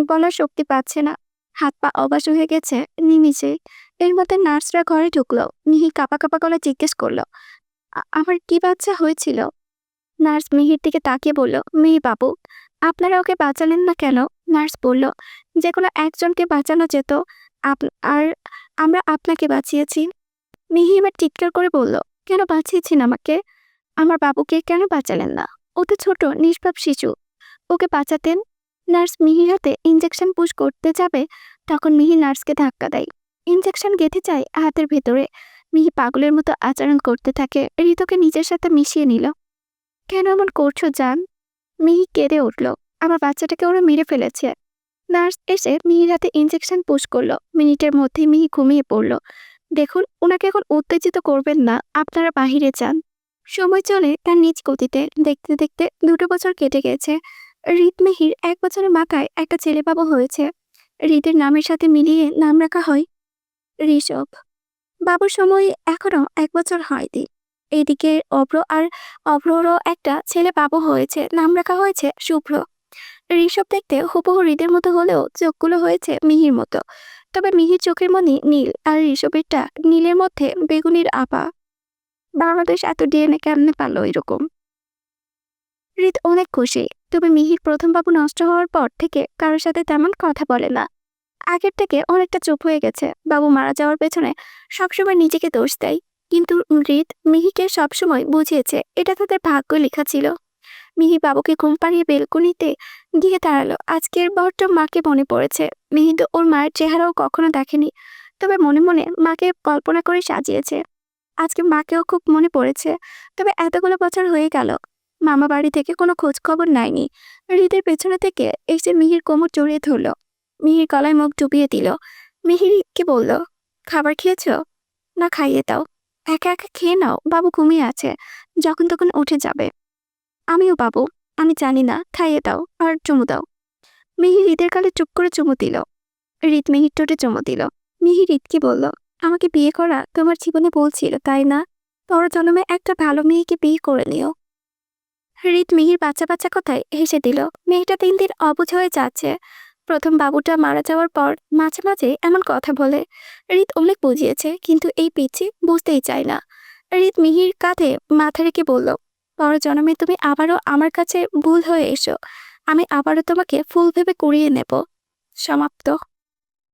বলার শক্তি পাচ্ছে না। হাত পা অবশ হয়ে গেছে নিমিষে। এর মধ্যে নার্সরা ঘরে ঢুকলো। মিহি কাঁপা কাঁপা গলা জিজ্ঞেস করলো, আমার কি বাচ্চা হয়েছিল? নার্স মিহির দিকে তাকিয়ে বলল, মিহি বাবু, আপনারা ওকে বাঁচালেন না কেন? নার্স বলল, যে কোনো একজনকে বাঁচানো যেত, আর আমরা আপনাকে বাঁচিয়েছি। মিহি এবার চিৎকার করে বলল, কেন বাঁচিয়েছেন আমাকে? আমার বাবুকে কেন বাঁচালেন না? ও তো ছোট নিষ্পাপ শিশু, ওকে বাঁচাতেন। নার্স মিহির হাতে ইঞ্জেকশন পুশ করতে যাবে, তখন মিহি নার্সকে ধাক্কা দেয়। ইঞ্জেকশন গেঁথে যায় হাতের ভেতরে। মিহি পাগলের মতো আচরণ করতে থাকে, ঋতুকে নিজের সাথে মিশিয়ে নিল। কেন এমন করছো জান? মিহি কেঁদে উঠল, আমার বাচ্চাটাকে ওরা মেরে ফেলেছে। নার্স এসে মিহির হাতে ইঞ্জেকশন পুশ করলো। মিনিটের মধ্যে মিহি ঘুমিয়ে পড়ল। দেখুন, ওনাকে এখন উত্তেজিত করবেন না, আপনারা বাহিরে যান। সময় চলে তার নিজ গতিতে। দেখতে দেখতে 2 বছর কেটে গেছে। হৃদ মিহির 1 বছরের মাথায় একটা ছেলে বাবু হয়েছে। হৃদের নামের সাথে মিলিয়ে নাম রাখা হয় ঋষভ। বাবুর সময় এখনো 1 বছর হয়নি। এদিকে অভ্ররও একটা ছেলে বাবু হয়েছে, নাম রাখা হয়েছে শুভ্র। ঋষভ দেখতে হুবহু হৃদের মতো হলেও চোখগুলো হয়েছে মিহির মতো। তবে মিহির চোখের মনি নীল, আর ঋষভেরটা নীলের মধ্যে বেগুনির আভা। বাংলাদেশ এত ডিএনএ কেমনে পারলো এরকম? হৃদ অনেক খুশি। তবে মিহির প্রথম বাবু নষ্ট হওয়ার পর থেকে কারোর সাথে তেমন কথা বলে না। আগের থেকে অনেকটা চুপ হয়ে গেছে। বাবু মারা যাওয়ার পেছনে সবসময় নিজেকে দোষ দেয়। কিন্তু হৃদ মিহিকে সবসময় বুঝিয়েছে এটা তাদের ভাগ্য লেখা ছিল। মিহি বাবুকে ঘুম পাড়িয়ে বেলকনিতে গিয়ে দাঁড়ালো। আজকের বড্ড মাকে মনে পড়েছে। মিহি তো ওর মায়ের চেহারাও কখনো দেখেনি, তবে মনে মনে মাকে কল্পনা করে সাজিয়েছে। আজকে মাকেও খুব মনে পড়েছে। তবে এতগুলো বছর হয়ে গেল, মামা বাড়ি থেকে কোনো খোঁজ খবর নেয়নি। হৃদের পেছনে থেকে এসে মিহির কোমর জড়িয়ে ধরলো, মিহির গলায় মুখ ডুবিয়ে দিল। মিহিরকে বলল, খাবার খেয়েছো? না, খাইয়ে দাও। একা একা খেয়ে নাও, বাবু ঘুমিয়ে আছে, যখন তখন উঠে যাবে। আমিও বাবু, আমি জানি না, খাইয়ে দাও আর চুমু দাও। মিহি হৃদের গালে চুপ করে চুমু দিল। হৃদ মিহির ঠোঁটে চুমু দিল। মিহি হৃদকে বলল, আমাকে বিয়ে করা তোমার জীবনে বলছিল তাই না? পর জন্মে একটা ভালো মেয়েকে বিয়ে করে নিও। হৃদ মিহির বাচ্চা বাচ্চা কথায় হেসে দিল। মেয়েটা দিন দিন অবুঝ হয়ে যাচ্ছে। প্রথম বাবুটা মারা যাওয়ার পর মাঝে মাঝে এমন কথা বলে। হৃদ অনেক বুঝিয়েছে, কিন্তু এই পিচ্চি বুঝতেই চায় না। হৃদ মিহির কাঁধে মাথা রেখে বলল, পর জন্মে তুমি আবারও আমার কাছে ভুল হয়ে এসো, আমি আবারও তোমাকে ফুল ভেবে কুড়িয়ে নেব। সমাপ্ত।